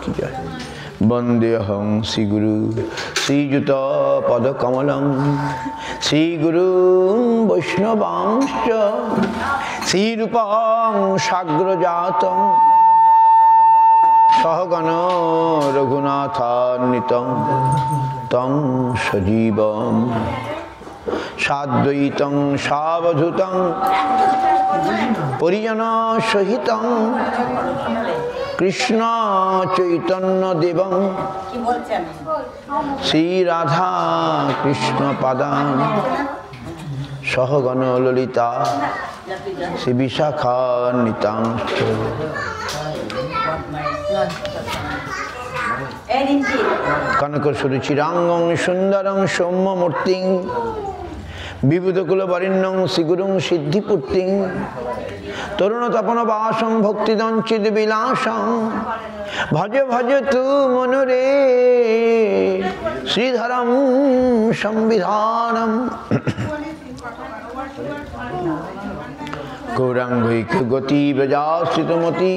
কি জয়। বন্দেহং শ্রীগুরু শ্রীযুত পদকমলং শ্রীগুরু বৈষ্ণবাংশ্চ শ্রীরূপং সাগ্রজাতং সহগণ রঘুনাথান্বিতং তং সজীবং সাদ্বৈতং সাবধূতং পরিজন সহিতং কৃষ্ণ চৈতন্য দেবং শ্রী রাধা কৃষ্ণ পাদান সহগণ ললিতা শ্রী বিশাখান্বিতাংশ্চ। কনকসুরুচিরাঙ্গং সুন্দরং সৌম্যমূর্তিং বিবুধকুলবরেণ্যং শ্রীগুরুং সিদ্ধিপূর্তিং তরুণতপনবাসং ভক্তিদঞ্চিদবিলাসং ভজ ভজ তু মনুরে শ্রীধরম সংবিধানম। গৌরাঙ্গৈক গতি ব্রজাশ্রিতমতি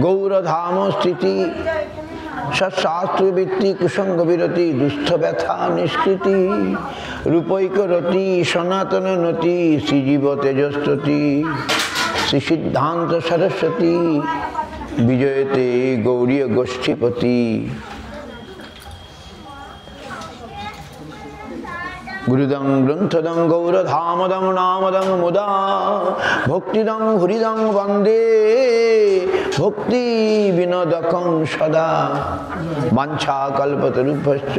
গৌরধাম স্থিতি সৎশাস্ত্রবৃত্তি কুসঙ্গ বিরতি দুস্থ ব্যথা নিষ্কৃতি রূপৈক রতি সনাতন নতি শ্রীজীব তেজস্তুতি শ্রী সিদ্ধান্ত সরস্বতী বিজয়তে গৌরীয় গোষ্ঠীপতি। গুরুদং গ্রন্থদং গৌরধামদং নামদং মুদা ভক্তিদং হরিদং বন্দে ভক্তি বিনোদকং সদা বাঞ্ছা কল্পতরুভ্যশ্চ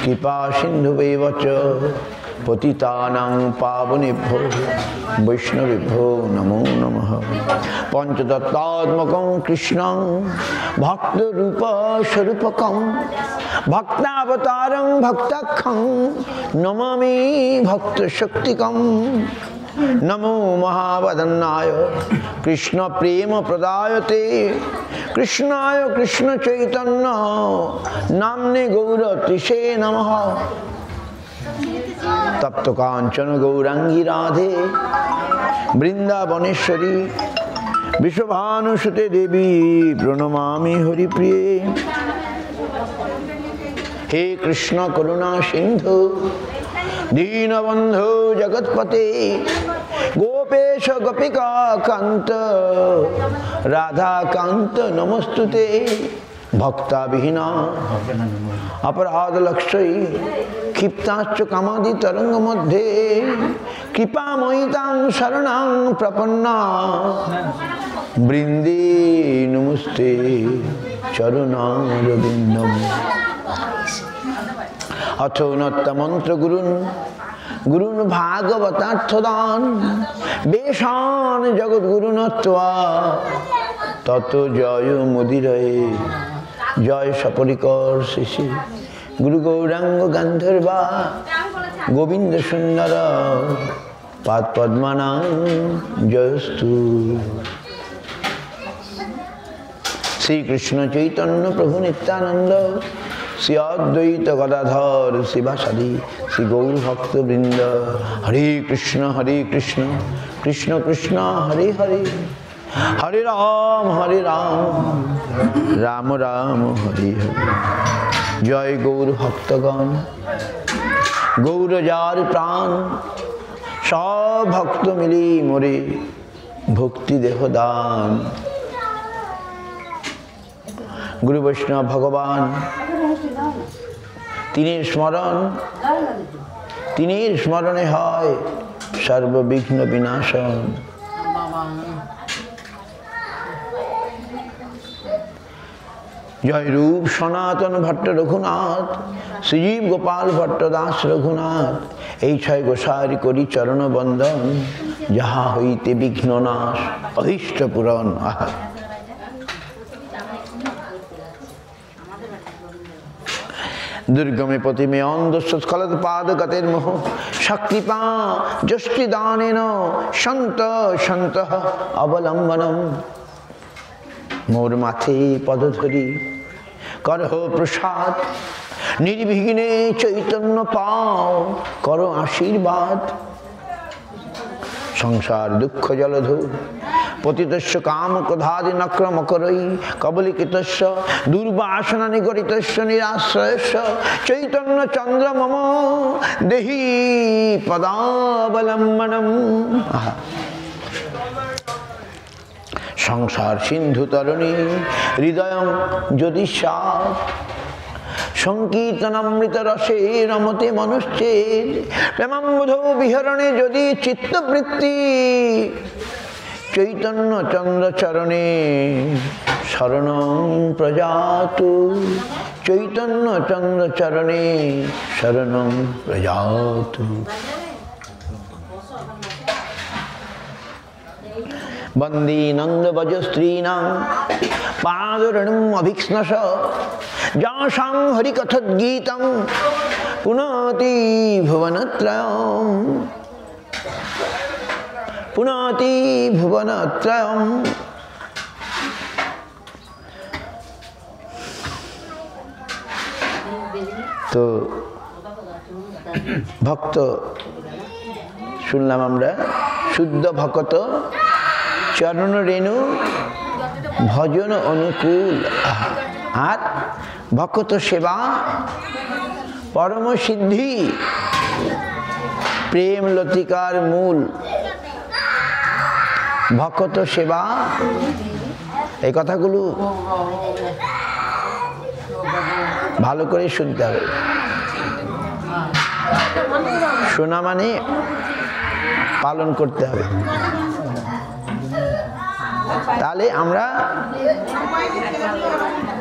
কৃপা সিন্ধুবেব চ পতিতানাং পাবনেভ্যো বৈষ্ণবেভ্যো নমো নমঃ। পঞ্চতত্ত্বাত্মকং কৃষ্ণং ভক্তরূপ স্বরূপকং ভক্তাবতারং ভক্তাখ্যং নমামি ভক্তশক্তিকং। নমো মহাবদন্নায় কৃষ্ণ প্রেম প্রদায়তে কৃষ্ণায় কৃষ্ণ চৈতন্য নাম্নে গৌরতিষে নমঃ। তপ্ত কাঞ্চন গৌরাঙ্গী রাধে বৃন্দাবনেশ্বরী বিশ্বভানুসুতে দেবী প্রণমামি হরিপ্রিয়ে। হে কৃষ্ণ করুণা সিন্ধু দীনবন্ধু জগৎপতে গোপেশ গোপিকা কান্ত রাধা কান্ত নমস্তুতে। ভক্তাবিহীনা অপরাধ লক্ষ্যই ক্ষিপ্তাশ্চ কামাদি তরঙ্গ মধ্যে কৃপাময়ী তাং শরণাং প্রপন্না বৃন্দে নমস্তে চরণারবিন্দম। অথ নত্তমন্ত্র গুরুন গুরুন ভাগবতার্থদান বেশান জগদ্গুরু নত্বা তত জয় মুদিরয়ে। জয় সপরিকর শিশি গুরু গৌরাঙ্গ গান্ধর্বা গোবিন্দ সুন্দর পাদ পদ্মানাং জয়স্তু। শ্রীকৃষ্ণ চৈতন্য প্রভু নিত্যানন্দ শ্রী অদ্বৈত গদাধর শিবাসাদি শ্রী গৌর ভক্তবৃন্দ। হরে কৃষ্ণ কৃষ্ণ কৃষ্ণ হরে হরে হরে রাম রাম রাম হরে হরে। জয় গৌর ভক্তগণ গৌর যার প্রাণ সব ভক্ত মিলি মোরে ভক্তি দেহ দান। গুরু বৈষ্ণব ভগবান তিনির স্মরণে হয় সর্ববিঘ্ন বিনাশন। জয় রূপ সনাতন ভট্ট রঘুনাথ শ্রীজীব গোপাল ভট্ট দাস রঘুনাথ। এই ছয় গোসারি করি চরণ বন্দন যাহা হইতে বিঘ্ন নাশ অহিষ্ট পূরণ। আহা দুর্গমে প্রতিমে অন্ধস্খলৎ পাদগতের মোহ শক্তিপা যষ্টিদানেন সন্ত সন্ত অবলম্বনম। মোর মাথে পদধরি করহ প্রসাদ নির্বিঘ্নে চৈতন্য পাও করো আশীর্বাদ। সংসার দুঃখ জলধু পতিতস্য কাম ক্রোধাদি নক্রমকরৈ কবলিকিতস্য দুর্বাসনা নিগরিতস্য নিরাশ্রয়স্য চৈতন্য চন্দ্র মম দেহি পদাবলম্বনম। সংসার সিন্ধু তরণী হৃদয় যদি সাত সংকীর্তনামৃত রসে রমতে মনুষ্যের প্রেমাম্বুধ বিহরণে যদি চিত্তবৃত্তি চৈতন্য চন্দ্র চরণে শরণং প্রজাতু চৈতন্য চন্দ্র চরণে শরণং প্রজাতু। বন্দে নন্দ বজ স্ত্রীণাং পাদরণম অভিক্ষ্ণশ যাসাং হরিকথোদ্গীতং পুনাতি ভুবনত্রয়ম পুনাতি ভুবনত্রয়ম। তো ভক্ত শুনলাম আমরা, শুদ্ধ ভকত চরণ রেণু ভজন অনুকূল, আর ভকত সেবা পরম সিদ্ধি প্রেম লতিকার মূল। ভকত সেবা, এই কথাগুলো ভালো করে শুনতে হবে। শোনা মানে পালন করতে হবে, তাহলে আমরা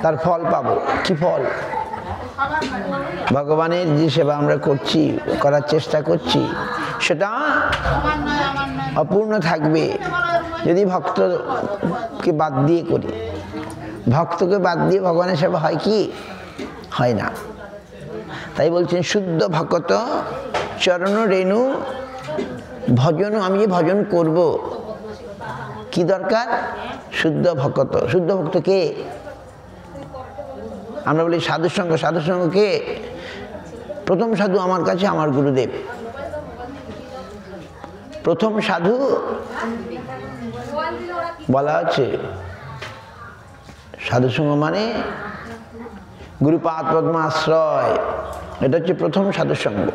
তার ফল পাবো। কি ফল? ভগবানের যে সেবা আমরা করছি, করার চেষ্টা করছি, সেটা অপূর্ণ থাকবে যদি ভক্তকে বাদ দিয়ে করি। ভক্তকে বাদ দিয়ে ভগবানের সেবা হয় কি? হয় না। তাই বলছেন শুদ্ধ ভকত চরণ রেণু ভজন। আমি যে ভজন করব, কি দরকার? শুদ্ধ ভকত। শুদ্ধ ভক্ত কে? আমরা বলি সাধুর সঙ্গ। সাধুর সঙ্গ কে? প্রথম সাধু আমার কাছে আমার গুরুদেব। প্রথম সাধু বলা আছে, সাধু সঙ্গ মানে গুরুপাদ পদ্ম আশ্রয়, এটা হচ্ছে প্রথম সাধু সঙ্গ।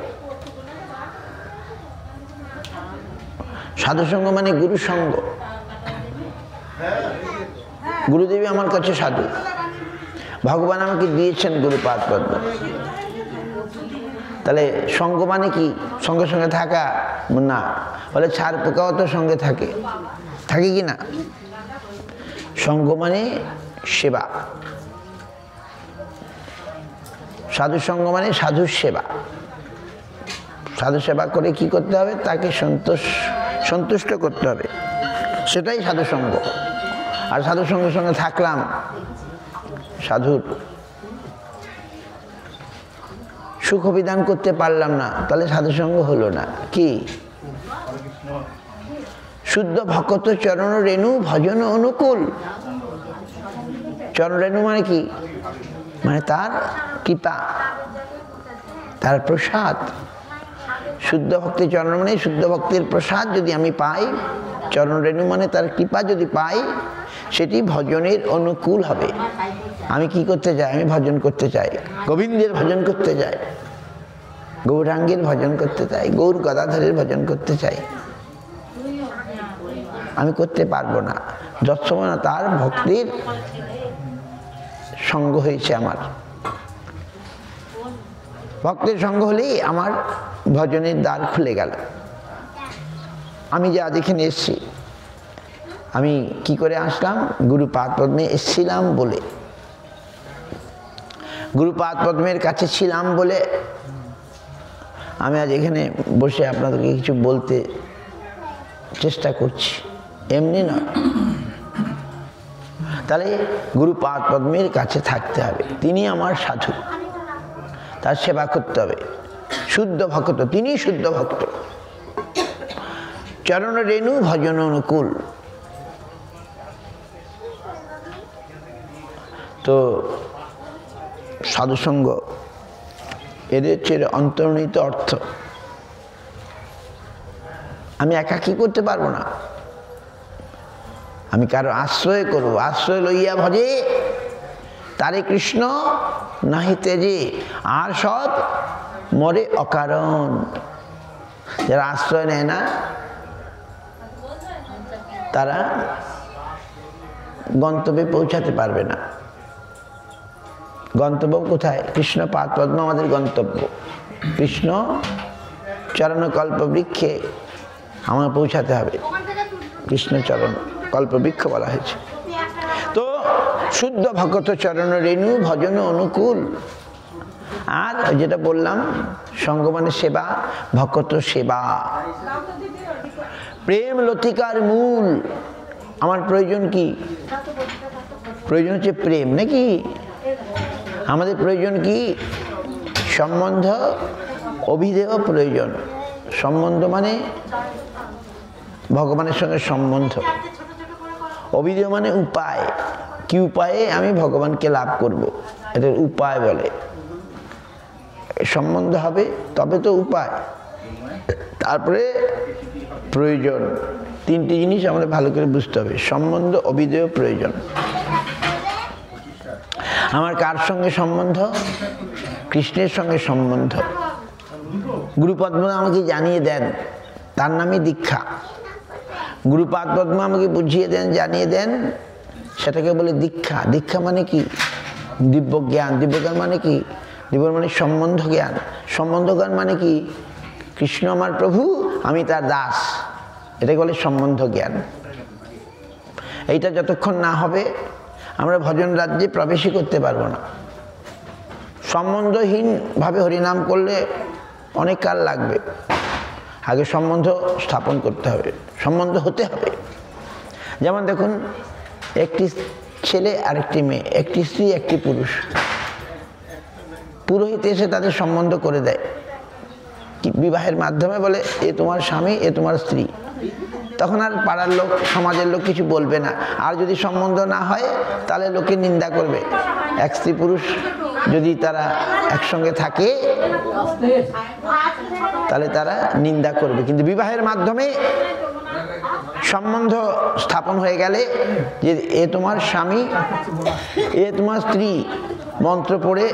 সাধু সঙ্গ মানে গুরু সঙ্গ। গুরুদেবী আমার কাছে সাধু, ভগবান আমাকে দিয়েছেন গুরুপাদ পদ্ম। তাহলে সঙ্গ মানে কি? সঙ্গে সঙ্গে থাকা না, বলে ছাড় পোকাও তো সঙ্গে থাকে, থাকে কি না? সঙ্গ মানে সেবা। সাধু সঙ্গ মানে সাধুর সেবা। সাধু সেবা করে কি করতে হবে? তাকে সন্তুষ্ট করতে হবে, সেটাই সাধু সঙ্গ। আর সাধু সঙ্গের সঙ্গে থাকলাম, সাধুর সুখ বিধান করতে পারলাম না, তাহলে সাধু সঙ্গ হলো না। কি? শুদ্ধ ভকত চরণ রেণু ভজন অনুকূল। চরণ রেণু মানে কি? মানে তার কৃপা, তার প্রসাদ। শুদ্ধ ভক্তির চরণ মানে শুদ্ধ ভক্তির প্রসাদ যদি আমি পাই, চরণ রেণু মানে তার কৃপা যদি পাই, সেটি ভজনের অনুকূল হবে। আমি কি করতে চাই? আমি ভজন করতে চাই, গোবিন্দের ভজন করতে চাই, গৌরাঙ্গের ভজন করতে চাই, গৌর গদাধরের ভজন করতে চাই। আমি করতে পারবো না যতক্ষণ না তার ভক্তির সঙ্গ হয়েছে। আমার ভক্তের সঙ্গ হলেই আমার ভজনের দ্বার খুলে গেল। আমি যে আজ এখানে এসছি, আমি কি করে আসলাম? গুরুপাদ পদ্মে এসছিলাম বলে, গুরুপাদ পদ্মের কাছে ছিলাম বলে আমি আজ এখানে বসে আপনাদেরকে কিছু বলতে চেষ্টা করছি, এমনি নয়। তাহলে গুরুপাদ পদ্মের কাছে থাকতে হবে, তিনি আমার সাধু, তার সেবা করতে হবে। শুদ্ধ ভক্ত, তিনি শুদ্ধ ভক্ত। চরণ রেণু ভজন অনুকূল। তো সাধুসঙ্গ এদের হচ্ছে অন্তর্নিহিত অর্থ। আমি একা কি করতে পারবো না, আমি কারো আশ্রয় করব, আশ্রয় লইয়া ভজে তারে কৃষ্ণ নাহি তেজে, আর সব মরে অকারণ। যারা আশ্রয় নেয় না তারা গন্তব্যে পৌঁছাতে পারবে না। গন্তব্য কোথায়? কৃষ্ণ পাদ পদ্ম আমাদের গন্তব্য। কৃষ্ণ চরণ কল্প বৃক্ষে আমার পৌঁছাতে হবে। কৃষ্ণ চরণ কল্প বৃক্ষ বলা হয়েছে। তো শুদ্ধ ভগত চরণ রেণু ভজন অনুকূল। আর যেটা বললাম সঙ্গ মানে সেবা, ভকত সেবা, প্রেম লতিকার মূল। আমার প্রয়োজন কি? প্রয়োজন হচ্ছে প্রেম, নাকি? আমাদের প্রয়োজন কি? সম্বন্ধ, অভিধেয় প্রয়োজন। সম্বন্ধ মানে ভগবানের সঙ্গে সম্বন্ধ, অভিধেয় মানে উপায়। কি উপায়ে আমি ভগবানকে লাভ করব, এটার উপায় বলে। সম্বন্ধ হবে তবে তো উপায়, তারপরে প্রয়োজন। তিনটি জিনিস আমাদের ভালো করে বুঝতে হবে, সম্বন্ধ, অভিধেয়, প্রয়োজন। আমার কার সঙ্গে সম্বন্ধ? কৃষ্ণের সঙ্গে সম্বন্ধ। গুরুপদ্ম আমাকে জানিয়ে দেন, তার নামই দীক্ষা। গুরুপাদ পদ্ম আমাকে বুঝিয়ে দেন, জানিয়ে দেন, সেটাকে বলে দীক্ষা। দীক্ষা মানে কি? দিব্য জ্ঞান। দিব্য জ্ঞান মানে কি? দিব্য মানে সম্বন্ধ জ্ঞান। সম্বন্ধ জ্ঞান মানে কি? কৃষ্ণ আমার প্রভু, আমি তার দাস, এটাকে বলে সম্বন্ধ জ্ঞান। এইটা যতক্ষণ না হবে আমরা ভজন রাজ্যে প্রবেশই করতে পারবো না। সম্বন্ধহীনভাবে হরিনাম করলে অনেক কাল লাগবে। আগে সম্বন্ধ স্থাপন করতে হবে, সম্বন্ধ হতে হবে। যেমন দেখুন, একটি ছেলে আরেকটি মেয়ে, একটি স্ত্রী একটি পুরুষ, পুরোহিত এসে তাদের সম্বন্ধ করে দেয় বিবাহের মাধ্যমে, বলে এ তোমার স্বামী, এ তোমার স্ত্রী। তখন আর পাড়ার লোক, সমাজের লোক কিছু বলবে না। আর যদি সম্বন্ধ না হয় তাহলে লোকে নিন্দা করবে। এক স্ত্রী পুরুষ যদি তারা একসঙ্গে থাকে তাহলে তারা নিন্দা করবে। কিন্তু বিবাহের মাধ্যমে সম্বন্ধ স্থাপন হয়ে গেলে যে এ তোমার স্বামী, এ তোমার স্ত্রী, মন্ত্র পড়ে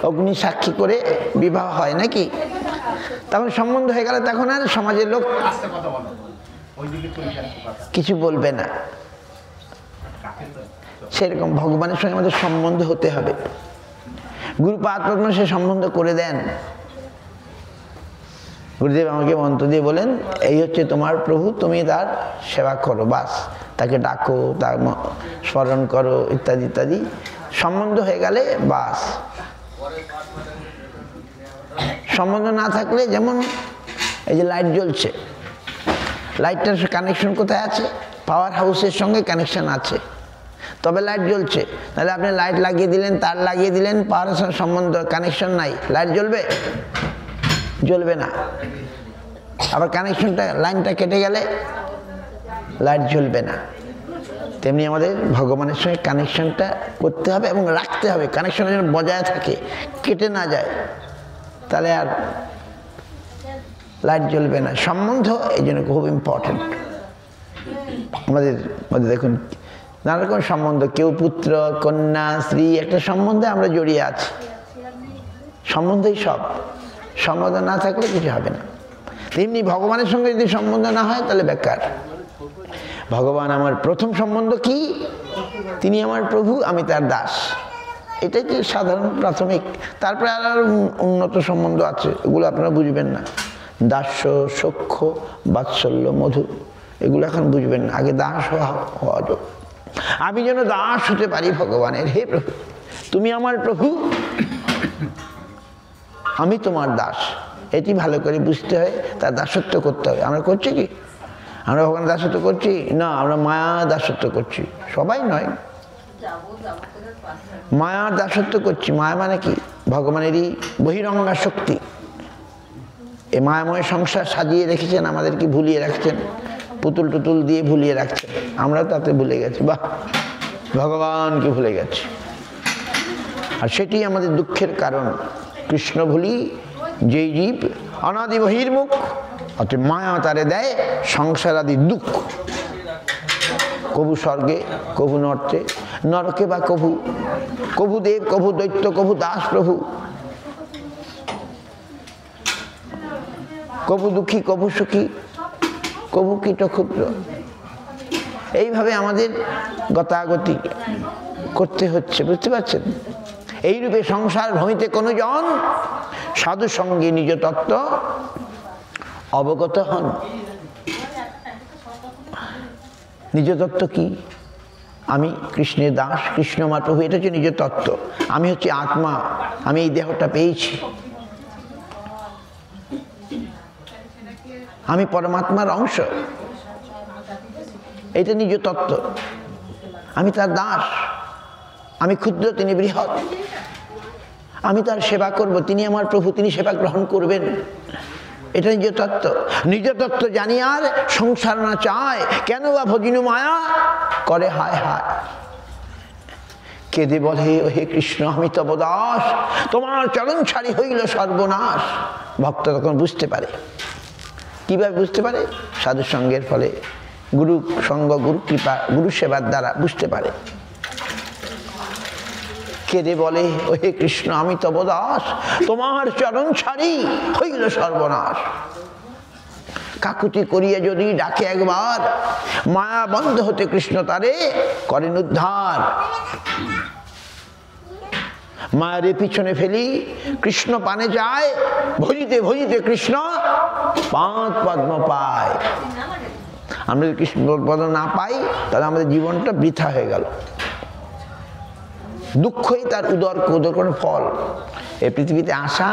অগ্নি সাক্ষী করে বিবাহ হয়, নাকি? তখন সম্বন্ধ হয়ে গেলে তখন আর সমাজের লোক কিছু বলবে না। সেরকম ভগবানের সঙ্গে আমাদের সম্বন্ধ হতে হবে। গুরুপাদ পদ্ম সে সম্বন্ধ করে দেন। গুরুদেব আমাকে মন্ত্র দিয়ে বলেন, এই হচ্ছে তোমার প্রভু, তুমি তার সেবা করো, বাস। তাকে ডাকো, তার স্মরণ করো, ইত্যাদি ইত্যাদি। সম্বন্ধ হয়ে গেলে বাস। সম্বন্ধ না থাকলে, যেমন এই যে লাইট জ্বলছে, লাইটটার কানেকশন কোথায় আছে? পাওয়ার হাউসের সঙ্গে কানেকশন আছে, তবে লাইট জ্বলছে। তাহলে আপনি লাইট লাগিয়ে দিলেন, তার লাগিয়ে দিলেন, পাওয়ার সঙ্গে সম্বন্ধ, কানেকশন নাই, লাইট জ্বলবে? জ্বলবে না। আবার কানেকশনটা, লাইনটা কেটে গেলে লাইট জ্বলবে না। তেমনি আমাদের ভগবানের সঙ্গে কানেকশনটা করতে হবে এবং রাখতে হবে। কানেকশনটা যেন বজায় থাকে, কেটে না যায়, তাহলে আর লাইট জ্বলবে না। সম্বন্ধ এই জন্য খুব ইম্পর্টেন্ট। আমাদের মধ্যে দেখুন নানা রকম সম্বন্ধ, কেউ পুত্র, কন্যা, স্ত্রী, একটা সম্বন্ধে আমরা জড়িয়ে আছি। সম্বন্ধই সব। সম্বন্ধ না থাকলে কিছু হবে না। তেমনি ভগবানের সঙ্গে যদি সম্বন্ধ না হয় তাহলে বেকার। ভগবান আমার প্রথম সম্বন্ধ কি? তিনি আমার প্রভু, আমি তার দাস। এটাই তো সাধারণ প্রাথমিক। তারপরে আর উন্নত সম্বন্ধ আছে, এগুলো আপনারা বুঝবেন না। দাস্য, সখ্য, বাৎসল্য, মধু, এগুলো এখন বুঝবেন না। আগে দাস হওয়া যোগ। আমি যেন দাস হতে পারি ভগবানের। হে প্রভু, তুমি আমার প্রভু, আমি তোমার দাস। এটি ভালো করে বুঝতে হয়, তার দাসত্ব করতে হবে। আমরা করছি কি? আমরা ভগবানের দাসত্ব করছি না, আমরা মায়া দাসত্ব করছি। সবাই নয়, মায়ার দাসত্ব করছি। মায়া মানে কি? ভগবানেরই বহিরঙ্গা শক্তি। এই মায়াময় সংসার সাজিয়ে রেখেছেন, আমাদেরকে ভুলিয়ে রাখছেন, পুতুল টুতুল দিয়ে ভুলিয়ে রাখছেন। আমরাও তাতে ভুলে গেছি, বাহ, ভগবানকে ভুলে গেছি। আর সেটি আমাদের দুঃখের কারণ। কৃষ্ণ ভুলি যেই জীব অনাদি বহির্মুখ, অত মায়া তারে দেয় সংসার আদি দুঃখ। কভু স্বর্গে, কভু নর্তে, নরকে বা কভু, কভু দেব, কভু দৈত্য, কভু দাস প্রভু, কভু দুঃখী, কভু সুখী, কভু কীট ক্ষুদ্র। এইভাবে আমাদের গতাগতি করতে হচ্ছে, বুঝতে পারছেন? এইরূপে সংসার ভূমিতে কোনো জন সাধু সঙ্গে নিজ তত্ত্ব অবগত হন। নিজ তত্ত্ব কি? আমি কৃষ্ণের দাস, কৃষ্ণ আমার প্রভু, এটা হচ্ছে নিজ তত্ত্ব। আমি হচ্ছে আত্মা, আমি এই দেহটা পেয়েছি, আমি পরমাত্মার অংশ, এটা নিজ তত্ত্ব। আমি তার দাস, আমি ক্ষুদ্র, তিনি বৃহৎ, আমি তার সেবা করব, তিনি আমার প্রভু, তিনি সেবা গ্রহণ করবেন, এটা নিজ তত্ত্ব। নিজ তত্ত্ব জানি আর সংসার না চায়, কেন বা ভজিনু মায়া করে হায় হায়। কেঁদে বলে হে কৃষ্ণ আমি তব দাস, তোমার চরণ ছাড়ি হইল সর্বনাশ। ভক্ত তখন বুঝতে পারে। কিভাবে বুঝতে পারে? সাধু সঙ্গের ফলে, গুরু সঙ্গ, গুরু কৃপা, গুরু সেবার দ্বারা বুঝতে পারে। কেঁদে বলে ও হে কৃষ্ণ আমি তব দাস, তোমার চরণ ছাড়ি হইল সর্বনাশ। কাকুতি করিয়া যদি ডাকে একবার, মায়া বন্ধ হতে কৃষ্ণ তারে করেন উদ্ধার। মায়ের পিছনে ফেলি কৃষ্ণ পানে যায়, ভজিতে ভজিতে কৃষ্ণ পাদ পদ্ম পায়। আমরা যদি কৃষ্ণ পদ্ম না পাই তাহলে আমাদের জীবনটা বৃথা হয়ে গেল। দুঃখই তার উদর কোন ফল। এই পৃথিবীতে আসা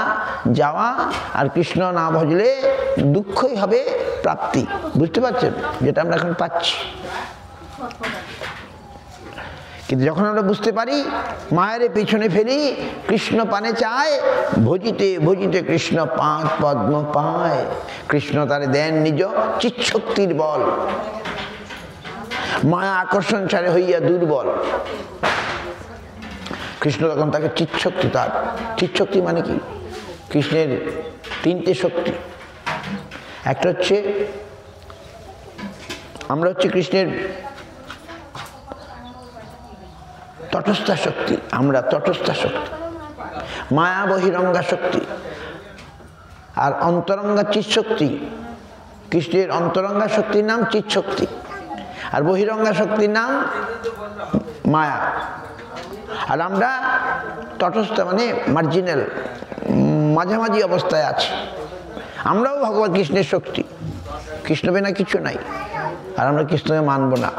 যাওয়া আর কৃষ্ণ না ভজলে দুঃখই হবে প্রাপ্তি। বুঝতে পারছেন? যেটা আমরা এখন পাচ্ছি। কিন্তু যখন আমরা বুঝতে পারি মায়ের পিছনে ফেলি কৃষ্ণ পানে চায়, ভজিতে ভজিতে কৃষ্ণ পাদ পদ্ম পায়। কৃষ্ণ তারে দেন নিজ চিৎশক্তির বল, মায়া আকর্ষণ ছাড়ে হইয়া দুর্বল। কৃষ্ণ তখন তাকে চিৎশক্তি, তার চিৎশক্তি মানে কি? কৃষ্ণের তিনটে শক্তি। একটা হচ্ছে আমরা হচ্ছে কৃষ্ণের তটস্থা শক্তি, আমরা তটস্থা শক্তি, মায়া বহিরঙ্গা শক্তি। আর অন্তরঙ্গা চিৎশক্তি, কৃষ্ণের অন্তরঙ্গা শক্তির নাম চিৎশক্তি, আর বহিরঙ্গা শক্তির নাম মায়া। আর আমরা তটস্থ মানে মার্জিনাল, মাঝামাঝি অবস্থায় আছি। আমরাও ভগবান কৃষ্ণের শক্তি, কৃষ্ণ বিনা কিছু নাই। আর আমরা কৃষ্ণকে মানব না,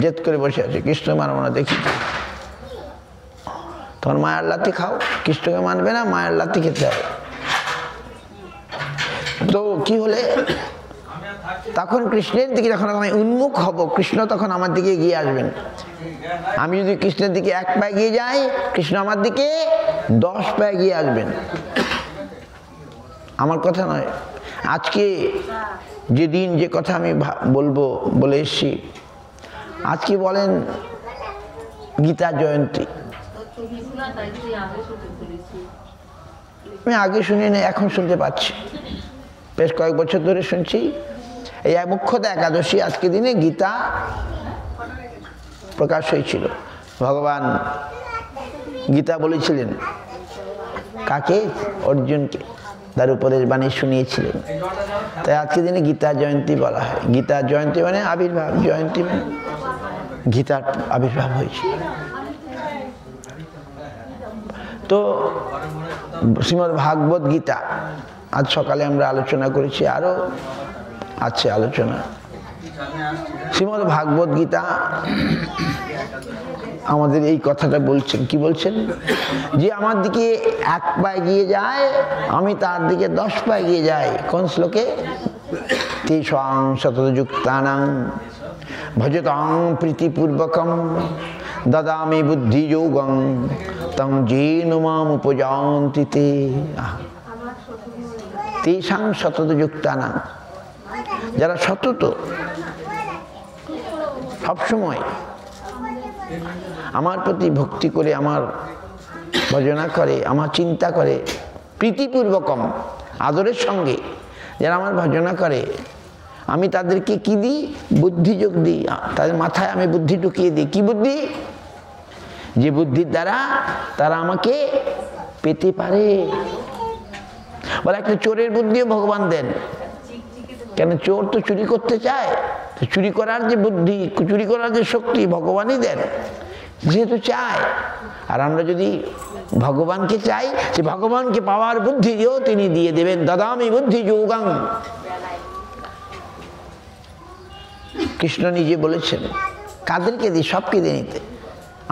জেদ করে বসে আছি, কৃষ্ণকে মানব না। দেখি তখন মায়ের লাথি খাও, কৃষ্ণকে মানবে না, মায়ের লাথি খেতে হবে। তো কি হলে তখন কৃষ্ণের দিকে যখন আমি উন্মুখ হব, কৃষ্ণ তখন আমার দিকে এগিয়ে আসবেন। আমি যদি কৃষ্ণের দিকে 1 পা এগিয়ে যাই, কৃষ্ণ আমার দিকে 10 পা এগিয়ে আসবেন। আমার কথা নয়, আজকে যেদিন যে কথা আমি বলবো বলে এসছি, আজকে বলেন গীতা জয়ন্তী। আমি আগে শুনিনি, এখন শুনতে পাচ্ছি, বেশ কয়েক বছর ধরে শুনছি। এই মুখ্যতা একাদশী আজকে দিনে গীতা প্রকাশ হয়েছিল। ভগবান গীতা বলেছিলেন কাকে? অর্জুনকে, তার উপদেশ বাণী শুনিয়েছিলেন। তাই আজকে দিনে গীতা জয়ন্তী বলা হয়। গীতা জয়ন্তী মানে আবির্ভাব, জয়ন্তী মানে গীতার আবির্ভাব হয়েছিল। তো শ্রীমদ্ ভাগবত গীতা আজ সকালে আমরা আলোচনা করেছি, আরো আছে আলোচনা। শ্রীমদ্ ভাগবত গীতা আমাদের এই কথাটা বলছেন। কি বলছেন? যে আমার দিকে 1 পা এগিয়ে যায়, আমি তার দিকে 10 পা এগিয়ে যাই। কোন শ্লোকে? তেষাং শতযুক্তানাং ভজতাং প্রীতিপূর্বকম দদামি বুদ্ধিযোগং তং যেন মাম উপযান্তি তে। তেষাং শতযুক্তানাং, যারা সতত সবসময় আমার প্রতি ভক্তি করে, আমার ভজনা করে, আমার চিন্তা করে, প্রীতিপূর্বকম আদরের সঙ্গে যারা আমার ভজনা করে, আমি তাদেরকে কি দিই? বুদ্ধি যোগ দিই, তাদের মাথায় আমি বুদ্ধি ঢুকিয়ে দিই। কি বুদ্ধি? যে বুদ্ধির দ্বারা তারা আমাকে পেতে পারে। বলে একটা চোরের বুদ্ধিও ভগবান দেন। কেন? চোর তো চুরি করতে চায়, তো চুরি করার যে বুদ্ধি, চুরি করার যে শক্তি ভগবানই দেন, যেহেতু চায়। আর আমরা যদি ভগবানকে চাই, যে ভগবানকে পাওয়ার বুদ্ধি দিয়েও তিনি দিয়ে দেবেন। দাদামি বুদ্ধি যোগাং। কৃষ্ণ নিজে বলেছেন, কাদেরকে দিই? সবকে দিয়ে নিতে।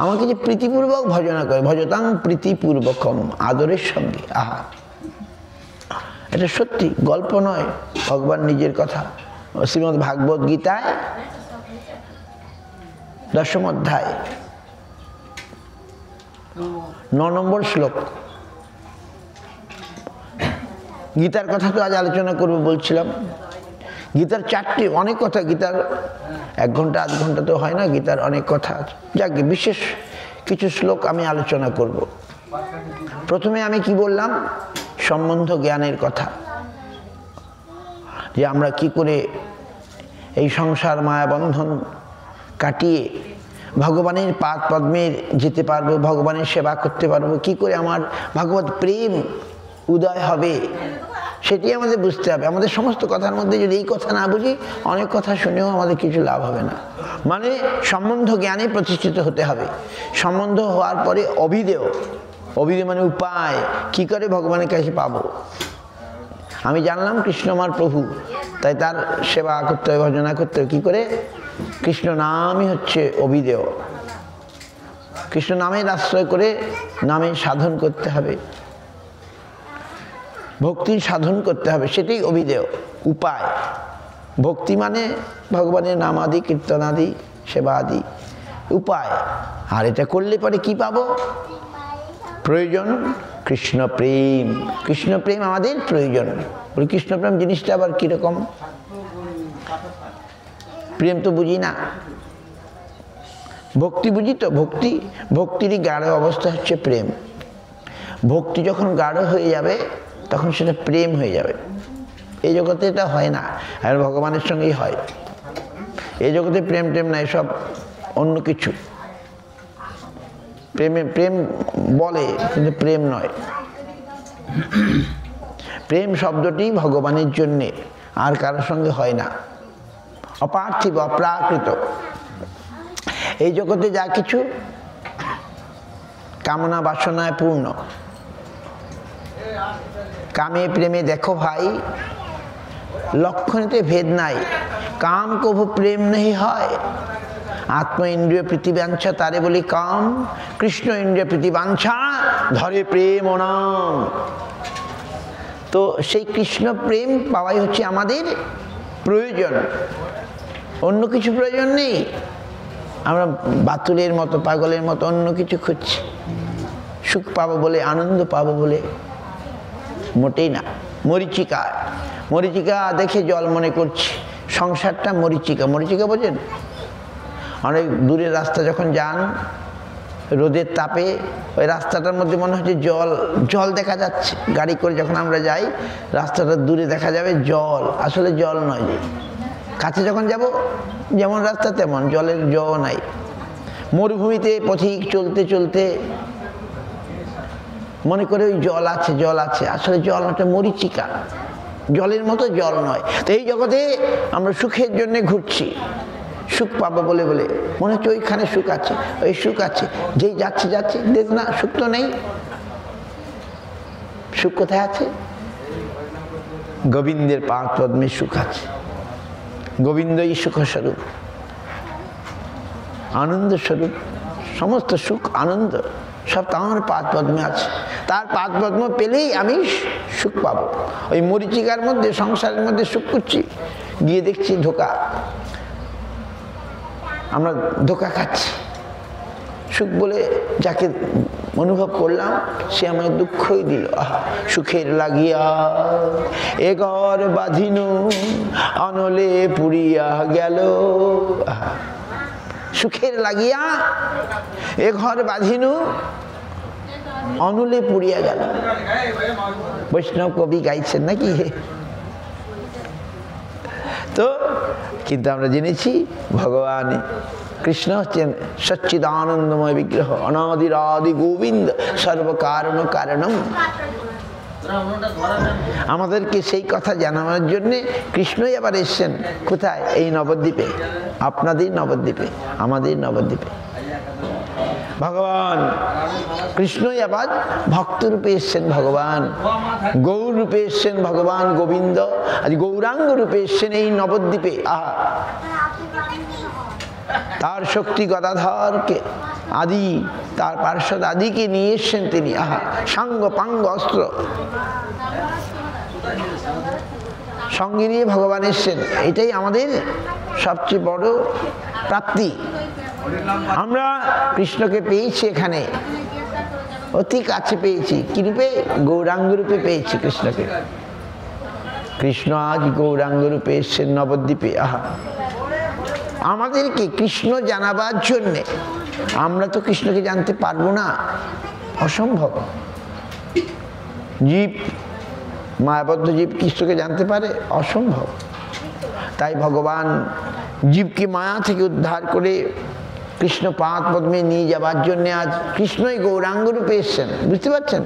আমাকে যে প্রীতিপূর্বক ভজনা করে, ভজতাং প্রীতিপূর্বকম, আদরের সঙ্গে। আহা, এটা সত্যি, গল্প নয়, ভগবান নিজের কথা। শ্রীমদ্ ভাগবত গীতায় 10ম অধ্যায় 9 নম্বর শ্লোক। গীতার কথা তো আজ আলোচনা করবো বলছিলাম। গীতার 4টি, অনেক কথা। গীতার 1 ঘন্টা 8 ঘন্টা তো হয় না, গীতার অনেক কথা আছে। যাকে বিশেষ কিছু শ্লোক আমি আলোচনা করব। প্রথমে আমি কি বললাম? সম্বন্ধ জ্ঞানের কথা, যে আমরা কি করে এই সংসার মায়াবন্ধন কাটিয়ে ভগবানের পাদ পদ্মের যেতে পারবো, ভগবানের সেবা করতে পারবো, কি করে আমার ভগবত প্রেম উদয় হবে, সেটি আমাদের বুঝতে হবে। আমাদের সমস্ত কথার মধ্যে যদি এই কথা না বুঝি, অনেক কথা শুনেও আমাদের কিছু লাভ হবে না। মানে সম্বন্ধ জ্ঞানে প্রতিষ্ঠিত হতে হবে। সম্বন্ধ হওয়ার পরে অভিধেয়, অভিধেয় মানে উপায়, কি করে ভগবানের কাছে পাবো। আমি জানলাম কৃষ্ণ আমার প্রভু, তাই তার সেবা করতে হবে, ভজনা করতে হবে। কি করে? কৃষ্ণ নামই হচ্ছে অভিধেয়। কৃষ্ণ নামের আশ্রয় করে নামের সাধন করতে হবে, ভক্তির সাধন করতে হবে, সেটাই অভিধেয়, উপায়। ভক্তি মানে ভগবানের নাম আদি, কীর্তন আদি, সেবা আদি, উপায়। আর এটা করলে পরে কি পাবো? প্রয়োজন কৃষ্ণ প্রেম। কৃষ্ণ প্রেম আমাদের প্রয়োজন। বলি কৃষ্ণ প্রেম জিনিসটা আবার কিরকম? প্রেম তো বুঝি না, ভক্তি বুঝি তো। ভক্তি, ভক্তিরই গাঢ় অবস্থা হচ্ছে প্রেম। ভক্তি যখন গাঢ় হয়ে যাবে তখন সেটা প্রেম হয়ে যাবে। এই জগতে এটা হয় না, আর ভগবানের সঙ্গেই হয়। এই জগতে প্রেম টেম নাই, সব অন্য কিছু। প্রেমে প্রেম বলে, কিন্তু প্রেম নয়। প্রেম শব্দটি ভগবানের জন্যে, আর কারোর সঙ্গে হয় না। অপার্থিব, অপ্রাকৃত। এই জগতে যা কিছু কামনা বাসনায় পূর্ণ। কামে প্রেমে দেখো ভাই, লক্ষণেতে ভেদ নাই। কাম কভু প্রেম নেই হয়। আত্ম ইন্দ্রিয় প্রীতিবাঞ্ছা তারে বলি কাম, কৃষ্ণ ইন্দ্রিয় প্রীতিবাঞ্ছা ধরে প্রেম ও নাম। তো সেই কৃষ্ণ প্রেম পাওয়াই হচ্ছে আমাদের প্রয়োজন, অন্য কিছু প্রয়োজন নেই। আমরা বাতুলের মতো, পাগলের মতো অন্য কিছু খুঁজছি, সুখ পাবো বলে, আনন্দ পাবো বলে, মোটেই না। মরীচিকা, মরীচিকা দেখে জল মনে করছি। সংসারটা মরীচিকা। মরীচিকা বোঝেন? অনেক দূরের রাস্তা যখন যান, রোদের তাপে ওই রাস্তাটার মধ্যে মনে হচ্ছে জল, জল দেখা যাচ্ছে। গাড়ি করে যখন আমরা যাই, রাস্তাটা দূরে দেখা যাবে জল, আসলে জল নয়। যে কাছে যখন যাব, যেমন রাস্তা তেমন, জলের জল নাই। মরুভূমিতে পথিক চলতে চলতে মনে করে ওই জল আছে, জল আছে, আসলে জল একটা মরীচিকা, জলের মতো জল নয়। তো এই জগতে আমরা সুখের জন্য ঘুরছি, সুখ পাবো বলে বলে মনে হচ্ছে ওইখানে সুখ আছে, ওই সুখ আছে। যেই যাচ্ছে যাচ্ছে দেখ না, সুখ তো নেই। সুখ কোথায় আছে? গোবিন্দের পাদ পদ্মে সুখ আছে। গোবিন্দই সুখ স্বরূপ, আনন্দ স্বরূপ। সমস্ত সুখ আনন্দ সব তাঁর পাদ পদ্মে আছে। তার পাদ পদ্ম পেলেই আমি সুখ পাবো। ওই মরীচিকার মধ্যে, সংসারের মধ্যে সুখ করছি, গিয়ে দেখছি ধোকা। আমরা ধোকা খাচ্ছি। সুখ বলে যাকে অনুভব করলাম, সে আমায় দুঃখই দিল। সুখের লাগিয়া এ ঘর বাঁধিনু, অনলে পুড়িয়া গেল। সুখের লাগিয়া এ ঘর বাঁধিনু, অনলে পুড়িয়া গেল। বৈষ্ণব কবি গাইছেন নাকি? তো কিন্তু আমরা জেনেছি ভগবান কৃষ্ণ হচ্ছেন সচ্চিদানন্দময় বিগ্রহ, অনাদিরাদি গোবিন্দ, সর্বকারণ কারণম। আমাদেরকে সেই কথা জানানোর জন্যে কৃষ্ণই আবার এসছেন কোথায়? এই নবদ্বীপে, আপনাদের নবদ্বীপে, আমাদের নবদ্বীপে। ভগবান কৃষ্ণই আবার ভক্ত রূপে এসছেন, ভগবান গৌর রূপে এসছেন, ভগবান গোবিন্দ আজ গৌরাঙ্গ রূপে এসছেন এই নবদ্বীপে। আহা, তার শক্তি গদাধরকে আদি, তার পার্শ্বদ আদিকে নিয়ে এসছেন তিনি। আহা, সাঙ্গ পাঙ্গ অস্ত্র সঙ্গে নিয়ে ভগবান এসছেন। এটাই আমাদের সবচেয়ে বড় প্রাপ্তি। আমরা কৃষ্ণকে পেয়েছি এখানে, অতি কাছে পেয়েছি। কি রূপে? গৌরাঙ্গ রূপে পেয়েছি কৃষ্ণকে। কৃষ্ণ আজ গৌরাঙ্গ রূপে এসছেন নবদ্বীপে। আহা, আমাদেরকে কৃষ্ণ জানাবার জন্যে, আমরা তো কৃষ্ণকে জানতে পারবো না, অসম্ভব। জীব, মায়াবদ্ধ জীব কৃষ্ণকে জানতে পারে? অসম্ভব। তাই ভগবান জীবকে মায়া থেকে উদ্ধার করে কৃষ্ণ পাদ পদ্মে নিয়ে যাবার জন্য আজ কৃষ্ণই গৌরাঙ্গ রূপে এসছেন। বুঝতে পারছেন?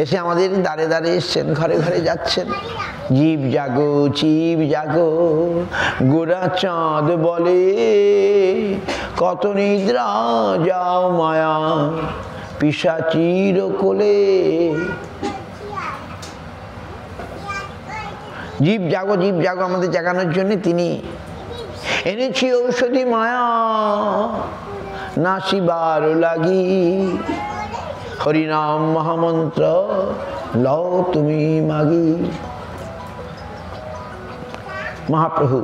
এসে আমাদের দ্বারে দ্বারে এসছেন, ঘরে ঘরে যাচ্ছেন। জীব জাগো, জীব জাগো, গোরা চাঁদ বলে, কত নিদ্রা যাও মায়া পিশাচির কোলে। জীব জাগো, জীব জাগো, আমাদের জাগানোর জন্য তিনি এনেছি ঔষধি মায়া, নাসিবার লাগি হরিনাম মহামন্ত্র লও তুমি মাগি। মহাপ্রভু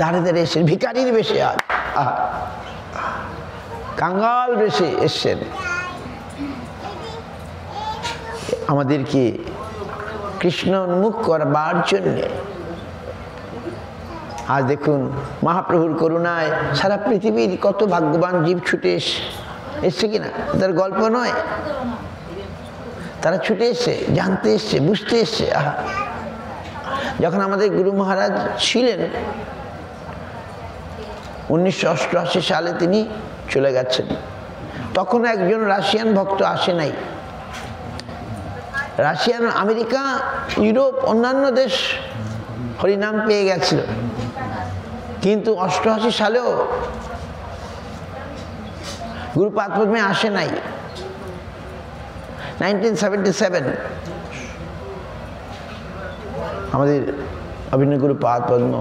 দাঁড়ে দাঁড়ে এসেছেন, ভিখারির বেশে, আজ কাঙ্গাল বেশে এসছেন আমাদেরকে কৃষ্ণ উন্মুখ করবার জন্যে। আজ দেখুন মহাপ্রভুর করুণায় সারা পৃথিবীর কত ভাগ্যবান জীব ছুটে এসছে কিনা, তার গল্প নয়, তারা ছুটে এসছে, জানতে এসছে, বুঝতে এসছে। আহা, যখন আমাদের গুরু মহারাজ ছিলেন 1988 সালে তিনি চলে গেছেন, তখন একজন রাশিয়ান ভক্ত আসে নাই। রাশিয়ান, আমেরিকা, ইউরোপ, অন্যান্য দেশ হরিনাম পেয়ে গেছিল, কিন্তু 88 সালেও গুরু পাদ পদ্মে আসে নাই। 1977 আমাদের অভিনয় গুরু পাদ পদ্ম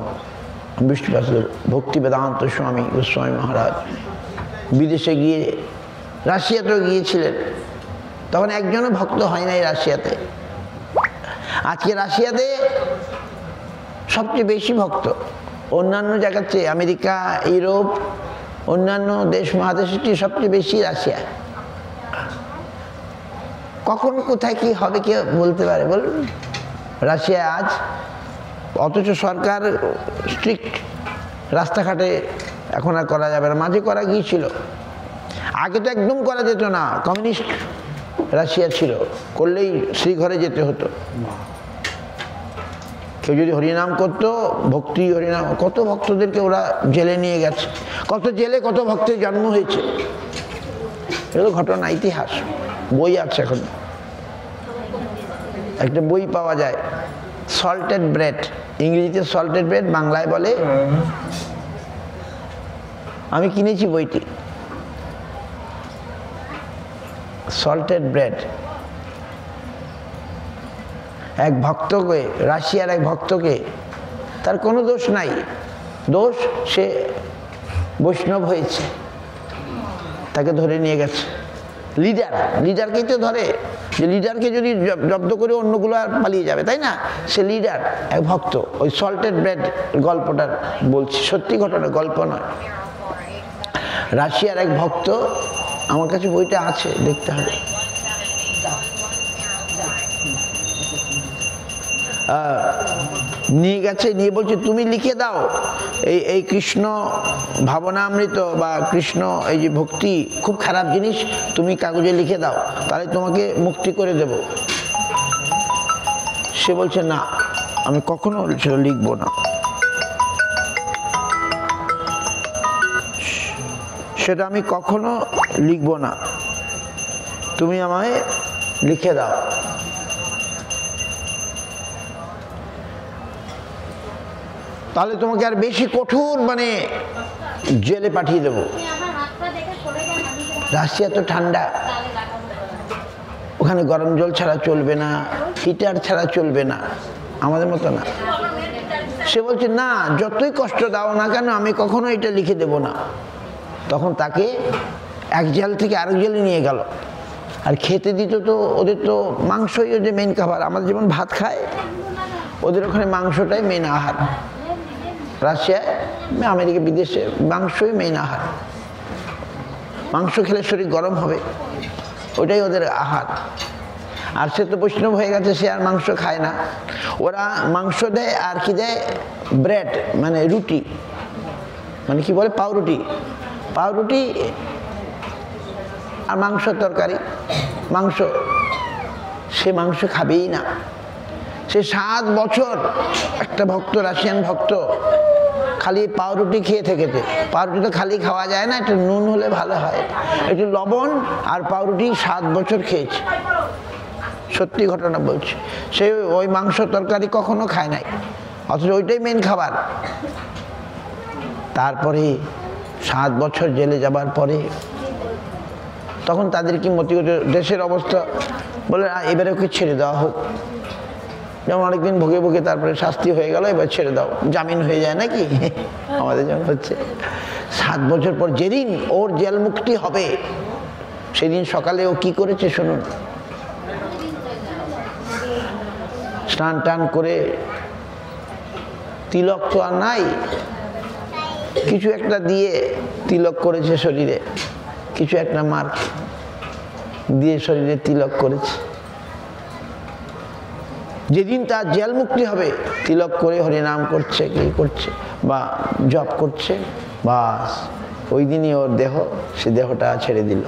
বিষ্ণুপ্রসাদ ভক্তি বেদান্ত স্বামী গোস্বামী মহারাজ বিদেশে গিয়ে, রাশিয়াতেও গিয়েছিলেন, তখন একজনও ভক্ত হয় নাই রাশিয়াতে। আজকে রাশিয়াতে সবচেয়ে বেশি ভক্ত, অন্যান্য জায়গার চেয়ে আমেরিকা, ইউরোপ, অন্যান্য দেশ মহাদেশের চেয়ে সবচেয়ে বেশি রাশিয়া। কখন কোথায় কি হবে কে বলতে পারে বলুন? রাশিয়া আজ, অথচ সরকার স্ট্রিক্ট, রাস্তাঘাটে এখন আর করা যাবে না, মাঝে করা গিয়েছিল, আগে তো একদম করা যেত না। কমিউনিস্ট রাশিয়া ছিল, করলেই শ্রীঘরে যেতে হতো। কেউ যদি হরিনাম করতো, ভক্তি হরিনাম, কত ভক্তদেরকে ওরা জেলে নিয়ে গেছে, কত জেলে কত ভক্তের জন্ম হয়েছে, এগুলো ঘটনা, ইতিহাস, বই আছে। এখন একটা বই পাওয়া যায়, সল্টেড ব্রেড, ইংরেজিতে সল্টেড ব্রেড, বাংলায় বলে, আমি কিনেছি বইটি, সল্টেড ব্রেড। এক ভক্তকে, রাশিয়ার এক ভক্তকে, তার কোনো দোষ নাই, দোষ সে বৈষ্ণব হয়েছে, তাকে ধরে নিয়ে গেছে। লিডার, লিডারকেই তো ধরে, যে লিডারকে যদি জব্দ করে অন্যগুলো আর পালিয়ে যাবে, তাই না? সে লিডার, এক ভক্ত। ওই সল্টেড ব্রেড গল্পটার বলছি, সত্যি ঘটনা, গল্প নয়। রাশিয়ার এক ভক্ত, আমার কাছে বইটা আছে, দেখতে হবে। নিয়ে গেছে, নিয়ে বলছে তুমি লিখে দাও এই কৃষ্ণ ভাবনামৃত বা কৃষ্ণ এই যে ভক্তি খুব খারাপ জিনিস, তুমি কাগজে লিখে দাও, তাহলে তোমাকে মুক্তি করে দেব। সে বলছে না, আমি কখনো লিখবো না, সেটা আমি কখনো লিখব না, তুমি আমায় লিখে দাও। তাহলে তোমাকে আর বেশি কঠোর মানে জেলে পাঠিয়ে দেবো। রাশিয়া তো ঠান্ডা, ওখানে গরম জল ছাড়া চলবে না, হিটার ছাড়া চলবে না, আমাদের মতো না। সে বলছে না, যতই কষ্ট দাও না কেন আমি কখনো এটা লিখে দেব না। তখন তাকে এক জেল থেকে আরেক জেলে নিয়ে গেল, আর খেতে দিত তো ওদের তো মাংসই ওদের মেন খাবার। আমাদের যেমন ভাত খায়, ওদের ওখানে মাংসটাই মেন আহার। রাশিয়ায়, আমেরিকা, বিদেশে মাংসই মেন আহার। মাংস খেলে শরীর গরম হবে, ওটাই ওদের আহার। আর সে তো বৈষ্ণব হয়ে গেছে, সে আর মাংস খায় না। ওরা মাংস দেয় আর কি দেয়, ব্রেড মানে রুটি, মানে কি বলে পাউরুটি, পাউরুটি আর মাংস তরকারি, মাংস। সে মাংস খাবেই না। সে 7 বছর একটা ভক্ত, রাশিয়ান ভক্ত, খালি পাউরুটি খেয়ে থেকেছে। পাউরুটি তো খালি খাওয়া যায় না, একটু নুন হলে ভালো হয়, একটু লবণ আর পাউরুটি 7 বছর খেয়েছে। সত্যি ঘটনা বলছি। সে ওই মাংস তরকারি কখনো খায় নাই, অথচ ওইটাই মেন খাবার। তারপরে 7 বছর জেলে যাবার পরে তখন তাদের কি মতিগত দেশের অবস্থা, বলে এবারে ওকে ছেড়ে দেওয়া হোক। যেমন অনেকদিন ভোগে ভোগে তারপরে শাস্তি হয়ে গেল, এবার ছেড়ে দাও, জামিন হয়ে যায় নাকি আমাদের যেমন হচ্ছে। 7 বছর পর যেদিন ওর জেল মুক্তি হবে, সেদিন সকালে ও কি করেছে শুনুন। স্নান টান করে, তিলক তো আর নাই, কিছু একটা দিয়ে তিলক করেছে শরীরে, কিছু একটা মার্ক দিয়ে শরীরে তিলক করেছে। যেদিন তার জেল মুক্তি হবে, তিলক করে হরিনাম করছে, কি করছে বা জপ করছে, বাস ওই দিনই ওর দেহ, সে দেহটা ছেড়ে দিল।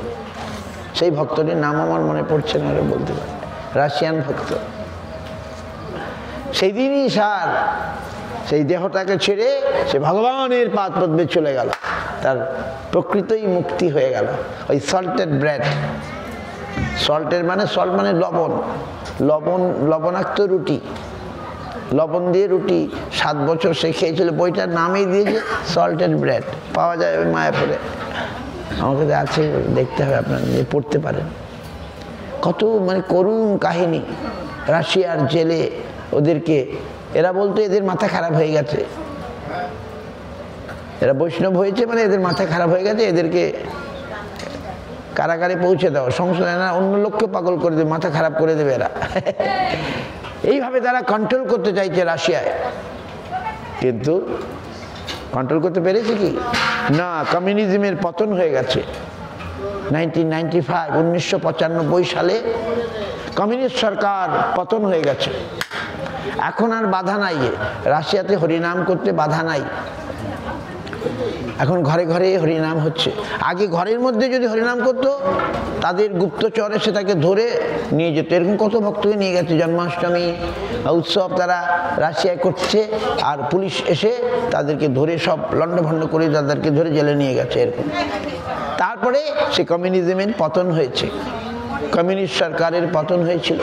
সেই ভক্তটির নাম আমার মনে পড়ছে না, বলতে পারে, রাশিয়ান ভক্ত। সেই দিনই সার সেই দেহটাকে ছেড়ে সে ভগবানের পাদ পদ্মে চলে গেল, তার প্রকৃতই মুক্তি হয়ে গেল। ওই সল্টেড ব্রেড, সল্টের মানে সল্ট মানে লবণ, লবণ লবণাক্ত রুটি, লবণ দিয়ে রুটি 7 বছর সে খেয়েছিল। বইটার নামই দিয়েছে সল্টেড ব্রেড, পাওয়া যায় ওই মায়াপুরে, আমার কাছে আছে, দেখতে হবে, আপনারা পড়তে পারেন। কত মানে করুণ কাহিনী। রাশিয়ার জেলে ওদেরকে, এরা বলতো এদের মাথা খারাপ হয়ে গেছে, এরা বৈষ্ণব হয়েছে মানে এদের মাথা খারাপ হয়ে গেছে, এদেরকে কারাগারে পৌঁছে দাও, সংসারে না অন্য লোককে পাগল করে দেবে, মাথা খারাপ করে দেবে এরা। এইভাবে তারা কন্ট্রোল করতে চাইছে রাশিয়ায়, কিন্তু কন্ট্রোল করতে পেরেছে কি না। কমিউনিজমের পতন হয়ে গেছে 1995 সালে কমিউনিস্ট সরকার পতন হয়ে গেছে। এখন আর বাধা নাই, রাশিয়াতে হরিনাম করতে বাধা নাই, এখন ঘরে ঘরে হরিনাম হচ্ছে। আগে ঘরের মধ্যে যদি হরিনাম করতো, তাদের গুপ্তচর এসে তাকে ধরে নিয়ে যেত। এরকম কত ভক্তকে নিয়ে গেছে। জন্মাষ্টমী উৎসব তারা রাশিয়ায় করছে, আর পুলিশ এসে তাদেরকে ধরে সব লণ্ডভণ্ড করে তাদেরকে ধরে জেলে নিয়ে গেছে, এরকম। তারপরে সে কমিউনিজমের পতন হয়েছে, কমিউনিস্ট সরকারের পতন হয়েছিল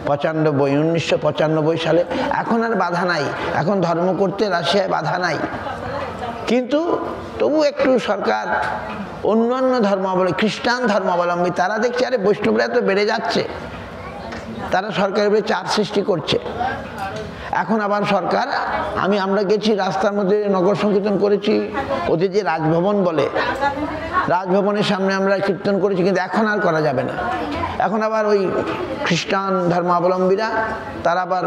1995 সালে। এখন আর বাধা নাই, এখন ধর্ম করতে রাশিয়ায় বাধা নাই। কিন্তু তবু একটু সরকার অন্যান্য ধর্মাবলম্বী, খ্রিস্টান ধর্মাবলম্বী, তারা দেখছে আরে বৈষ্ণবরা তো বেড়ে যাচ্ছে, তারা সরকারের উপরে চাপ সৃষ্টি করছে। এখন আবার সরকার, আমরা গেছি রাস্তার মধ্যে নগর সংকীর্তন করেছি, ওদের যে রাজভবন বলে, রাজভবনের সামনে আমরা কীর্তন করেছি, কিন্তু এখন আর করা যাবে না। এখন আবার ওই খ্রিস্টান ধর্মাবলম্বীরা তারা আবার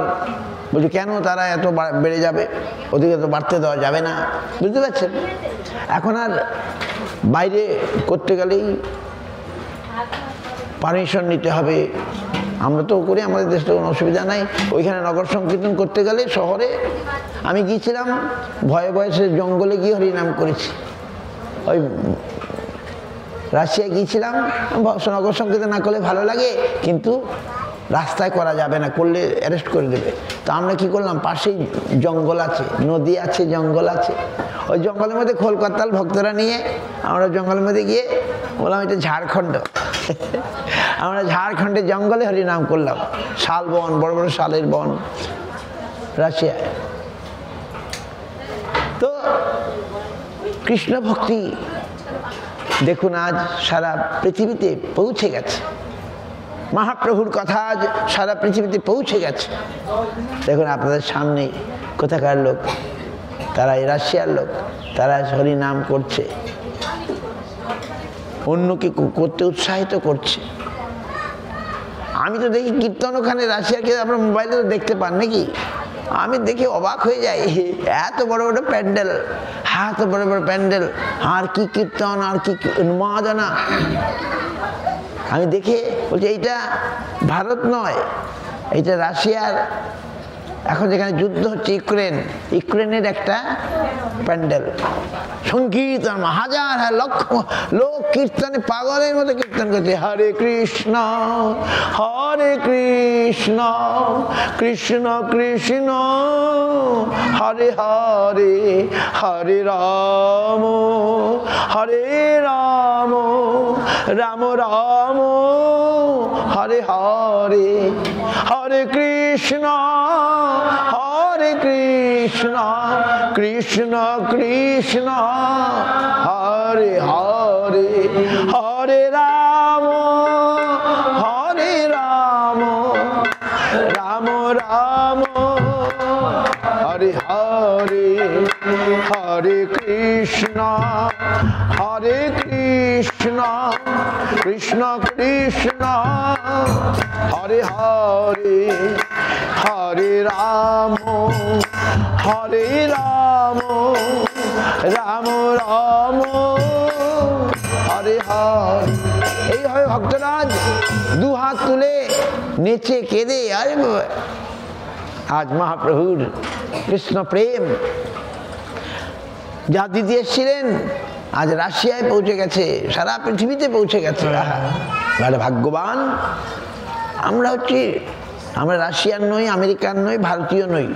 বলছে কেন তারা এত বেড়ে যাবে, ওদিকে তো বাড়তে দেওয়া যাবে না, বুঝতে পারছেন। এখন আর বাইরে করতে গেলেই পারমিশন নিতে হবে। আমরা তো করি, আমাদের দেশে কোনো অসুবিধা নাই। ওইখানে নগর সংকীর্তন করতে গেলে শহরে, আমি গিয়েছিলাম ভয়ে ভয়ে, সে জঙ্গলে গিয়ে হরিনাম করেছি। ওই রাশিয়া গিয়েছিলাম, নগর সংকীর্তন না করলে ভালো লাগে, কিন্তু রাস্তায় করা যাবে না, করলে অ্যারেস্ট করে দেবে। তো আমরা কি করলাম, পাশেই জঙ্গল আছে, নদী আছে, জঙ্গল আছে, ওই জঙ্গলের মধ্যে খোল করতাল ভক্তরা নিয়ে আমরা জঙ্গলের মধ্যে গিয়ে বললাম এটা ঝাড়খণ্ড। আমরা ঝাড়খণ্ডের জঙ্গলে হরিনাম করলাম, শাল বন, বড় বড় শালের বন রাশিয়ায়। তো কৃষ্ণ ভক্তি দেখুন আজ সারা পৃথিবীতে পৌঁছে গেছে, মহাপ্রভুর কথা আজ সারা পৃথিবীতে পৌঁছে গেছে। দেখুন আপনাদের সামনে কোথাকার লোক, তারা রাশিয়ার লোক, তারা হরিনাম করছে, অন্যকে করতে উৎসাহিত করছে। আমি তো দেখি কীর্তন ওখানে রাশিয়াকে আপনার মোবাইলে তো দেখতে পান নাকি, আমি দেখে অবাক হয়ে যাই, এত বড় বড় প্যান্ডেল, এত বড় বড় প্যান্ডেল, আর কি কীর্তন, আর কি উন্মাদনা। আমি দেখে বলছি এইটা ভারত নয়, এইটা রাশিয়ার, এখন যেখানে যুদ্ধ হচ্ছে ইউক্রেনের একটা প্যান্ডেল, সংকীর্তন, হাজার লক্ষ লোক কীর্তনে পাগলের মতো কীর্তন করছে, হরে কৃষ্ণ কৃষ্ণ কৃষ্ণ হরে হরে, হরে রাম রাম রাম হরে হরে, হরে কৃষ্ণ কৃষ্ণ কৃষ্ণ হরে হরে, হরে রাম রাম রাম হরে হরে, হরে কৃষ্ণ কৃষ্ণ কৃষ্ণ হরে হরে, হরে রাম রাম রাম হরে হরে। এইভাবে ভক্তরাজ দু হাত তুলে নেচে কেঁদে, আরে আজ মহাপ্রভুর কৃষ্ণ প্রেম যা দিতে এসেছিলেন আজ রাশিয়ায় পৌঁছে গেছে, সারা পৃথিবীতে পৌঁছে গেছে। আরে ভাগ্যবান আমরা হচ্ছি, আমরা রাশিয়ান নই, আমেরিকান নই, ভারতীয় নই।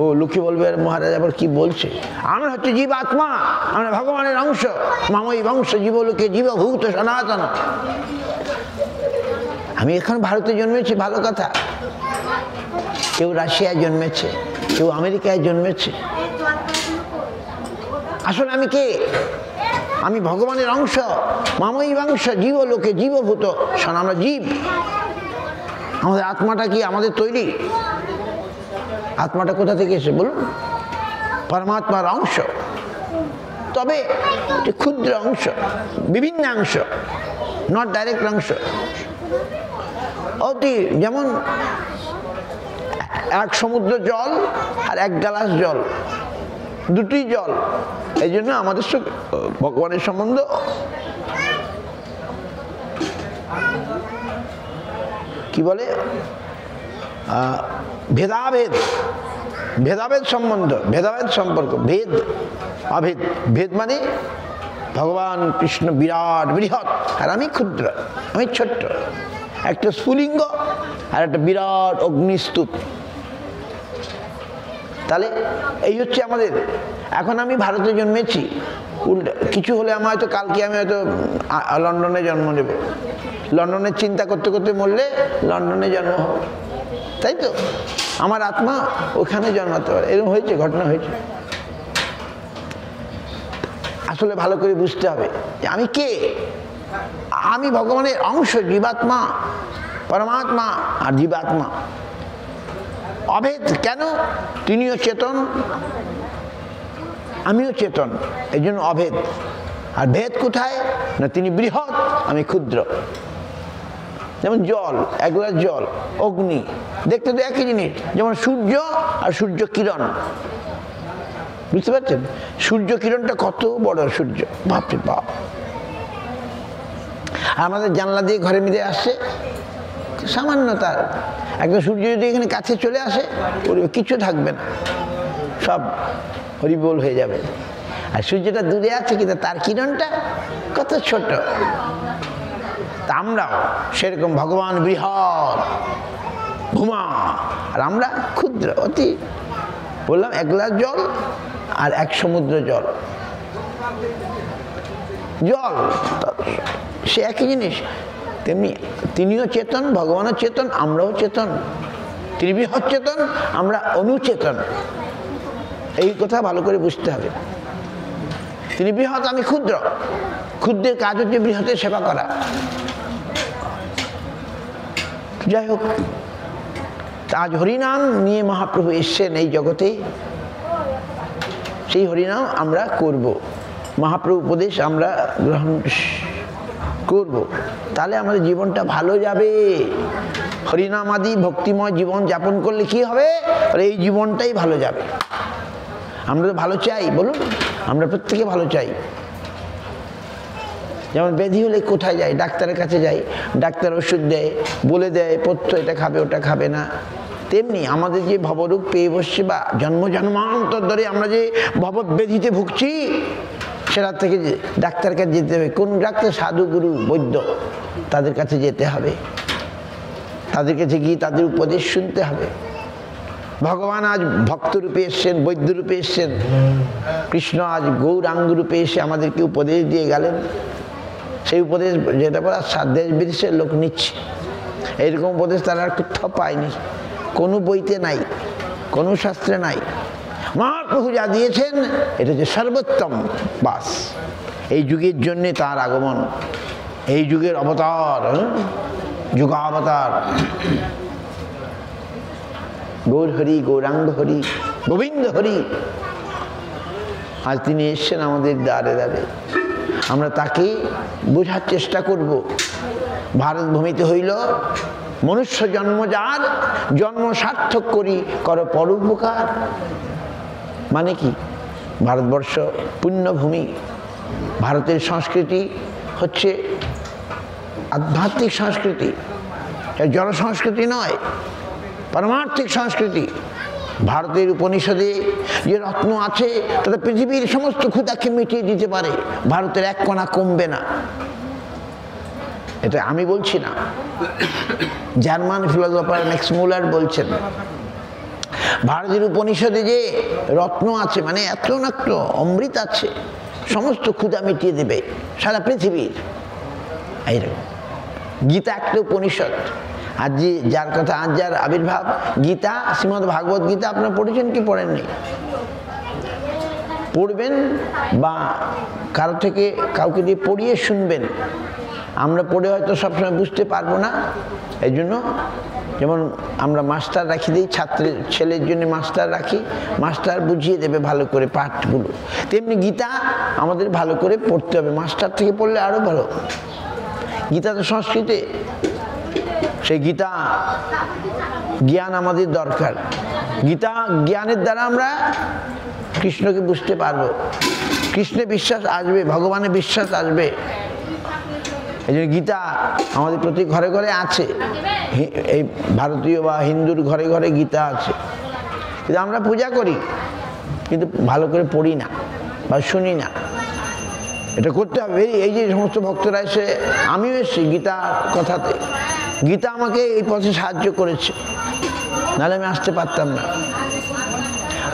ও লোকে বলবে মহারাজ আবার কি বলছে, আমরা হচ্ছে জীবাত্মা, আমরা ভগবানের অংশ, মামই বংশ জীবলোকে জীবভূত সনাতন। আমি এখন ভারতে জন্মেছি, ভালো কথা, কেউ রাশিয়ায় জন্মেছে, কেউ আমেরিকায় জন্মেছে। আসলে আমি কে? আমি ভগবানের অংশ, মামই বংশ জীবলোকে জীবভূত সন। আমরা জীব, আমাদের আত্মাটা কি আমাদের তৈরি? আত্মাটা কোথা থেকে এসে বলুন? পরমাত্মার অংশ, তবে ক্ষুদ্র অংশ, বিভিন্ন অংশ, নট ডাইরেক্ট অংশ। অতি যেমন এক সমুদ্র জল আর এক গ্লাস জল, দুটি জল। এই জন্য আমাদের সঙ্গে ভগবানের সম্বন্ধ কি বলে, ভেদাভেদ, ভেদাভেদ সম্বন্ধ, ভেদাভেদ সম্পর্ক, ভেদ অভেদ। ভেদ মানে ভগবান কৃষ্ণ বিরাট বৃহৎ আর আমি ক্ষুদ্র, আমি ছোট্ট, একটা স্ফুলিঙ্গ আর একটা বিরাট অগ্নিস্তূপ। তাহলে এই হচ্ছে আমাদের। এখন আমি ভারতে জন্মেছি, উল্টা কিছু হলে আমার হয়তো কালকে আমি হয়তো লন্ডনে জন্ম নেব, লন্ডনের চিন্তা করতে করতে মরলে লন্ডনে জন্ম হবে, তাই তো? আমার আত্মা ওখানে জন্মাতে পারে, এরকম হয়েছে, ঘটনা হয়েছে। আসলে ভালো করে বুঝতে হবে যে আমি কে। আমি ভগবানের অংশ, জীবাত্মা, পরমাত্মা আর জীবাত্মা অভেদ। কেন? তিনিও চেতন, আমিও চেতন, এই জন্য অভেদ। আর ভেদ কোথায়? না তিনি বৃহৎ, আমি ক্ষুদ্র। যেমন জল, এক গ্লাস জল, অগ্নি, দেখতে তো একই জিনিস। যেমন সূর্য আর সূর্য কিরণ, বুঝতে পারছেন? সূর্য কিরণটা কত বড় সূর্য, বাপরে বাপ। আমাদের জানলা দিয়ে ঘরের মধ্যে আসছে, সামান্য তার একটা সূর্য যদি এখানে কাছে চলে আসে, কিছু থাকবে না, সব হরিবোল হয়ে যাবে। আর সূর্যটা দূরে আছে কিন্তু তার কিরণটা কত ছোট, তা আমরাও সেরকম ভগবান বৃহৎ ভূমা, আর আমরা ক্ষুদ্র অতি। বললাম 1 গ্লাস জল আর 1 সমুদ্র জল, জল সে একই জিনিস। তেমনি তিনিও চেতন, ভগবানও চেতন, আমরাও চেতন। তিনি বৃহৎ চেতন, আমরা অনুচেতন। এই কথা ভালো করে বুঝতে হবে। তিনি বৃহৎ, আমি ক্ষুদ্র। ক্ষুদ্রের কাজ হচ্ছে বৃহতের সেবা করা। যাই হোক, আজ হরিনাম নিয়ে মহাপ্রভু এসছেন এই জগতে, সেই হরিনাম আমরা করব, মহাপ্রভু উপদেশ আমরা গ্রহণ করব, তাহলে আমাদের জীবনটা ভালো যাবে। হরিনাম আদি ভক্তিময় জীবন যাপন করলে কি হবে? এই জীবনটাই ভালো যাবে। আমরা তো ভালো চাই, বলুন, আমরা প্রত্যেকে ভালো চাই। যেমন ব্যাধি হলে কোথায় যাই? ডাক্তারের কাছে যাই, ডাক্তার ওষুধ দেয়, বলে দেয় পথ্য এটা খাবে ওটা খাবে না। তেমনি আমাদের যে ভবরোগ পেয়ে বসছে বা জন্ম জন্মান্তর ধরে আমরা যে ভবব্যাধিতে ভুগছি, সেটার থেকে ডাক্তারের কাছে যেতে হবে। কোন ডাক্তার? সাধু, গুরু, বৈদ্য, তাদের কাছে যেতে হবে। তাদের কাছে গিয়ে তাদের উপদেশ শুনতে হবে। ভগবান আজ ভক্তরূপে এসছেন, বৈদ্যরূপে এসছেন। কৃষ্ণ আজ গৌরাঙ্গ রূপে এসে আমাদেরকে উপদেশ দিয়ে গেলেন। সেই উপদেশ যেটা বলা দেশ বিদেশের লোক নিচ্ছে। এইরকম উপদেশ তারা আর কোথাও পায়নি, কোনো বইতে নাই, কোনো শাস্ত্রে নাই। মহাপ্রভু যা দিয়েছেন এটা হচ্ছে সর্বোত্তম। বাস, এই যুগের জন্যে তার আগমন, এই যুগের অবতার, যুগাবতার। গৌর হরি, গৌরাঙ্গ হরি, গোবিন্দ হরি। আজ তিনি এসছেন আমাদের দ্বারে দ্বারে। আমরা তাকে বোঝার চেষ্টা করব। ভারত ভূমিতে হইল মনুষ্য জন্ম যার, জন্ম সার্থক করি কর পরোপকার। মানে কি? ভারতবর্ষ পুণ্যভূমি। ভারতের সংস্কৃতি হচ্ছে আধ্যাত্মিক সংস্কৃতি, জড় সংস্কৃতি নয়, পারমার্থিক সংস্কৃতি। ভারতের উপনিষদে যে রত্ন আছে তাতে পৃথিবীর সমস্ত ক্ষুধাকে মিটিয়ে দিতে পারে, ভারতের 1 কণা কমবে না। এটা আমি বলছি না, জার্মান ফিলোসফার ম্যাক্স মুলার বলছেন। ভারতের উপনিষদে যে রত্ন আছে, মানে এত নাত্র অমৃত আছে, সমস্ত ক্ষুধা মিটিয়ে দেবে সারা পৃথিবীর। এইরকম গীতা একটা উপনিষদ। আজ যে যার কথা, আজ যার আবির্ভাব, গীতা, শ্রীমদ্ ভাগবত গীতা আপনারা পড়েছেন কি পড়েননি? পড়বেন বা কারো থেকে কাউকে দিয়ে পড়িয়ে শুনবেন। আমরা পড়ে হয়তো সবসময় বুঝতে পারবো না। এই জন্য যেমন আমরা মাস্টার রাখি দিই, ছাত্রের ছেলের জন্য মাস্টার রাখি, মাস্টার বুঝিয়ে দেবে ভালো করে পাঠগুলো। তেমনি গীতা আমাদের ভালো করে পড়তে হবে, মাস্টার থেকে পড়লে আরও ভালো। গীতা তো সংস্কৃতে, সেই গীতা জ্ঞান আমাদের দরকার। গীতা জ্ঞানের দ্বারা আমরা কৃষ্ণকে বুঝতে পারবো, কৃষ্ণে বিশ্বাস আসবে, ভগবানের বিশ্বাস আসবে। এই জন্য গীতা আমাদের প্রতি ঘরে ঘরে আছে। এই ভারতীয় বা হিন্দুর ঘরে ঘরে গীতা আছে, কিন্তু আমরা পূজা করি কিন্তু ভালো করে পড়ি না বা শুনি না। এটা করতে হবে। এই যে সমস্ত ভক্তরা এসে, আমিও এসেছি গীতা কথাতে, গীতা আমাকে এই পথে সাহায্য করেছে, নাহলে আমি আসতে পারতাম না।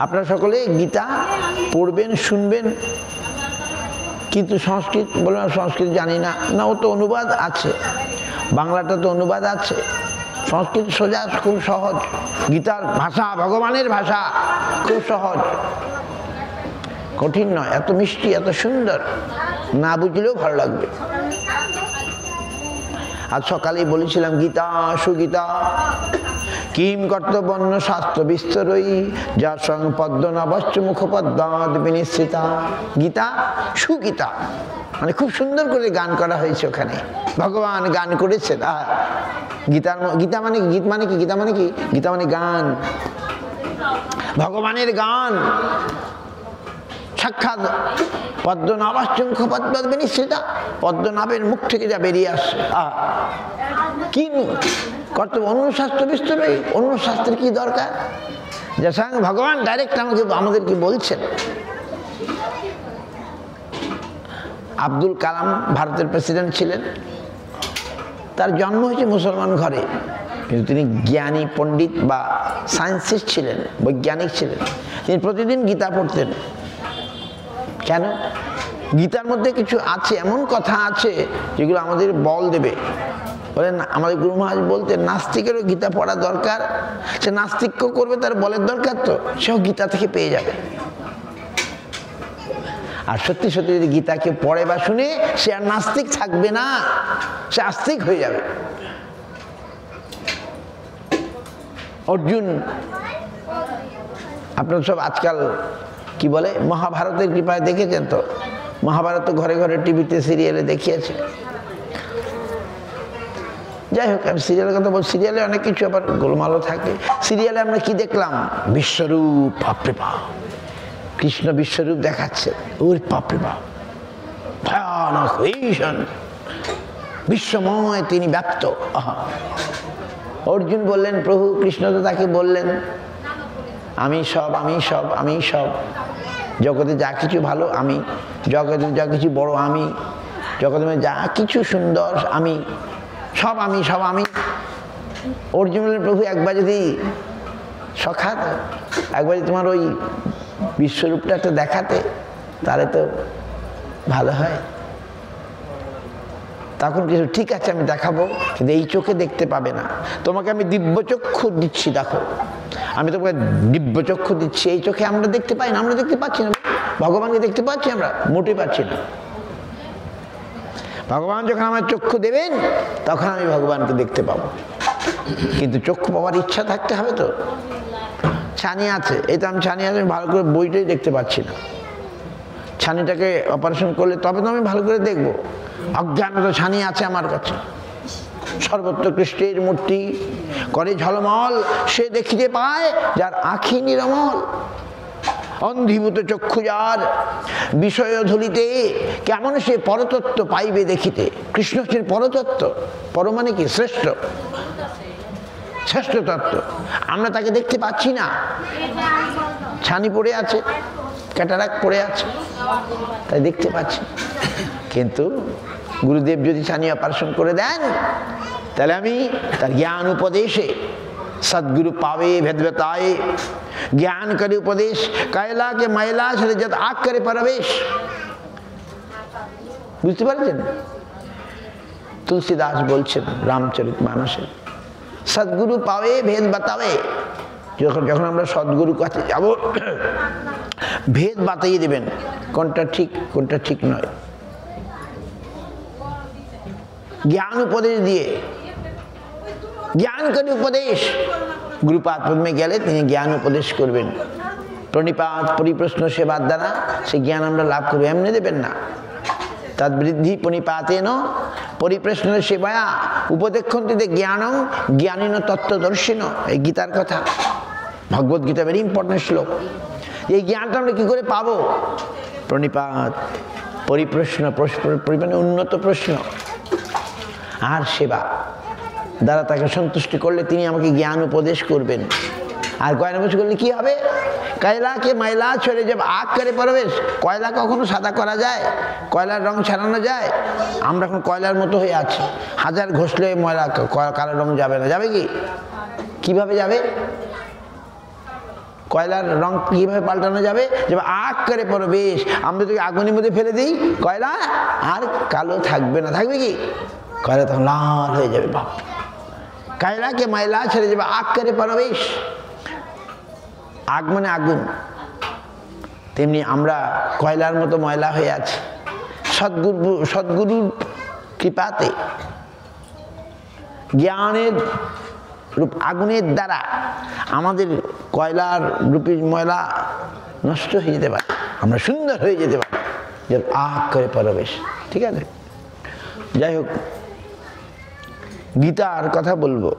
আপনারা সকলে গীতা পড়বেন, শুনবেন। কিন্তু সংস্কৃত বললাম, সংস্কৃত জানি না, না ও তো অনুবাদ আছে, বাংলাটা তো অনুবাদ আছে। সংস্কৃত সোজা, খুব সহজ। গীতার ভাষা ভগবানের ভাষা, খুব সহজ, কঠিন নয়, এত মিষ্টি, এত সুন্দর, না বুঝলেও ভালো লাগবে। আজ সকালেই বলেছিলাম গীতা সুগীতা কিম কর্তব্য শাস্ত্র বিস্তরই যার সঙ্গে পদ্মনাভশ্চ মুখপদ্মাদ বিনিশ্চিতা। গীতা সুগীতা মানে খুব সুন্দর করে গান করা হয়েছে, ওখানে ভগবান গান করেছেন। গীতার গীতা মানে গীত মানে কি? গীতা মানে কি? গীতা মানে গান, ভগবানের গান। সাক্ষাৎ পদ্মনাভশ্চ মুখপদ্মাদ বিনিশ্চিতা, পদ্মনাভের মুখ থেকে যা বেরিয়ে আসছে। কি কর্তব্য? অন্য শাস্ত্র বিস্তরে, অন্য শাস্ত্রের কি দরকার? যার সঙ্গে ভগবান ডাইরেক্ট আমাদেরকে বলছেন। আব্দুল কালাম ভারতের প্রেসিডেন্ট ছিলেন, তার জন্ম হয়েছে মুসলমান ঘরে, কিন্তু তিনি জ্ঞানী পণ্ডিত বা সায়েন্সিস্ট ছিলেন, বৈজ্ঞানিক ছিলেন। তিনি প্রতিদিন গীতা পড়তেন। কেন? গীতার মধ্যে কিছু আছে, এমন কথা আছে যেগুলো আমাদের বল দেবে। বলেন, আমাদের গুরু মহারাজ বলতেন নাস্তিকেরও গীতা পড়া দরকার। সে নাস্তিক্য করবে, তার বলের দরকার তো, সেও গীতা থেকে পেয়ে যাবে। আর সত্যি সত্যি যদি গীতাকে পড়ে বা শুনে, সে আর নাস্তিক থাকবে না, সে আস্তিক হয়ে যাবে। অর্জুন, আপনারা সব আজকাল কি বলে মহাভারতের কৃপায় দেখেছেন তো, মহাভারত ঘরে ঘরে টিভিতে সিরিয়ালে দেখিয়েছে। যাই হোক, আমি সিরিয়ালের কথা বল, সিরিয়ালে অনেক কিছু আবার গোলমালও থাকে। সিরিয়ালে আমরা কি দেখলাম? বিশ্বরূপ, বাপরে বাপ, কৃষ্ণ বিশ্বরূপ দেখাচ্ছে, ওর বাপরে বাপ, ভয়ানক ভীষণ বিশ্বময় তিনি ব্যাপ্ত। অর্জুন বললেন, প্রভু কৃষ্ণ তো তাকে বললেন আমি সব, আমি সব, আমি সব, জগতে যা কিছু ভালো আমি, জগতে যা কিছু বড় আমি, জগতে যা কিছু সুন্দর আমি, সব আমি, সব আমি। অর্জুন বললেন, প্রভু একবার যদি সখাত, একবার যদি তোমার ওই বিশ্বরূপটা তো দেখাতে, তাহলে তো ভালো হয়। তখন কিছু, ঠিক আছে আমি দেখাবো, কিন্তু এই চোখে দেখতে পাবে না, তোমাকে আমি দিব্যচক্ষু দিচ্ছি, দেখো আমি তোমাকে দিব্যচক্ষু দিচ্ছি। এই চোখে আমরা দেখতে পাই না, আমরা দেখতে পাচ্ছি না, ভগবানকে দেখতে পাচ্ছি আমরা? মোটে পাচ্ছি না। ভগবান যখন আমার চক্ষু দেবেন, তখন আমি ভগবানকে দেখতে পাবো। কিন্তু চক্ষু পাওয়ার ইচ্ছা থাকতে হবে তো। ছানি আছে, এই তো আমি ছানি আছে, আমি ভালো করে বইটাই দেখতে পাচ্ছি না। ছানিটাকে অপারেশন করলে তবে তো আমি ভালো করে দেখবো। অজ্ঞানত ছানি আছে আমার কাছে। সর্বত্র কৃষ্ণের মূর্তি করে ঝলমল, সে দেখিতে পায় যার আঁখি নিরমল। অন্ধীভূত চক্ষু যার, বিষয় ধুলিতে কেমন সে পরতত্ত্ব পাইবে দেখিতে। কৃষ্ণ হচ্ছেন পরতত্ত্ব। পর মানে কি? শ্রেষ্ঠ, শ্রেষ্ঠ তত্ত্ব। আমরা তাকে দেখতে পাচ্ছি না, ছানি পড়ে আছে, ক্যাটারাক্ট পড়ে আছে, তাই দেখতে পাচ্ছি। কিন্তু গুরুদেব যদি ছানি অপারেশন করে দেন, তাহলে আমি তার জ্ঞান উপদেশে सदगुरु पावे भेद बताए, ज्ञान करे उपदेश, कैला के मैला ছেড়ে যত আগ করে প্রবেশ। বুঝতে পারছেন? তুলসীদাস বলছেন রামচরিতমানসে, সদগুরু পাবে ভেদ বাতাবে। যখন যখন আমরা সদগুরু কাছে যাব, ভেদ বাতাইয়ে দেবেন, কোনটা ঠিক কোনটা ঠিক নয়। জ্ঞান উপদেশ দিয়ে, জ্ঞান করে উপদেশ। গুরুপাদ পদ্মে গেলে তিনি জ্ঞান উপদেশ করবেন। প্রণিপাত পরিপ্রশ্ন সেবার দ্বারা সে জ্ঞান আমরা লাভ করবো, এমনি দেবেন না। তার বৃদ্ধি প্রণিপাতেন পরিপ্রশ্ন সেবায়া উপদেক্ষন্তিতে জ্ঞানং জ্ঞানীন তত্ত্বদর্শিন। এই গীতার কথা, ভগবদ গীতা ভেরি ইম্পর্টেন্ট শ্লোক। এই জ্ঞানটা আমরা কি করে পাবো? প্রণিপাত, পরিপ্রশ্ন, পরিমাণে উন্নত প্রশ্ন আর সেবা দ্বারা তাকে সন্তুষ্টি করলে তিনি আমাকে জ্ঞান উপদেশ করবেন। আর কয়লা বছর করলে কি হবে? কয়লাকে ময়লা ছড়ে যাব আগ করে প্রবেশ। কয়লা কখনো সাদা করা যায়? কয়লার রং ছাড়ানো যায়? আমরা এখন কয়লার মতো হয়ে আছি, হাজার ঘষলে ময়লা কালো রং যাবে না। যাবে কি? কিভাবে যাবে? কয়লার রং কিভাবে পাল্টানো যাবে? যে আগ করে প্রবেশ। আমরা যদি আগুনের মধ্যে ফেলে দিই, কয়লা আর কালো থাকবে না। থাকবে কি? কয়লা তখন লাল হয়ে যাবে। বাপ, কয়লাকে ময়লা ছেড়ে যাবে আগ করে প্রবেশ। আগ মানে আগুন। তেমনি আমরা কয়লার মতো ময়লা হয়ে আছি। সদ্গুরুর কৃপাতে জ্ঞানের রূপ আগুনের দ্বারা আমাদের কয়লার রূপী ময়লা নষ্ট হয়ে যেতে পারে, আমরা সুন্দর হয়ে যেতে পারি, যে আগ করে প্রবেশ। ঠিক আছে? যাই হোক, গীতার কথা বলবো।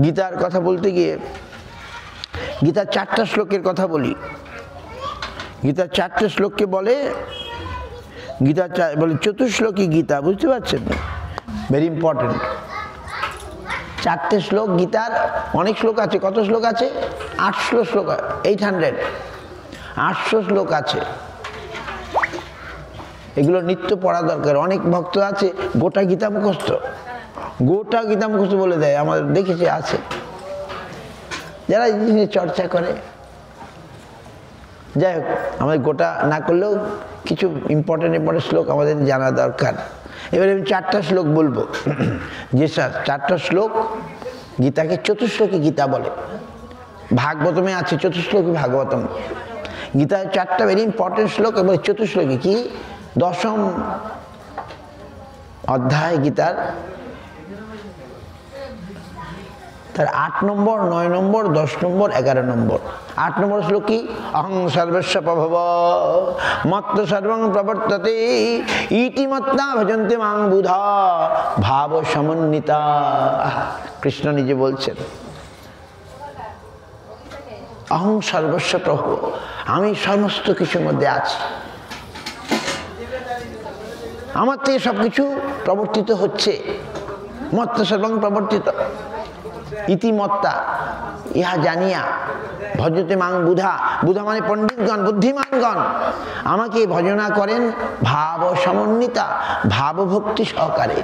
গীতার কথা বলতে গিয়ে গীতার 4টা শ্লোকের কথা বলি। গীতার 4টে শ্লোককে বলে গীতা বলে চতুশ্লোকী গীতা। বুঝতে পারছেন? Very important. 4টে শ্লোক গীতার। অনেক শ্লোক আছে। কত শ্লোক আছে? 800 শ্লোক, 800 শ্লোক আছে। এগুলো নিত্য পড়া দরকার। অনেক ভক্ত আছে গোটা গীতা মুখস্থ, গোটা গীতা মুখস্থ বলে দেয়, আমাদের দেখেছি আছে যারা এই জিনিস চর্চা করে। যাই হোক, আমাদের গোটা না করলেও কিছু ইম্পর্টেন্ট শ্লোক আমাদের জানা দরকার। এবারে আমি 4টা শ্লোক বলবো, যে 4টা শ্লোক গীতাকে চতুশ্লোকী গীতা বলে। ভাগবতমে আছে চতুশ্লোকী ভাগবতম। গীতায় 4টা ভেরি ইম্পর্টেন্ট শ্লোক এবং চতুশ্লোকী কি 10ম অধ্যায় গীতার, তার 8 নম্বর, 9 নম্বর, 10 নম্বর, 11 নম্বর। 8 নম্বর শ্লোক কি? অহং সর্বস্ব প্রভব মত্ত সর্বং প্রবর্ততে ইতি মত্তা ভজন্তে মাং বুধা ভাব সমন্বিতা। কৃষ্ণ নিজে বলছেন অহং সর্বস্ব প্রভব, আমি সমস্ত কিছুর মধ্যে আছি, আমার থেকে সবকিছু প্রবর্তিত হচ্ছে। মত্ত সর্বং প্রবর্তিত ইতিমত্তা, ইহা জানিয়া ভজতে মাং বুধা, বুধা মানে পণ্ডিতগণ, বুদ্ধিমানগণ আমাকে ভজনা করেন ভাব সমন্বিতা, ভাবভক্তি সহকারে।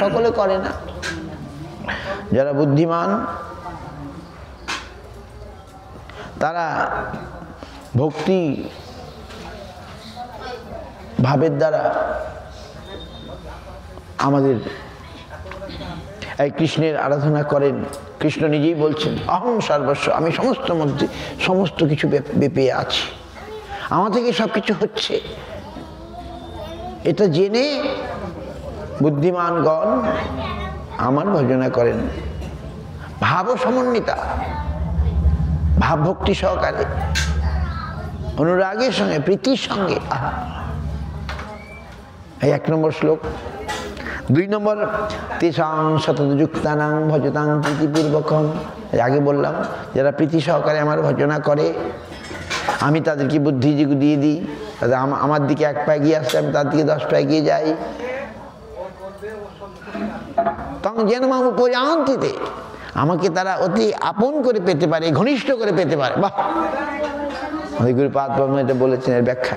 সকলে করে না, যারা বুদ্ধিমান তারা ভক্তি ভাবের দ্বারা আমাদের এই কৃষ্ণের আরাধনা করেন। কৃষ্ণ নিজেই বলছেন অহং সর্বস্ব, আমি সমস্ত মধ্যে সমস্ত কিছু পেয়ে আছি, আমার থেকে সব কিছু হচ্ছে। এটা জেনে বুদ্ধিমানগণ আমার ভজনা করেন ভাব সমন্বিতা, ভাবভক্তি সহকারে, অনুরাগের সঙ্গে, প্রীতির সঙ্গে। এই 1 নম্বর শ্লোক। 2 নম্বর তেষাং শতযুক্তানাং ভজতাং প্রীতিপূর্বকম। আগে বললাম যারা প্রীতি সহকারে আমার ভজনা করে, আমি তাদেরকে বুদ্ধি দিয়ে দিই, আমার দিকে 1 পা এগিয়ে আসছে, আমি তার দিকে 10 পা এগিয়ে যাই। তখন যেন মাম উপজান্তিতে, আমাকে তারা অতি আপন করে পেতে পারে, ঘনিষ্ঠ করে পেতে পারে। বাহ, গুরুপাদ ব্রহ্ম এটা বলেছেন এর ব্যাখ্যা।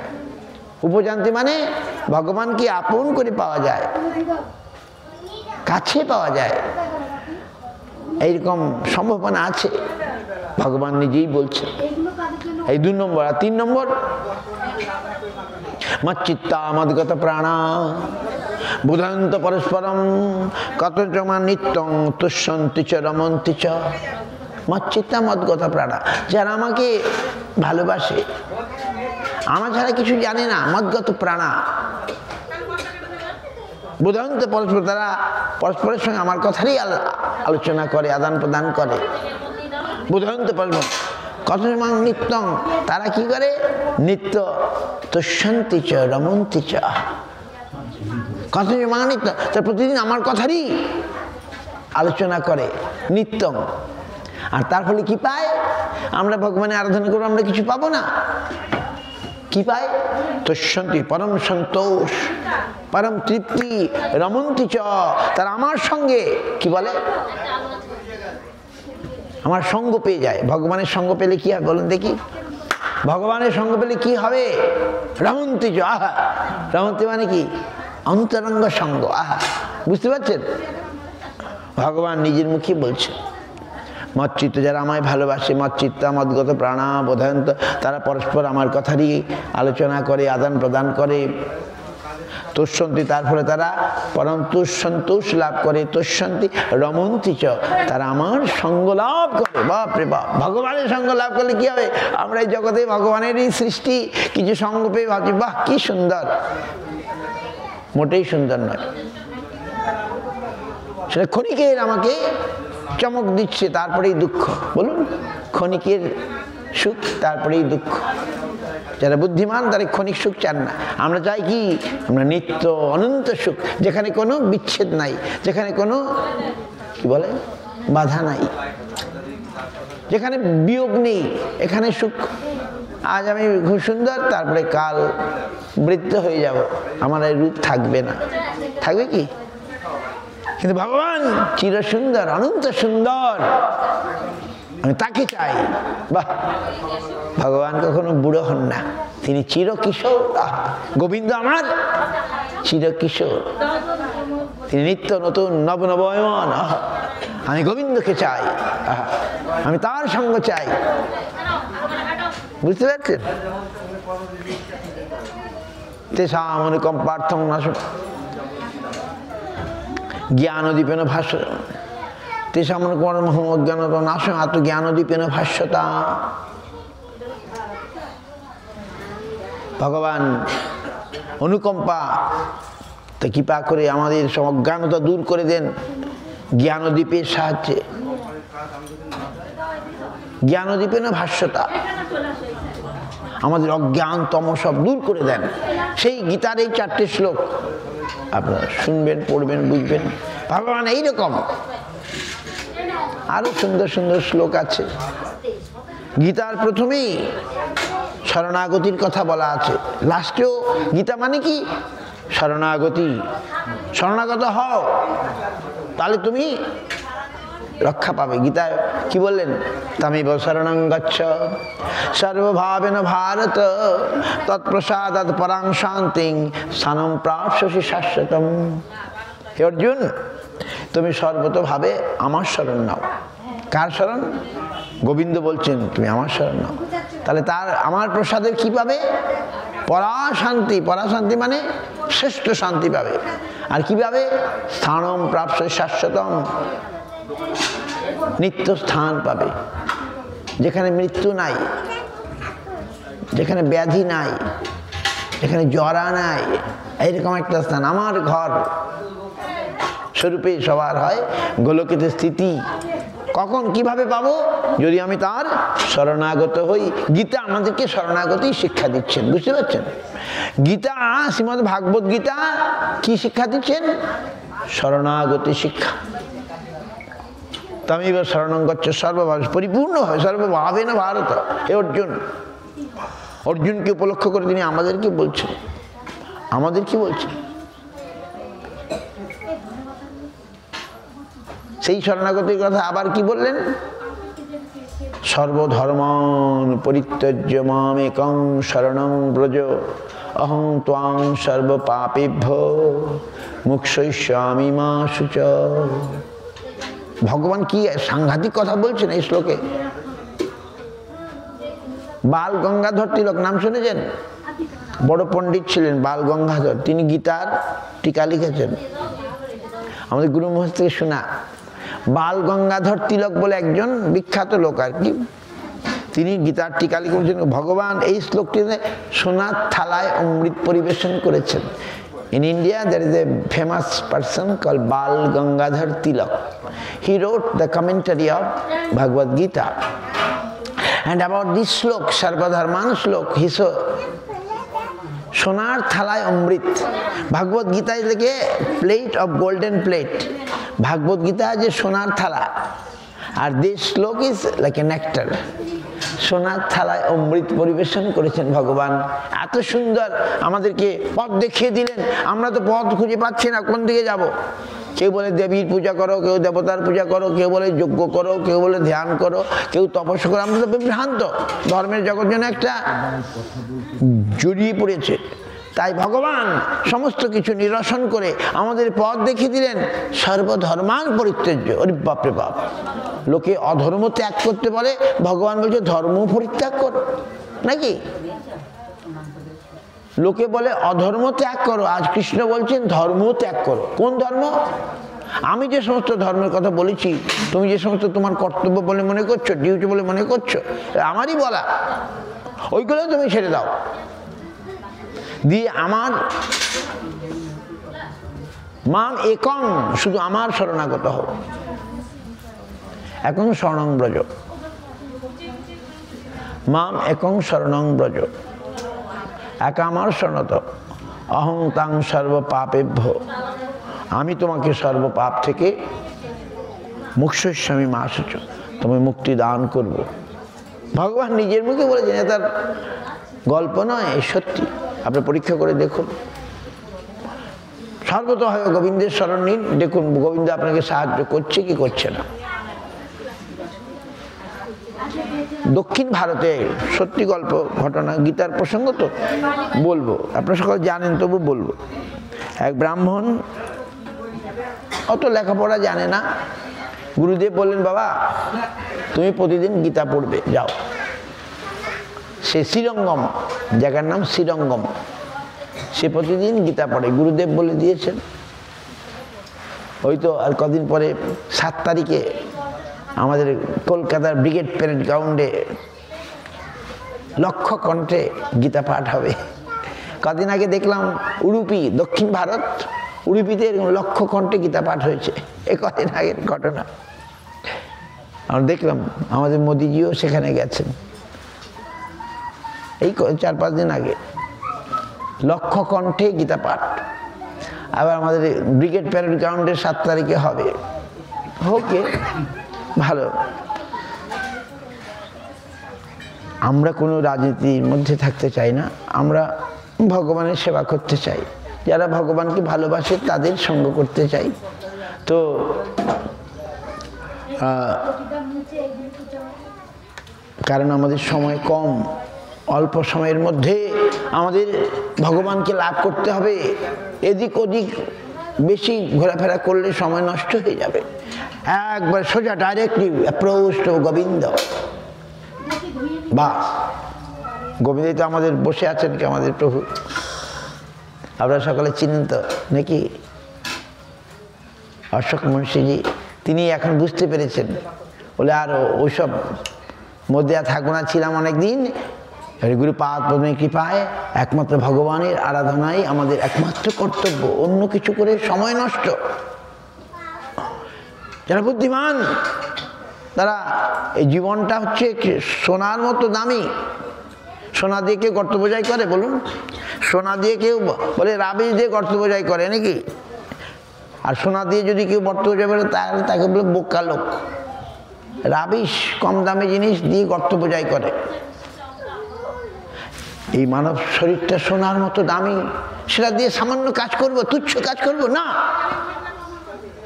উপজান্তি মানে ভগবানকে আপন করে পাওয়া যায়, কাছে পাওয়া যায়, এইরকম সম্ভাবনা আছে, ভগবান নিজেই বলছেন। এই 2 নম্বর। আর 3 নম্বর মচ্চিত্তা মদ্গত প্রাণা বুধন্ত পরস্পরম কতজমা নিত্যং তুষ্যন্তি চ রমন্তি চ। মচ্চিত্তা মদ্গত প্রাণা, যারা আমাকে ভালোবাসে, আমার ছাড়া কিছু জানে না, মদ্গত প্রাণা, বুধন্ত পরস্পর, তারা পরস্পরের সঙ্গে আমার কথারই আলোচনা করে, আদান প্রদান করে। বুধন্ত পরস্পর কতজমা নিত্যং, তারা কি করে? নিত্য তুষ্যন্তি চ রমন্তি চ। কতজমা নিত্য, তারা প্রতিদিন আমার কথারই আলোচনা করে, নিত্যম। আর তার ফলে কি পায়? আমরা ভগবানের আরাধনা করবো, আমরা কিছু পাবো না। কি পায়? তুষ্যন্তি, পরম সন্তোষ, পরম তৃপ্তি, রমন্তি চ, তারা আমার সঙ্গে কি বলে? আমার সঙ্গ পেয়ে যায়। ভগবানের সঙ্গ পেলে কি হয় বলুন দেখি? ভগবানের সঙ্গ পেলে কি হবে? রমন্তি চ। আহা, রমন্তি মানে কি? অন্তরঙ্গ সঙ্গ। আহা, বুঝতে পারছেন? ভগবান নিজের মুখে বলছেন মচ্চিত্ত, যারা আমায় ভালোবাসে, মচ্চিত্তা মদ্গত প্রাণা বোধায়ন্ত, তারা পরস্পর আমার কথারই আলোচনা করে, আদান প্রদান করে। তুষ্যন্তি, তার ফলে তারা পরম সন্তোষ লাভ করে। তুষ্যন্তি রমন্তি চ, তারা আমার সঙ্গ লাভ করে। বাপ রে বাপ, ভগবানের সঙ্গ লাভ করলে কি হবে? আমরা এই জগতে ভগবানেরই সৃষ্টি, কিছু সঙ্গ পেয়ে ভাবছি বাহ কি সুন্দর। মোটেই সুন্দর নয়। সেটা ক্ষণিকের আমাকে চমক দিচ্ছে, তারপরেই দুঃখ। বলুন, ক্ষণিকের সুখ, তারপরেই দুঃখ। যারা বুদ্ধিমান তারা ক্ষণিক সুখ চান না। আমরা চাই কি? আমরা নিত্য অনন্ত সুখ, যেখানে কোনো বিচ্ছেদ নাই, যেখানে কোনো কি বলে বাধা নাই, যেখানে বিয়োগ নেই, এখানে সুখ। আজ আমি খুব সুন্দর, তারপরে কাল মৃত্যু হয়ে যাব, আমার এই রূপ থাকবে না। থাকবে কি? কিন্তু ভগবান চির সুন্দর, অনন্ত সুন্দর, আমি তাকে চাই। বাহ, ভগবান কখনো বুড়ো হন না, তিনি চির কিশোর। গোবিন্দ আমার চির কিশোর। তিনি নিত্য নতুন নবনবয়মান। আমি গোবিন্দকে চাই, আমি তার সঙ্গ চাই। বুঝতে পারছেন? তেষাম অনুকম্পার্থং নাশম জ্ঞানদীপেন ভাষ্য তেষাম অনুকম্পার্থ নাশম আত্মজ্ঞানদীপেন ভাষ্যতা। ভগবান অনুকম্পা তা কৃপা করে আমাদের সব অজ্ঞানতা দূর করে দেন জ্ঞানদীপের সাহায্যে। জ্ঞানদীপেন ভাষ্যতা, আমাদের অজ্ঞান তম সব দূর করে দেন। সেই গীতার এই 4টে শ্লোক আপনারা শুনবেন, পড়বেন, বুঝবেন। ভগবান এইরকম আরো সুন্দর সুন্দর শ্লোক আছে। গীতার প্রথমেই শরণাগতির কথা বলা আছে, লাস্টেও। গীতা মানে কি? শরণাগতি। শরণাগত হও, তাহলে তুমি রক্ষা পাবে। গীতায় কি বললেন? তামেব শরণং গচ্ছ সর্বভাবেন ভারত তৎপ্রসাদাৎ পরাং শান্তিং স্থানং প্রাপ্স্যসি শাশ্বতম। হে অর্জুন, তুমি সর্বতভাবে আমার শরণ নাও। কার শরণ? গোবিন্দ বলছেন তুমি আমার শরণ নাও, তাহলে তার আমার প্রসাদের কি পাবে? পরাশান্তি। পরাশান্তি মানে শ্রেষ্ঠ শান্তি পাবে। আর কি পাবে? স্থানম প্রাপ্স্য শাশ্বতম, নিত্য স্থান পাবে, যেখানে মৃত্যু নাই, যেখানে ব্যাধি নাই, যেখানে জরা নাই, এইরকম একটা স্থান। আমার ঘর স্বরূপে সবার হয় গোলকেতে স্থিতি। কখন কিভাবে পাবো? যদি আমি তার শরণাগত হই। গীতা আমাদেরকে শরণাগতি শিক্ষা দিচ্ছেন, বুঝতে পারছেন? গীতা, শ্রীমদ্ ভাগবত গীতা কি শিক্ষা দিচ্ছেন? শরণাগতি শিক্ষা। তামেব শরণং গচ্ছ সর্বভাবে, পরিপূর্ণভাবে, সর্বভাবে না ভারত। হে অর্জুন, অর্জুনকে উপলক্ষ করে তিনি আমাদেরকে বলছেন। আমাদের কি বলছেন? সেই শরণাগতির কথা আবার কি বললেন? সর্বধর্মান পরিত্যজ্য মামেকং শরণং ব্রজ অহং ত্বাং সর্বপাপেভ্যো মোক্ষয়িষ্যামি মা শুচা। ভগবান কি সাংঘাতিক কথা বলছেন এই শ্লোকে। বাল গঙ্গাধর তিলক নাম শুনেছেন? বড় পণ্ডিত ছিলেন বাল গঙ্গাধর। তিনি গীতার টিকা লিখেছেন, আমাদের গুরু মহারাজ থেকে শোনা। বাল গঙ্গাধর তিলক বলে একজন বিখ্যাত লোক আর কি, তিনি গীতার টিকা লিখেছেন। ভগবান এই শ্লোকটিতে সোনার থালায় অমৃত পরিবেশন করেছেন। In India, there is a famous person called Bal Gangadhar Tilak. He wrote the commentary of Bhagavad Gita. And about this slok, Sarvadharman slok, he saw Sonar Thalai Amrit. Bhagavad Gita is like a plate of golden plate. Bhagavad Gita is a Sonar Thala. And this slok is like a nectar. সোনার থালায় অমৃত পরিবেশন করেছেন ভগবান। এত সুন্দর আমাদেরকে পথ দেখিয়ে দিলেন। আমরা তো পথ খুঁজে পাচ্ছি না, কোন দিকে যাব? কেউ বলে দেবীর পূজা করো, কেউ দেবতার পূজা করো, কেউ বলে যজ্ঞ করো, কেউ বলে ধ্যান করো, কেউ তপস্যা করো। আমরা তো বিভ্রান্ত, ধর্মের জগৎ যেন একটা জড়িয়ে পড়েছে। তাই ভগবান সমস্ত কিছু নিরসন করে আমাদের পথ দেখিয়ে দিলেন। সর্বধর্মান পরিত্যাজ্য। ওরে বাপরে বাপ, লোকে অধর্ম ত্যাগ করতে বলে, ভগবান বলছে ধর্ম পরিত্যাগ করো নাকি? লোকে বলে অধর্ম ত্যাগ করো, আজ কৃষ্ণ বলছেন ধর্ম ত্যাগ করো। কোন ধর্ম? আমি যে সমস্ত ধর্মের কথা বলেছি, তুমি যে সমস্ত তোমার কর্তব্য বলে মনে করছো, ডিউটি বলে মনে করছো, আমারই বলা, ওইগুলো তুমি ছেড়ে দাও, দিয়ে আমার মাম একং, শুধু আমার শরণাগত হও। একং শরণং ব্রজ, মাম একং শরণং ব্রজ, একা আমার শরণত। অহং তাং সর্ব পাপেভ্য, আমি তোমাকে সর্বপাপ থেকে মোক্ষয়িষ্যামি মা শুচা, তোমায় মুক্তি দান করব। ভগবান নিজের মুখে বলেছেন, তার গল্প নয়, সত্যি। আপনি পরীক্ষা করে দেখুন। সর্বতঃ গোবিন্দের শরণ নিন, দেখুন গোবিন্দ আপনাকে সাহায্য করছে কি করছে না। দক্ষিণ ভারতে সত্যি গল্প ঘটনা, গীতার প্রসঙ্গ তো বলবো, আপনারা সকলে জানেন তবু বলবো। এক ব্রাহ্মণ অত লেখাপড়া জানে না। গুরুদেব বললেন, বাবা তুমি প্রতিদিন গীতা পড়বে, যাও। সে শ্রীরঙ্গম, জায়গার নাম শ্রীরঙ্গম, সে প্রতিদিন গীতা পড়ে, গুরুদেব বলে দিয়েছেন। ওই তো আর কদিন পরে 7 তারিখে আমাদের কলকাতার ব্রিগেড প্যারেড গ্রাউন্ডে লক্ষ কণ্ঠে গীতা পাঠ হবে। কদিন আগে দেখলাম উডুপি, দক্ষিণ ভারত, উডুপিতে এরকম লক্ষ কণ্ঠে গীতা পাঠ হয়েছে, এ কদিন আগের ঘটনা। আমরা দেখলাম, আমাদের মোদিজিও সেখানে গেছেন এই 4-5 দিন আগে, লক্ষ কণ্ঠে গীতা পাঠ। আবার আমাদের ব্রিগেড প্যারেড গ্রাউন্ডে 7 তারিখে হবে। ওকে, ভালো। আমরা কোনো রাজনীতির মধ্যে থাকতে চাই না, আমরা ভগবানের সেবা করতে চাই, যারা ভগবানকে ভালোবাসে তাদের সঙ্গ করতে চাই। তো কারণ আমাদের সময় কম, অল্প সময়ের মধ্যে আমাদের ভগবানকে লাভ করতে হবে। এদিক ওদিক বেশি ঘোরাফেরা করলে সময় নষ্ট হয়ে যাবে। একবার সোজা ডাইরেক্টলি অ্যাপ্রোচ টু গোবিন্দ, বাস। গোবিন্দ তো আমাদের বসে আছেন কি, আমাদের প্রভু, আপনারা সকলে চিনেন তো নাকি? অশোক মুন্সিজি, তিনি এখন বুঝতে পেরেছেন, বলে আর ওইসব মধ্যে আর থাকবো না, ছিলাম অনেকদিন। গুরুপাদ পদ্মের কৃপায় একমাত্র ভগবানের আরাধনাই আমাদের একমাত্র কর্তব্য, অন্য কিছু করে সময় নষ্ট। যারা বুদ্ধিমান তারা, এই জীবনটা হচ্ছে সোনার মতো দামি। সোনা দিয়ে কেউ গর্ত বোঝাই করে বলুন? সোনা দিয়ে কেউ বলে রাবিশ দিয়ে গর্ত বোঝাই করে নাকি? আর সোনা দিয়ে যদি কেউ গর্ত বোঝাই বলে তাহলে তাকে বলে বোকা লোক। রাবিশ কম দামি জিনিস দিয়ে গর্ত বোঝাই করে। এই মানব শরীরটা সোনার মতো দামি, সেটা দিয়ে সামান্য কাজ করব, তুচ্ছ কাজ করব না।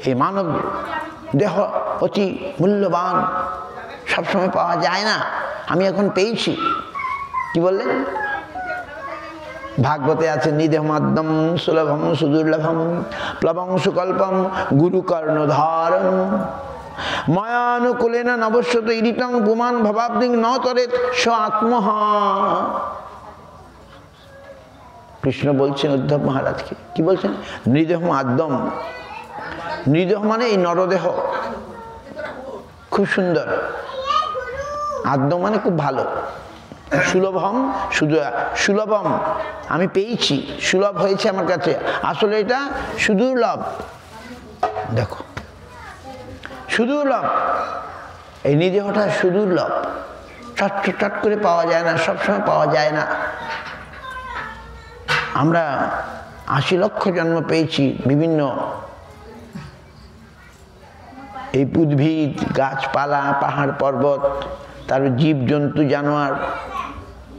এই মানব দেহ অতি মূল্যবান, সবসময় পাওয়া যায় না। আমি এখন পেয়েছি। কি বললেন? ভাগবতে আছে, নিদেহ মাধ্যম সুলভম সুদুর্লভম প্লবং সুকল্পম গুরু কর্ণধারম ময়ানুকূলেন নবস্যত ইরিতং পুমান ভবাব্দিং ন তরেত স আত্মহ। কৃষ্ণ বলছেন উদ্ধব মহারাজকে, কি বলছেন? নৃদেহ মাধ্যম, নৃদেহ মানে এই নরদেহ, খুব সুন্দর। আদ্য মানে খুব ভালো। সুলভম, শুধু সুলভম, আমি পেয়েছি, সুলভ হয়েছে আমার কাছে। আসলে এটা সুদুর্লভ। দেখো, সুদুর্লভ, এই নিদেহটা সুদুর্লভ, চট করে পাওয়া যায় না, সবসময় পাওয়া যায় না। আমরা 80 লক্ষ জন্ম পেয়েছি বিভিন্ন এই উদ্ভিদ, গাছপালা, পাহাড় পর্বত, তার জীব জন্তু, জানোয়ার,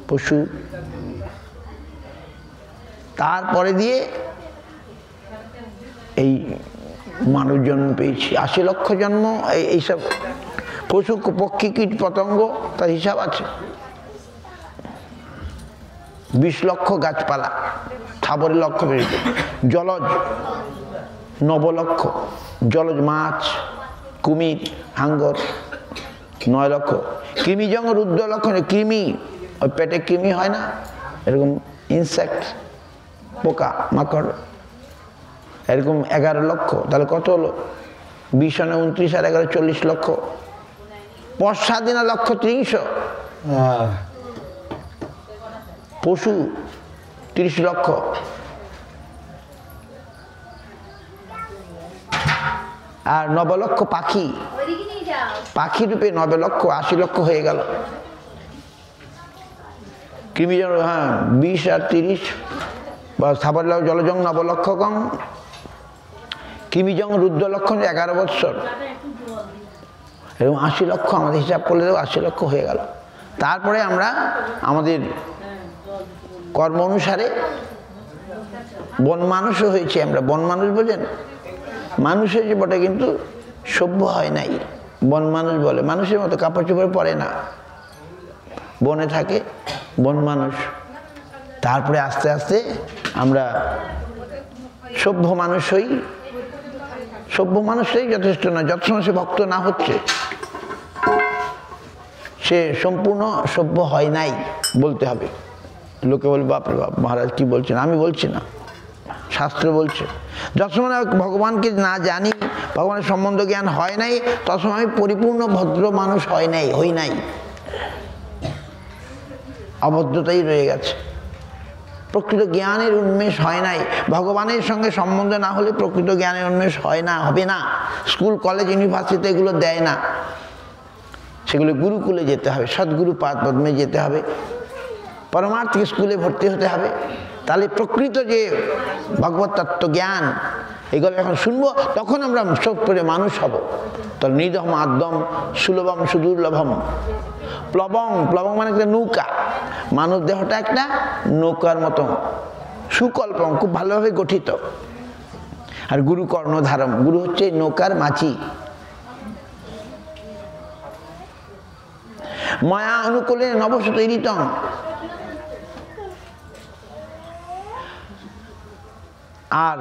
পশু, তারপরে দিয়ে এই মানব জন্ম পেয়েছি। 80 লক্ষ জন্ম, এইসব পশু পক্ষী কীট পতঙ্গ, তার হিসাব আছে। 20 লক্ষ গাছপালা, স্থাবরের লক্ষ বেরিয়েছে। জলজ 9 লক্ষ, জলজ মাছ, কুমির, হাঙ্গর 9 লক্ষ। কৃমিজং রুদ্র লক্ষ, কৃমি, ওই পেটে কৃমি হয় না, এরকম ইনসেক্ট, পোকা মাকড়, এরকম 11 লক্ষ। তাহলে কত হলো? 20 আর 29 আর 11 40 লক্ষ। পশ্চাদিনা লক্ষ 300। পশু 30 লক্ষ। আর 9 লক্ষ পাখি, পাখি রূপে 9 লক্ষ, 80 লক্ষ হয়ে গেল। কৃমিজন, হ্যাঁ 20 আর 30, বা স্থাবর জলজং 9 লক্ষ কম, কৃমিজং রুদ্র লক্ষ 11 বৎসর, এরকম 80 লক্ষ। আমাদের হিসাব করলে 80 লক্ষ হয়ে গেল। তারপরে আমরা আমাদের কর্ম অনুসারে বন মানুষও হয়েছে। আমরা বন মানুষ, বোঝেন? মানুষ হয়েছে বটে, কিন্তু সভ্য হয় নাই। বন মানুষ বলে, মানুষের মতো কাপড় চোপড় পরে না, বনে থাকে, বন মানুষ। তারপরে আস্তে আস্তে আমরা সভ্য মানুষ হই, সভ্য মানুষটাই যথেষ্ট না, যত সময় সে ভক্ত না হচ্ছে সে সম্পূর্ণ সভ্য হয় নাই বলতে হবে। লোকে বলবে বাপরে বাপ মহারাজ কি বলছেন, আমি বলছি না, শাস্ত্র বলছে। যত সময় ভগবানকে না জানি, ভগবানের সম্বন্ধ জ্ঞান হয় নাই, তত সময় আমি পরিপূর্ণ ভদ্র মানুষ হই নাই, অভদ্রতাই রয়ে গেছে। প্রকৃত জ্ঞানের উন্মেষ হয় নাই। ভগবানের সঙ্গে সম্বন্ধ না হলে প্রকৃত জ্ঞানের উন্মেষ হয় না, হবে না। স্কুল কলেজ ইউনিভার্সিটিতে এগুলো দেয় না, সেগুলো গুরুকুলে যেতে হবে, সদ্গুরু পাদ পদ্মে যেতে হবে, পরমার্থিক স্কুলে ভর্তি হতে হবে। তাহলে প্রকৃত যে ভগবত তত্ত্ব জ্ঞান এগুলো যখন শুনবো তখন আমরা সব করে মানুষ হব। তো নিদম আদ্যম সুলভম সুদুর্লভম প্লবং, প্লবং মানে একটা নৌকা, মানব দেহটা একটা নৌকার মতো সুকল্পম, খুব ভালোভাবে গঠিত। আর গুরু কর্ণধারম, গুরু হচ্ছে নৌকার মাঝি। মায়া অনুকূলে নবশত ইরিতং, আর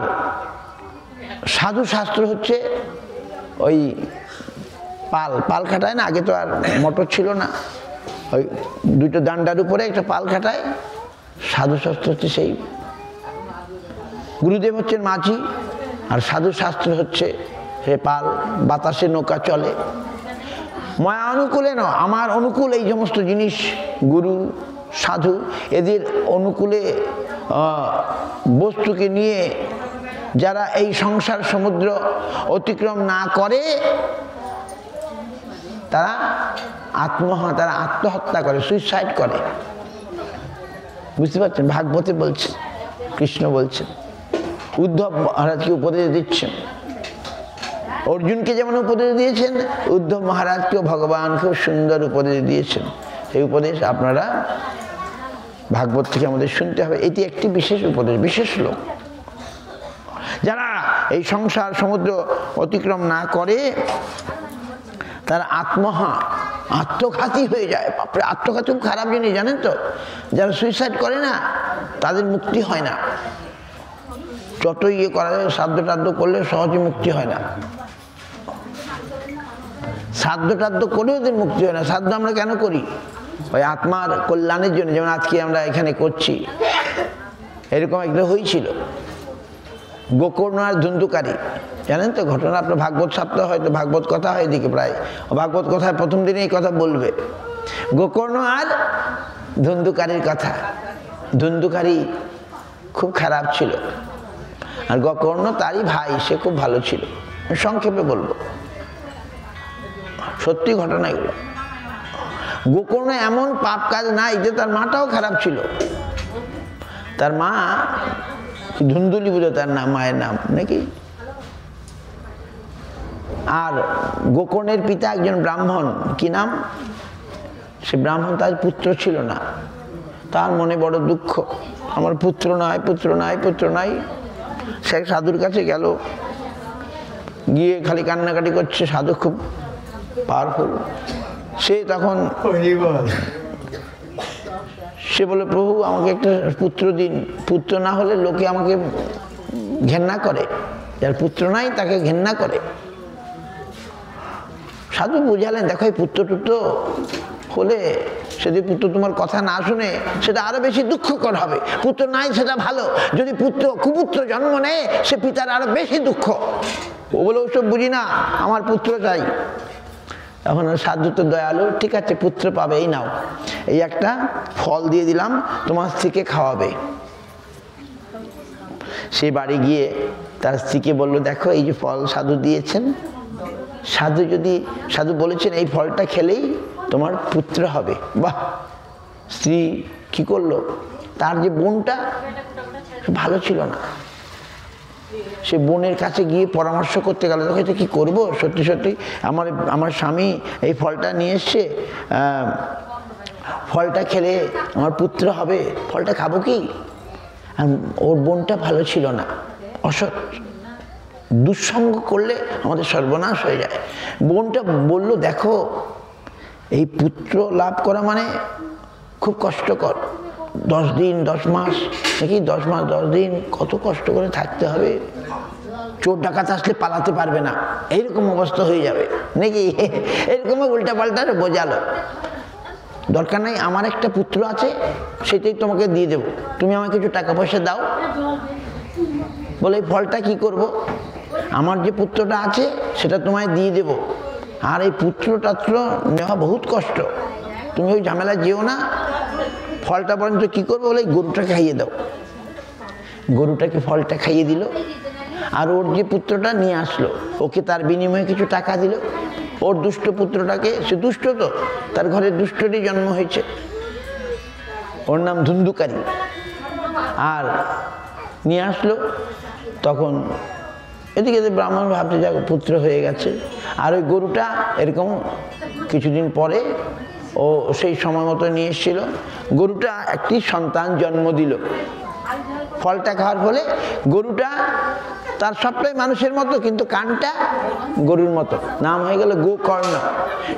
সাধু শাস্ত্র হচ্ছে ওই পাল খাটায় না, আগে তো আর মোটর ছিল না, ওই দুটো ডান্ডার উপরে একটা পাল খাটায়। সাধু শাস্ত্র হচ্ছে সেই, গুরুদেব হচ্ছেন মাঝি, আর সাধু শাস্ত্র হচ্ছে সে পাল, বাতাসে নৌকা চলে। মায়া অনুকূলে না, আমার অনুকূল এই সমস্ত জিনিস, গুরু সাধু এদের অনুকূলে বস্তুকে নিয়ে যারা এই সংসার সমুদ্র অতিক্রম না করে তারা আত্মহত্যা করে, সুইসাইড করে। বুঝতে পারছেন? ভাগবতে বলছে, কৃষ্ণ বলছেন, উদ্ধব মহারাজকে উপদেশ দিচ্ছেন। অর্জুনকে যেমন উপদেশ দিয়েছেন, উদ্ধব মহারাজকেও ভগবান খুব সুন্দর উপদেশ দিয়েছেন। এই উপদেশ আপনারা ভাগবত থেকে আমাদের শুনতে হবে। এটি একটি বিশেষ উপদেশ, বিশেষ লোক যারা এই সংসার সমুদ্র অতিক্রম না করে তারা আত্মঘাতী হয়ে যায়। বাপরে, আত্মঘাতী খুব খারাপ জিনিস, জানেন তো? যারা সুইসাইড করে না তাদের মুক্তি হয় না। যত ইয়ে করা যায়, শ্রাদ্ধ টাদ্ধ করলে সহজে মুক্তি হয় না। শ্রাদ্ধ টাদ্ধ করেও ওদের মুক্তি হয় না। শ্রাদ্ধ আমরা কেন করি? ওই আত্মার কল্যাণের জন্য। যেমন আজকে আমরা এখানে করছি, এরকম একটা হয়েছিল গোকর্ণ আর ধুন্ধুকারী, জানেন তো ঘটনা? আপনার ভাগবত সপ্তাহ হয়তো ভাগবত কথা হয় এদিকে, প্রায় ভাগবত কথায় প্রথম দিনে এই কথা বলবে, গোকর্ণ আর ধুন্ধুকারীর কথা। ধুন্ধুকারী খুব খারাপ ছিল, আর গোকর্ণ তারই ভাই, সে খুব ভালো ছিল। সংক্ষেপে বলবো, সত্যি ঘটনা এগুলো। গোকর্ণ এমন পাপ কাজ নাই যে তার মাটাও খারাপ ছিল। তার মা ধুন্দুলি বুঝো তার নাম, মায়ের নাম নাকি। আর গোকর্ণের পিতা একজন ব্রাহ্মণ, কি নাম? সে ব্রাহ্মণ, তার পুত্র ছিল না। তার মনে বড় দুঃখ, আমার পুত্র নাই। সে সাধুর কাছে গেল, গিয়ে খালি কান্নাকাটি করছে। সাধু খুব পাওয়ারফুল। সে তখন সে বলে, প্রভু আমাকে একটা পুত্র দিন, পুত্র না হলে লোকে আমাকে ঘেন্না করে, যার পুত্র নাই তাকে ঘেন্না করে। সাধু বুঝালেন, দেখো এই পুত্র হলে যদি পুত্র তোমার কথা না শুনে সেটা আরো বেশি দুঃখকর হবে। পুত্র নাই সেটা ভালো, যদি কুপুত্র জন্ম নেয় সে পিতার আরো বেশি দুঃখ। ও বলে ওসব বুঝি না, আমার পুত্র চাই। এখন সাধু তো দয়ালু, ঠিক আছে পুত্র পাবে, এই নাও, এই একটা ফল দিয়ে দিলাম, তোমার স্ত্রীকে খাওয়াবে। সে বাড়ি গিয়ে তার স্ত্রীকে বলল, দেখো এই যে ফল সাধু দিয়েছেন, সাধু বলেছেন এই ফলটা খেলেই তোমার পুত্র হবে। বাহ! স্ত্রী কি করলো, তার যে বোনটা ভালো ছিল না, সে বোনের কাছে গিয়ে পরামর্শ করতে গেল, দেখো এটা কি করবো, সত্যি আমার স্বামী এই ফলটা নিয়ে এসছে, ফলটা খেলে আমার পুত্র হবে, ফলটা খাবো কি? আর ওর বোনটা ভালো ছিল না, অসৎ, দুঃসঙ্গ করলে আমাদের সর্বনাশ হয়ে যায়। বোনটা বলল, দেখো এই পুত্র লাভ করা মানে খুব কষ্টকর, 10 দিন 10 মাস নাকি 10 মাস 10 দিন কত কষ্ট করে থাকতে হবে, চোর ডাকাত আসলে পালাতে পারবে না, এইরকম অবস্থা হয়ে যাবে নাকি? এরকম উল্টা পাল্টা বোঝালো। দরকার নাই, আমার একটা পুত্র আছে, সেটাই তোমাকে দিয়ে দেবো, তুমি আমাকে কিছু টাকা পয়সা দাও। বলে এই ফলটা কি করব? আমার যে পুত্রটা আছে সেটা তোমায় দিয়ে দেব, আর এই পুত্রটাত্র নেওয়া বহুত কষ্ট, তুমি ওই ঝামেলা যেও না। ফলটা পর্যন্ত কি করবো? বলে গরুটাকে খাইয়ে দাও। গরুটাকে ফলটা খাইয়ে দিল, আর ওর যে পুত্রটা নিয়ে আসলো ওকে তার বিনিময়ে কিছু টাকা দিল। ওর দুষ্ট পুত্রটাকে, সে দুষ্ট তো, তার ঘরে দুষ্টরই জন্ম হয়েছে, ওর নাম ধুন্ধুকারী। আর নিয়ে আসলো, তখন এদিকে ব্রাহ্মণ ভাবতে যাক পুত্র হয়ে গেছে। আর ওই গরুটা এরকম কিছুদিন পরে ও সেই সময় মতো নিয়ে এসেছিল, গরুটা একটি সন্তান জন্ম দিল। ফলটা খাওয়ার ফলে গরুটা তার সবটাই মানুষের মতো, কিন্তু কানটা গরুর মতো, নাম হয়ে গেল গোকর্ণ।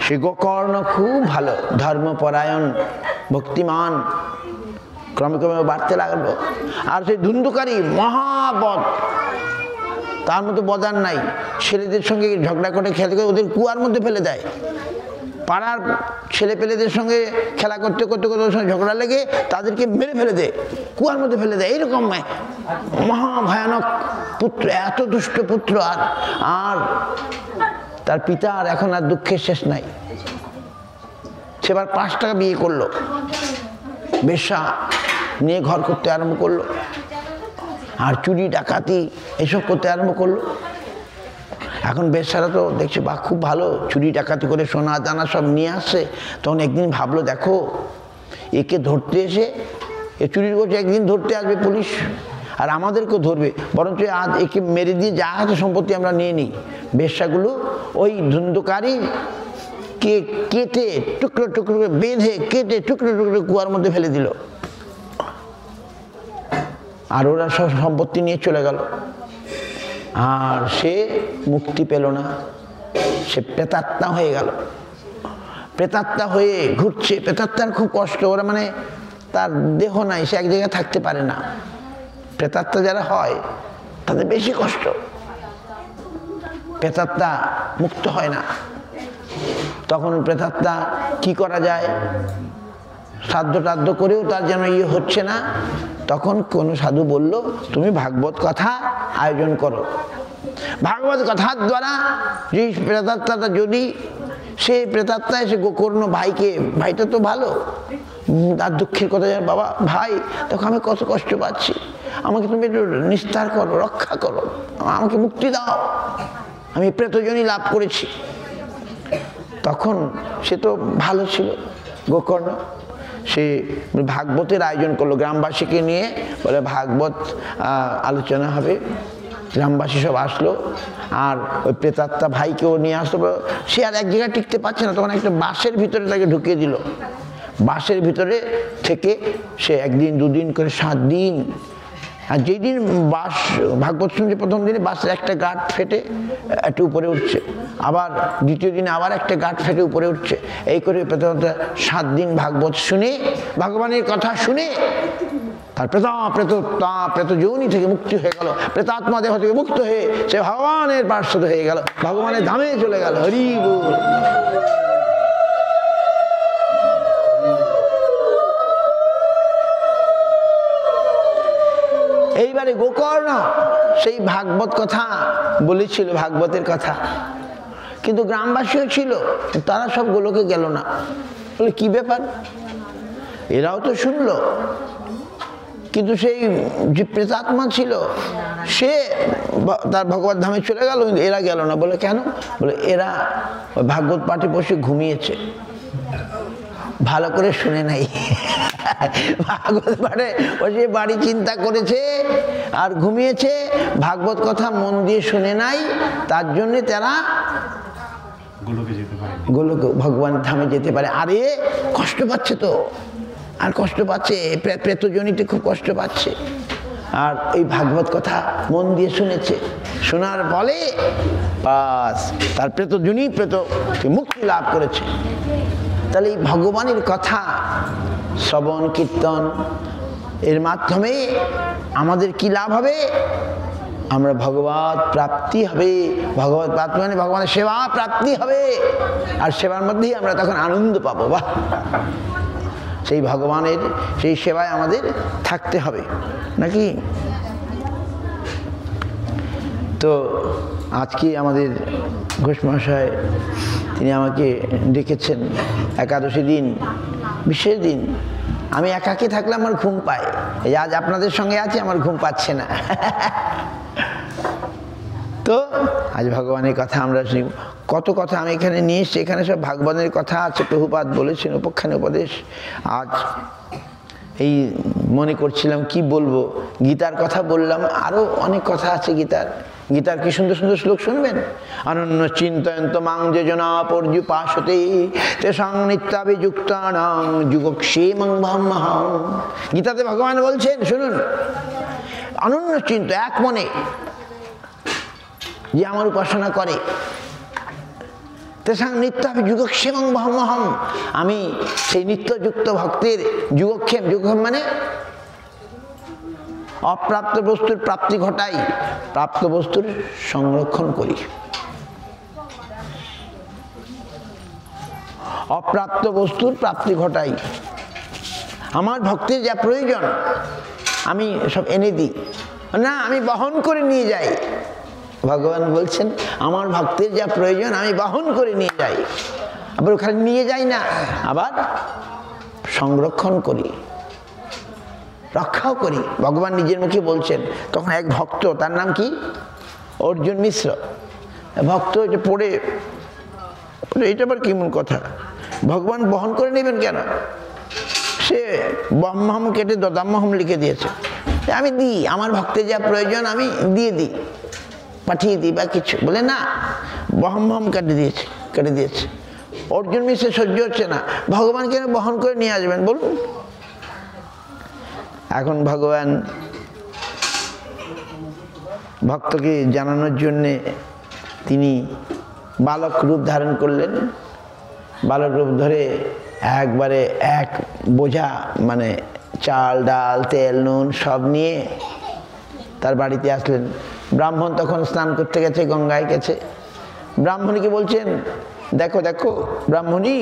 সে গোকর্ণ খুব ভালো, ধর্মপরায়ণ, ভক্তিমান, ক্রমে ক্রমে বাড়তে লাগলো। আর সেই ধুন্ধুকারী মহাবদ, তার মতো বদার নাই। ছেলেদের সঙ্গে ঝগড়া করে খেলতে করে ওদের কুয়ার মধ্যে ফেলে দেয়। পাড়ার ছেলে পেলেদের সঙ্গে খেলা করতে করতে করতে ওদের সঙ্গে ঝগড়া লেগে তাদেরকে মেরে ফেলে দেয়, কুয়ার মধ্যে ফেলে দেয়। এইরকম মহাভয়ানক পুত্র, এত দুষ্ট পুত্র। আর তার পিতার এখন আর দুঃখের শেষ নাই। সেবার 5 টাকা বিয়ে করলো, বেশ্যা নিয়ে ঘর করতে আরম্ভ করলো, আর চুরি ডাকাতি এসব করতে আরম্ভ করলো। এখন বেশ্যারা তো দেখছে বা খুব ভালো, চুরি ডাকাতি করে সোনা দানা সব নিয়ে আসছে। তখন একদিন ভাবলো, দেখো একে ধরতে এসে, এ চুরি করছে, একদিন ধরতে আসবে পুলিশ আর আমাদেরকেও ধরবে, বরঞ্চ আজ একে মেরে দিয়ে যা আছে সম্পত্তি আমরা নিয়ে নিই। বেশ্যাগুলো ওই ধুন্ধুকারী কেটে টুকরো টুকরো বেঁধে কেটে টুকরো টুকরো কুয়ার মধ্যে ফেলে দিল, আর ওরা সব সম্পত্তি নিয়ে চলে গেল। আর সে মুক্তি পেল না, সে প্রেতাত্মা হয়ে গেল। প্রেতাত্মা হয়ে ঘুরছে। প্রেতাত্মার খুব কষ্ট, ওরা মানে তার দেহ নাই, সে এক জায়গায় থাকতে পারে না। প্রেতাত্মা যারা হয় তাদের বেশি কষ্ট, প্রেতাত্মা মুক্ত হয় না। তখন প্রেতাত্মা কি করা যায়, শ্রাদ্ধ টাদ্ধ করেও তার যেন ইয়ে হচ্ছে না। তখন কোন সাধু বলল, তুমি ভাগবত কথা আয়োজন করো। ভাগবত কথার দ্বারা যে প্রেতাত্মাটা, যদি সে প্রেতাত্মা এসে গোকর্ণ ভাইকে, ভাইটা তো ভালো, তার দুঃখের কথা জানে, বাবা ভাই দেখো আমি কত কষ্ট পাচ্ছি, আমাকে তুমি একটু নিস্তার করো, রক্ষা করো, আমাকে মুক্তি দাও, আমি প্রেতজনী লাভ করেছি। তখন সে তো ভালো ছিল গোকর্ণ, সে ভাগবতের আয়োজন করলো গ্রামবাসীকে নিয়ে, বলে ভাগবত আলোচনা হবে। গ্রামবাসী সব আসলো, আর ওই প্রেতাত্মা ভাইকেও নিয়ে আসলো। সে আর এক জায়গায় টিকতে পারছে না, তখন একটা বাঁশের ভিতরে তাকে ঢুকিয়ে দিল। বাঁশের ভিতরে থেকে সে 1 দিন 2 দিন করে 7 দিন। আর যেই দিন বাঁশ ভাগবত শুনছে, প্রথম দিনে বাঁশের একটা গাঁট ফেটে একটু উপরে উঠছে, আবার দ্বিতীয় দিনে আবার একটা গাঁট ফেটে উপরে উঠছে। এই করে 7 দিন ভাগবত শুনে, ভগবানের কথা শুনে তার প্রেত যৌনি থেকে মুক্তি হয়ে গেল। প্রেতাত্মা দেহ থেকে মুক্ত হয়ে সে ভগবানের পার্শ্বদ হয়ে গেল, ভগবানের ধামে চলে গেল। হরি বল। এইবারে গোকর্ণ সেই ভাগবত কথা বলেছিল, ভাগবতের কথা, কিন্তু গ্রামবাসীও ছিল, তারা সব গোলকে গেল না। বলে কি ব্যাপার, এরাও তো শুনলো, কিন্তু সেই যে প্রেতাত্মা ছিল সে তার ভগবত ধামে চলে গেল, কিন্তু এরা গেল না। বলে কেন? বলে এরা ওই ভাগবত পাঠে বসে ঘুমিয়েছে, ভালো করে শুনে নাই। ভাগবত পাঠে বসে বাড়ি চিন্তা করেছে আর ঘুমিয়েছে, ভাগবত কথা মন দিয়ে শুনে নাই, তার জন্যে তারা গোলকে ভগবান ধামে যেতে পারে। আরে কষ্ট পাচ্ছে তো, আর কষ্ট পাচ্ছে, প্রেতজনিতে খুব কষ্ট পাচ্ছে। আর এই ভাগবত কথা মন দিয়ে শুনেছে, শোনার ফলে বাস তার প্রেতজনি মুক্তি লাভ করেছে। তাহলে এই ভগবানের কথা শ্রবণ কীর্তন এর মাধ্যমে আমাদের কি লাভ হবে? আমরা ভগবত প্রাপ্তি হবে। ভগবত প্রাপ্তি মানে ভগবানের সেবা প্রাপ্তি হবে, আর সেবার মধ্যেই আমরা তখন আনন্দ পাবো। বাহ, সেই ভগবানের সেই সেবায় আমাদের থাকতে হবে নাকি? তো আজকে আমাদের ঘোষ মহাশয় তিনি আমাকে ডেকেছেন, একাদশী দিন, বিশেষ দিন। আমি একাকী থাকলে আমার ঘুম পায়, এই আজ আপনাদের সঙ্গে আছি, আমার ঘুম পাচ্ছে না। তো আজ ভগবানের কথা আমরা শুনি। কত কথা আমি এখানে নিয়ে এসেছি, এখানে সব ভাগবতের কথা আছে, প্রভুপাদ বলেছেন উপখ্যান উপদেশ। আজ এই মনে করছিলাম কি বলবো, গীতার কথা বললাম, আরও অনেক কথা আছে গীতার। গীতার কি সুন্দর সুন্দর শ্লোক শুনবেন। অনন্য চিন্তয়ন্ত মাং যোজনা পর্যুপাসতে তেষাং নিত্যাভিযুক্তানাং যুগক্ষেমং ভাম্যহং। গীতাতে ভগবান বলছেন, শুনুন, অনন্য চিন্ত, এক মনে যে আমার উপাসনা করে, তেষাং নিত্যাভিযুগক্ষেমং ভাম্যহং, আমি সেই নিত্যযুক্ত ভক্তের যুগক্ষেম, যুগক্ষেম মানে অপ্রাপ্ত বস্তুর প্রাপ্তি ঘটাই, প্রাপ্ত বস্তুর সংরক্ষণ করি। অপ্রাপ্ত বস্তুর প্রাপ্তি ঘটাই, আমার ভক্তের যা প্রয়োজন আমি সব এনে দিই, না আমি বহন করে নিয়ে যাই। ভগবান বলছেন আমার ভক্তের যা প্রয়োজন আমি বহন করে নিয়ে যাই, আবার ওখানে নিয়ে যাই না, আবার সংরক্ষণ করি, রক্ষাও করি। ভগবান নিজের মুখে বলছেন। তখন এক ভক্ত, তার নাম কি, অর্জুন মিশ্র, ভক্ত এটা পড়ে, এটা আবার কেমন কথা, ভগবান বহন করে নেবেন কেন? সে ব্রহ্মহম কেটে দদাম্মহম লিখে দিয়েছে, আমি দিই, আমার ভক্তের যা প্রয়োজন আমি দিয়ে দিই, পাঠিয়ে দিই বা কিছু, বলে না, ব্রহ্মহম কেটে দিয়েছে। অর্জুন মিশ্র সহ্য হচ্ছে না, ভগবান কেন বহন করে নিয়ে আসবেন বলুন? এখন ভগবান ভক্তকে জানানোর জন্যে তিনি বালক রূপ ধারণ করলেন। বালক রূপ ধরে একবারে এক বোঝা মানে চাল ডাল তেল নুন সব নিয়ে তার বাড়িতে আসলেন। ব্রাহ্মণ তখন স্নান করতে গেছে, গঙ্গায় গেছে। ব্রাহ্মণীকে বলছেন, দেখো দেখো ব্রাহ্মণী,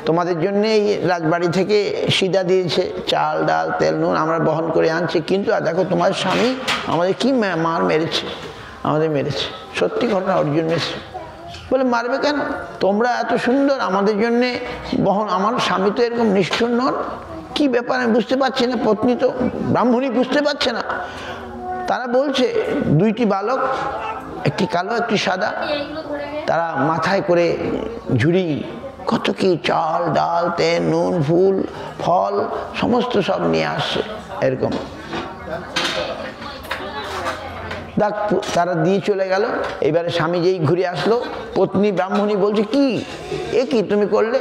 তোমাদের জন্য এই রাজবাড়ি থেকে সিদা দিয়েছে, চাল ডাল তেল নুন আমরা বহন করে আনছি, কিন্তু দেখো তোমার স্বামী আমাদের কি মার মেরেছে, আমাদের মেরেছে। সত্যি ঘটনা। অর্জুন মিশ্র বলে, মারবে কেন, তোমরা এত সুন্দর আমাদের জন্যে বহন, আমার স্বামী তো এরকম নিষ্ঠুর নন, কি ব্যাপার আমি বুঝতে পারছি না। পত্নী তো ব্রাহ্মণী বুঝতে পারছে না। তারা বলছে, দুইটি বালক, একটি কালো একটি সাদা, তারা মাথায় করে ঝুড়ি কত কি চাল ডাল তেল নুন ফুল ফল সমস্ত সব নিয়ে আসছে এরকম। দেখ তারা দিয়ে চলে গেল। এবারে স্বামী যেই ঘুরে আসলো, পত্নী ব্রাহ্মণী বলছে, কি এ কি তুমি করলে,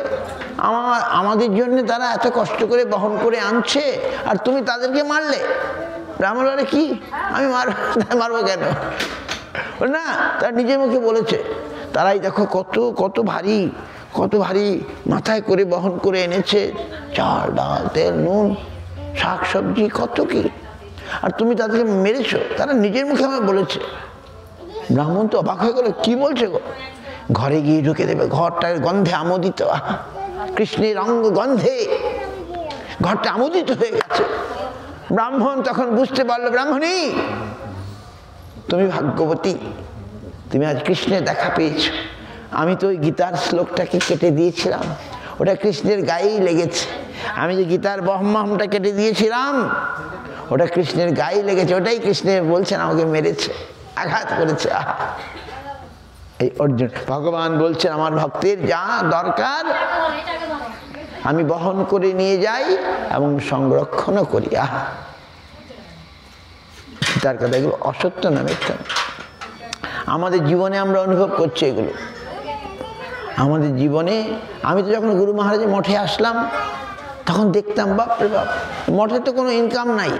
আমাদের জন্য তারা এত কষ্ট করে বহন করে আনছে আর তুমি তাদেরকে মারলে। ব্রাহ্মণ বলে, কি আমি মারবো কেন? না, তারা নিজের মুখে বলেছে, তারাই দেখো কত ভারী, কত ভারী মাথায় করে বহন করে এনেছে, চাল ডাল তেল নুন শাক সবজি কত কি, আর তুমি তাদেরকে মেরেছো। তারা নিজের মুখে আমায় বলেছে। ব্রাহ্মণ তো অবাক হয়ে গেল, কি বলছে গো? ঘরে গিয়ে ঢুকে দেবে, ঘরটার গন্ধে আমোদিত, কৃষ্ণের অঙ্গ গন্ধে ঘরটা আমোদিত হয়ে গেছে। ব্রাহ্মণ তখন বুঝতে পারলো, ব্রাহ্মণী তুমি ভাগ্যবতী, তুমি আজ কৃষ্ণের দেখা পেয়েছো। আমি তো ওই গীতার শ্লোকটাকে কেটে দিয়েছিলাম, ওটা কৃষ্ণের গায়েই লেগেছে। আমি যে গীতার ব্রহ্মহমটা কেটে দিয়েছিলাম ওটা কৃষ্ণের গায়ে লেগেছে, ওটাই কৃষ্ণের বলছেন আমাকে মেরেছে, আঘাত করেছে। এই অর্জুন, ভগবান বলছেন আমার ভক্তের যা দরকার আমি বহন করে নিয়ে যাই এবং সংরক্ষণও করি। তার কথা এগুলো অসত্য না, মিথ্যা। আমাদের জীবনে আমরা অনুভব করছি এগুলো। আমাদের জীবনে আমি তো যখন গুরু মহারাজের মঠে আসলাম তখন দেখতাম, বাপরে বাপ, মঠে তো কোনো ইনকাম নাই,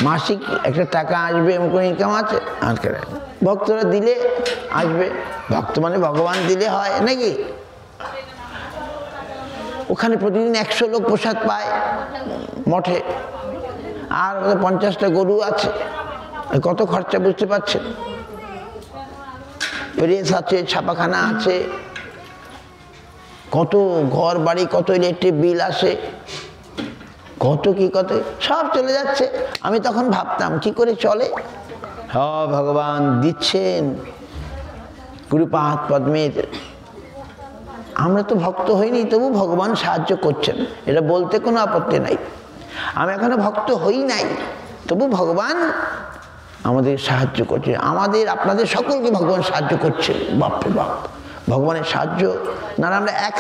মাসিক একটা টাকা আসবে এমন কোনো ইনকাম আছে? ভক্তরা দিলে আসবে, ভক্ত মানে ভগবান দিলে হয় নাকি? ওখানে প্রতিদিন 100 লোক প্রসাদ পায় মঠে, আর 50টা গরু আছে, কত খরচা বুঝতে পারছেন? প্রেস আছে, ছাপাখানা আছে, কত ঘর বাড়ি, কত ইলেকট্রিক বিল আসে, কত কি কত সব চলে যাচ্ছে। আমি তখন ভাবতাম কি করে চলে। ভগবান দিচ্ছেন গুরুপাদ পদ্মের। আমরা তো ভক্ত হইনি, তবু ভগবান সাহায্য করছেন, এটা বলতে কোনো আপত্তি নাই। আমি এখনো ভক্ত হই নাই, তবু ভগবান আমাদের সাহায্য করছে। আমাদের আপনাদের সকলকে ভগবান সাহায্য করছে। বাপরে বাপ, ভগবানের সাহায্য না আমরা এক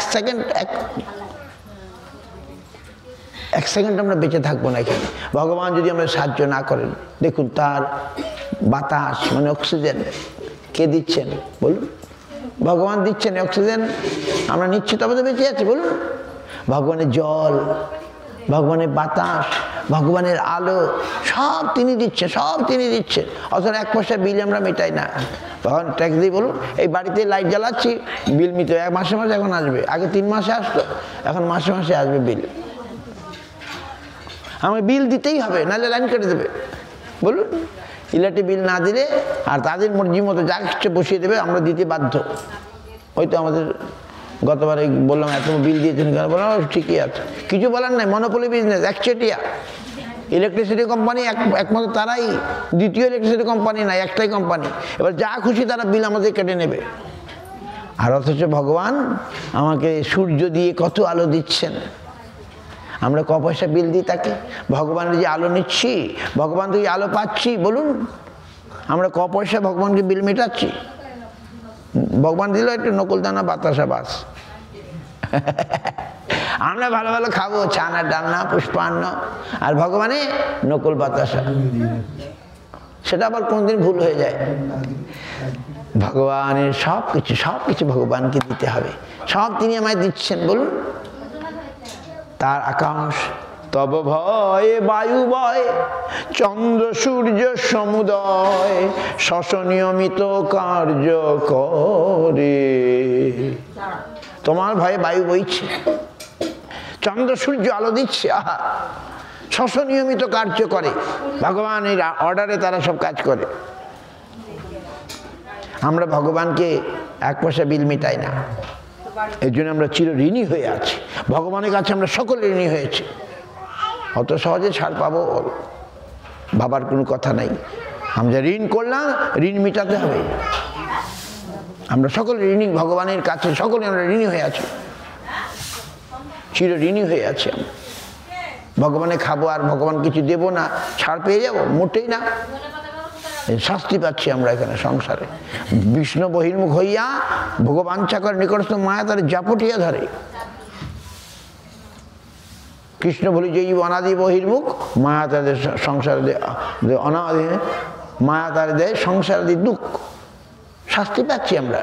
সেকেন্ড আমরা বেঁচে থাকবো না এখানে, ভগবান যদি আমরা সাহায্য না করেন। দেখুন তার বাতাস মানে অক্সিজেন কে দিচ্ছেন বলুন? ভগবান দিচ্ছেন অক্সিজেন, আমরা নিচ্ছি তবে তো বেঁচে আছি বলুন। ভগবানের জল, ভগবানের বাতাস, ভগবানের আলো সব তিনি দিচ্ছেন, সব তিনি দিচ্ছেন। অথচ 1 পয়সা বিল আমরা মেটাই না। তখন ট্যাক্স দিই বলুন, এই বাড়িতে লাইট জ্বালাচ্ছি, বিল মিটে মাসে মাসে এখন আসবে, আগে 3 মাসে আসতো, এখন মাসে মাসে আসবে বিল। আমার বিল দিতেই হবে, নাহলে লাইন কেটে দেবে বলুন। ইলেকট্রিক বিল না দিলে আর তাদের মর্জি মতো যা কিছু বসিয়ে দেবে, আমরা দিতে বাধ্য। ওই তো আমাদের গতবারে বললাম এত বিল দিয়েছেন কেন, বললাম ঠিকই আছে, কিছু বলার নাই, মনোপলি বিজনেস, একচেটিয়া। ইলেকট্রিসিটি কোম্পানি একমাত্র তারাই, দ্বিতীয় ইলেকট্রিসিটি কোম্পানি নাই, একটাই কোম্পানি। এবার যা খুশি তারা বিল আমাদের কেটে নেবে। আর অথচ ভগবান আমাকে সূর্য দিয়ে কত আলো দিচ্ছেন, আমরা ক পয়সা বিল দিই তাকে। ভগবানের যে আলো নিচ্ছি, ভগবান থেকে আলো পাচ্ছি বলুন, আমরা ক পয়সা ভগবানকে বিল মেটাচ্ছি। ভগবান দিল একটু নকুলদানা বাতাসা বাস, আমরা ভালো ভালো খাবো, ছানা ডালনা পুষ্পান্ন, আর ভগবানে নকুল বাতাসা। সেটা আবার কোনদিন ভুল হয়ে যায়। ভগবানের সব কিছু ভগবানকে দিতে হবে, সব তিনি আমায় দিচ্ছেন বলুন। তার আকাশ তব ভয়ে বায়ু বয়, চন্দ্র সূর্য সমুদয়, শশ নিয়মিত কার্য করে। তোমার ভয়ে বায়ু বইছে, চন্দ্র সূর্য আলো দিচ্ছে, আহা, শশ নিয়মিত কার্য করে। ভগবানের অর্ডারে তারা সব কাজ করে। আমরা ভগবানকে 1 পয়সা বিল মেটাই না, এর জন্য আমরা চির ঋণী হয়ে আছি। ভগবানের কাছে আমরা সকলে ঋণী হয়েছি। অত সহজে ছাড় পাবো ভাবার কোনো কথা নাই। আমরা ঋণ করলাম, ঋণ মেটাতে হবে। আমরা সকলে ঋণী ভগবানের কাছে, সকলে আমরা ঋণী হয়ে আছি, চির ঋণী হয়ে আছি। আমরা ভগবানে খাবো আর ভগবান কিছু দেব না, ছাড় পেয়ে যাবো? মোটেই না। শাস্তি পাচ্ছি আমরা এখানে সংসারে। বিষ্ণু বহির্মুখ হইয়া ভগবান চাকর নিকটস্থ মায়া তার জাপটিয়া ধরে। কৃষ্ণ বলি যে অনাদি বহির্মুখ, মায়া তাদের সংসার অনাদি, মায়া তার দেয় সংসার দুঃখ। শাস্তি পাচ্ছি আমরা।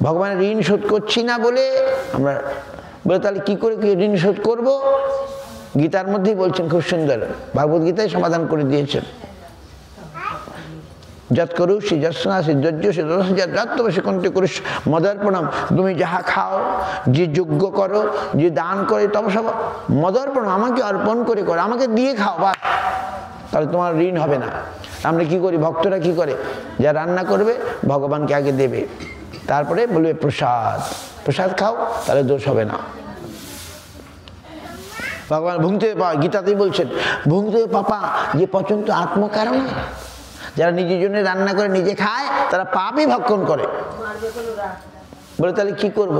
ভগবানের ঋণ শোধ করছি না বলে আমরা বলে, তাহলে কি করে ঋণ শোধ করবো? গীতার মধ্যেই বলছেন খুব সুন্দর, ভাগবত গীতায় সমাধান করে দিয়েছেন। যত করুষি যৎনাসি যজ্ঞসি যত্তবসি কণ্ঠে করিস মদর্পণম। তুমি যাহা খাও, যে যজ্ঞ করো, যে দান করে, তবে সব মদর্পণম, আমাকে অর্পণ করে করো, আমাকে দিয়ে খাও, বা তাহলে তোমার ঋণ হবে না। আমরা কি করি, ভক্তরা কি করে, যা রান্না করবে ভগবানকে আগে দেবে, তারপরে বলবে প্রসাদ, প্রসাদ খাও, তাহলে দোষ হবে না। ভগবান ভুংতে গীতাতেই বলছেন, ভুংতে পাপা যে পচন্ত আত্মকারণ। যারা নিজের জন্য রান্না করে নিজে খায় তারা পাপই ভক্ষণ করে। বলে তাহলে কি করব?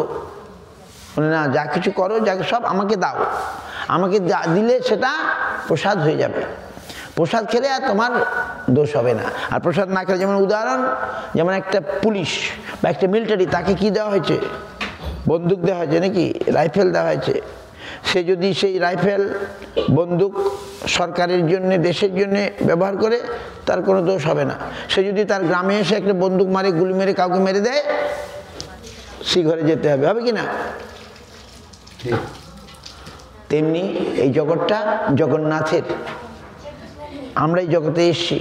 বলে না, যা কিছু করো, যা সব আমাকে দাও, আমাকে দিলে সেটা প্রসাদ হয়ে যাবে। প্রসাদ খেলে আর তোমার দোষ হবে না। আর প্রসাদ না খেলে, যেমন উদাহরণ, যেমন একটা পুলিশ বা একটা মিলিটারি, তাকে কি দেওয়া হয়েছে? বন্দুক দেওয়া হয়েছে নাকি, রাইফেল দেওয়া হয়েছে। সে যদি সেই রাইফেল বন্দুক সরকারের জন্য, দেশের জন্য ব্যবহার করে, তার কোনো দোষ হবে না। সে যদি তার গ্রামে এসে একটা বন্দুক মারে, গুলি মেরে কাউকে মেরে দেয়, সেই ঘরে যেতে হবে, হবে কি না? তেমনি এই জগৎটা জগন্নাথের। আমরা এই জগতে এসছি,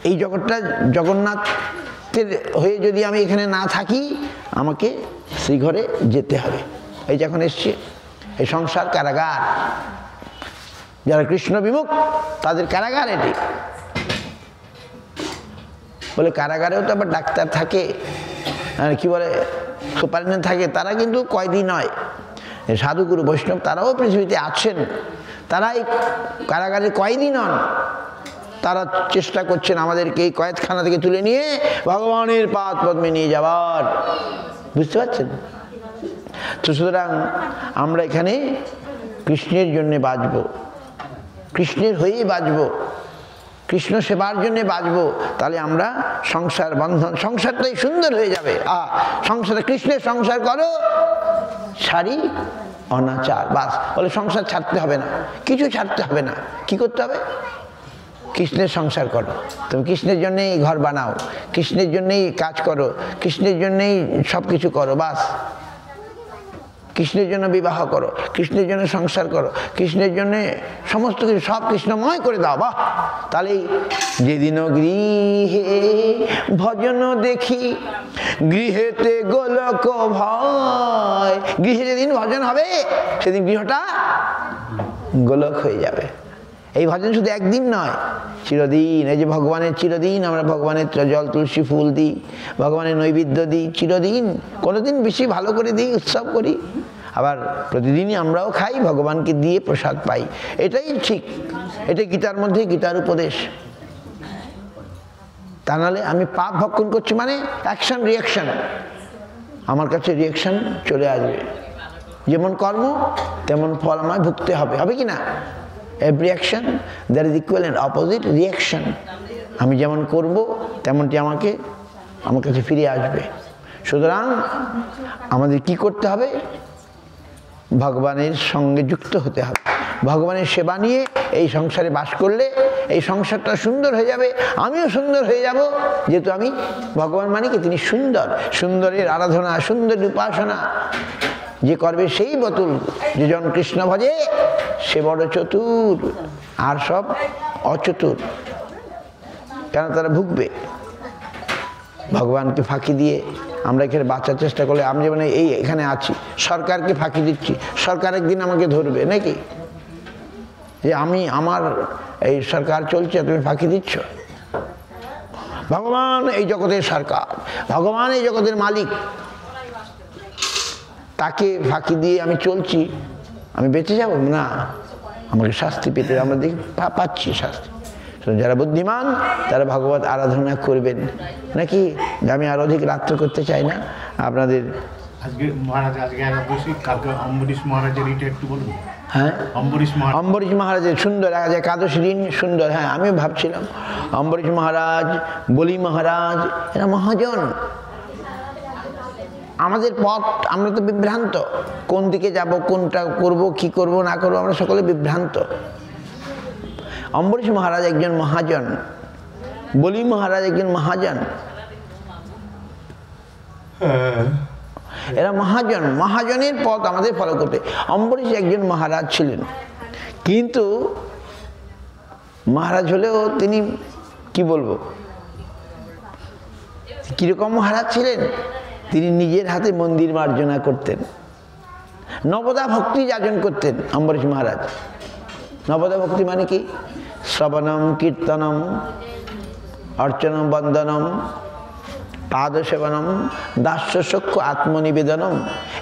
এই জগৎটা জগন্নাথের হয়ে যদি আমি এখানে না থাকি, আমাকে সেই ঘরে যেতে হবে। এই যখন এসছি, এই সংসার কারাগার, যারা কৃষ্ণ বিমুখ তাদের কারাগার এটি। বলে কারাগারেও তো আবার ডাক্তার থাকে, কি বলে সুপারিনটেন্ডেন্ট থাকে, তারা কিন্তু কয়েদি নয়। সাধুগুরু বৈষ্ণব তারাও পৃথিবীতে আছেন, তারা এই কারাগারের কয়েদি নন। তারা চেষ্টা করছেন আমাদেরকে এই কয়েদখানা থেকে তুলে নিয়ে ভগবানের পাদ পদ্মে নিয়ে যাওয়ার। বুঝতে পারছেন? তো সুতরাং আমরা এখানে কৃষ্ণের জন্যে বাঁচব, কৃষ্ণের হয়েই বাঁচব, কৃষ্ণ সেবার জন্যে বাঁচব। তাহলে আমরা সংসার বন্ধন, সংসারটাই সুন্দর হয়ে যাবে। সংসারে কৃষ্ণের সংসার করো, সারি অনাচার, বাস। বলে সংসার ছাড়তে হবে না, কিছু ছাড়তে হবে না। কি করতে হবে? কৃষ্ণের সংসার করো, তুমি কৃষ্ণের জন্যেই ঘর বানাও, কৃষ্ণের জন্যেই কাজ করো, কৃষ্ণের জন্যেই সব কিছু করো, বাস। কৃষ্ণের জন্য বিবাহ করো, কৃষ্ণের জন্য সংসার করো, কৃষ্ণের জন্য সমস্ত কিছু সব কৃষ্ণময় করে দাও, বাহ। তাহলে যেদিন গৃহে ভজন দেখি গৃহেতে গোলক ভয়, গৃহে যেদিন ভজন হবে সেদিন গৃহটা গোলক হয়ে যাবে। এই ভজন শুধু একদিন নয়, চিরদিন। এই যে ভগবানের চিরদিন আমরা ভগবানের জল তুলসী ফুল দিই, ভগবানের নৈবেদ্য দিই চিরদিন, কোনোদিন বেশি ভালো করে দিই, উৎসব করি, আবার প্রতিদিনই আমরাও খাই, ভগবানকে দিয়ে প্রসাদ পাই। এটাই ঠিক, এটা গীতার মধ্যে, গীতার উপদেশ। তা নাহলে আমি পাপ ভক্ষণ করছি মানে অ্যাকশন রিয়াকশন, আমার কাছে রিয়াকশন চলে আসবে। যেমন কর্ম তেমন ফল আমায় ভুগতে হবে, হবে কি না? Every action there is equal and opposite reaction. আমি যেমন করব তেমনটি আমার কাছে ফিরে আসবে। সুতরাং আমাদের কি করতে হবে? ভগবানের সঙ্গে যুক্ত হতে হবে, ভগবানের সেবা নিয়ে এই সংসারে বাস করলে এই সংসারটা সুন্দর হয়ে যাবে, আমিও সুন্দর হয়ে যাব। যেহেতু আমি ভগবান মানে কি, তিনি সুন্দর, সুন্দরের আরাধনা, সুন্দরের উপাসনা যে করবে সেই বতুল। যেজন কৃষ্ণ ভজে সে বড় চতুর, আর সব অচতুর, কেন তারা ভুগবে। ভগবানকে ফাঁকি দিয়ে আমরা এখানে বাঁচার চেষ্টা করলে, আমি যেমন এই এখানে আছি, সরকারকে ফাঁকি দিচ্ছি, সরকার একদিন আমাকে ধরবে নাকি, যে আমার এই সরকার চলছে তুমি ফাঁকি দিচ্ছ। ভগবান এই জগতের সরকার, ভগবান এই জগতের মালিক, তাকে ফাঁকি দিয়ে আমি চলছি, আমি বেঁচে যাব না, আমাকে শাস্তি পেতে, আমরা দেখি পাচ্ছি শাস্তি। যারা বুদ্ধিমান তারা ভগবত আরাধনা করবেন নাকি। আমি আর অধিক রাত্র করতে চাই না আপনাদের। আজকে মহারাজ, আজকে একাদশী, কালকে অম্বরীশ মহারাজের এটা একটু বলুন। হ্যাঁ, অম্বরীশ মহারাজের সুন্দর আজ একাদশী দিন সুন্দর। হ্যাঁ, আমিও ভাবছিলাম অম্বরীশ মহারাজ, বলি মহারাজ, এরা মহাজন। আমাদের পথ, আমরা তো বিভ্রান্ত, কোন দিকে যাব, কোনটা করব, কি করব না করব, আমরা সকলে বিভ্রান্ত। অম্বরীশ মহারাজ একজন মহাজন, বলি মহারাজ একজন মহাজন, এরা মহাজন। মহাজনের পথ আমাদের ফলো করতে। অম্বরীশ একজন মহারাজ ছিলেন, কিন্তু মহারাজ হলেও তিনি কি বলবো কিরকম মহারাজ ছিলেন, তিনি নিজের হাতে মন্দির মার্জনা করতেন, নবদা ভক্তি যাজন করতেন অম্বরীশ মহারাজ। নবদা ভক্তি মানে কি? শ্রবণম, কীর্তনম, অর্চনম, বন্দনম, পাদসেবনম, দাস্য সখ্য আত্মনিবেদনম।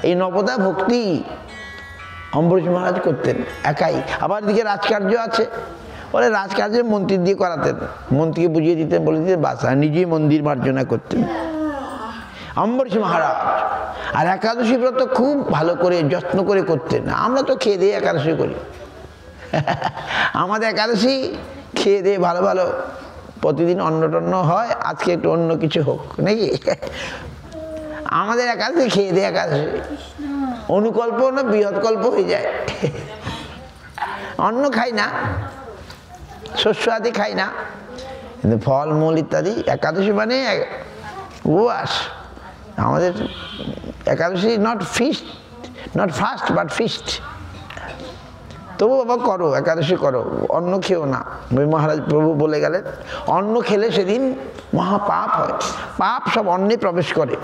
এই নবদা ভক্তি অম্বরীশ মহারাজ করতেন একাই। আবার দিকে রাজকার্য আছে, বলে রাজকার্যের মন্ত্রী দিয়ে করাতেন, মন্ত্রীকে বুঝিয়ে দিতেন, বলে দিতেন, বাস, আর নিজেই মন্দির মার্জনা করতেন অম্বরীশ মহারাজ। আর একাদশী ব্রত খুব ভালো করে যত্ন করে করতেন। আমরা তো খেয়ে দিয়ে একাদশী করি, আমাদের একাদশী খেয়ে দিয়ে ভালো ভালো প্রতিদিন অন্ন টন্ন হয়, আজকে একটু অন্য কিছু হোক নাকি। আমাদের একাদশী খেয়ে দিয়ে একাদশী অনুকল্প না বৃহৎকল্প হয়ে যায়। অন্ন খাই না, শস্য আদি খাই না, কিন্তু ফল মূল ইত্যাদি। একাদশী মানে উপবাস। আমাদের Ekadashi not feast, not fast but feast. তবু বাবা করো, একাদশী করো, অন্ন খেও না। মহারাজ প্রভু বলে গেলেন অন্ন খেলে সেদিন মহাপাপ হয়, পাপ সব অন্নে প্রবেশ করে।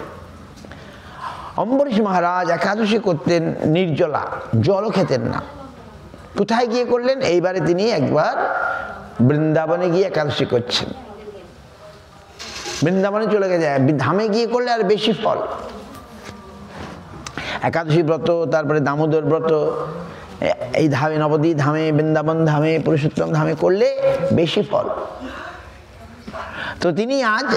অম্বরীশ মহারাজ একাদশী করতেন নির্জলা, জলও খেতেন না। কোথায় গিয়ে করলেন? এইবারে তিনি একবার বৃন্দাবনে গিয়ে একাদশী করছেন। বৃন্দাবনে চলে গেছে, ধামে গিয়ে করলে আর বেশি ফল। একাদশী ব্রত, তারপরে দামোদর ব্রত, এই ধামে, নবদ্বীপ ধামে, বৃন্দাবন ধামে, পুরুষোত্তম ধামে করলে বেশি ফল। তো তিনি আজ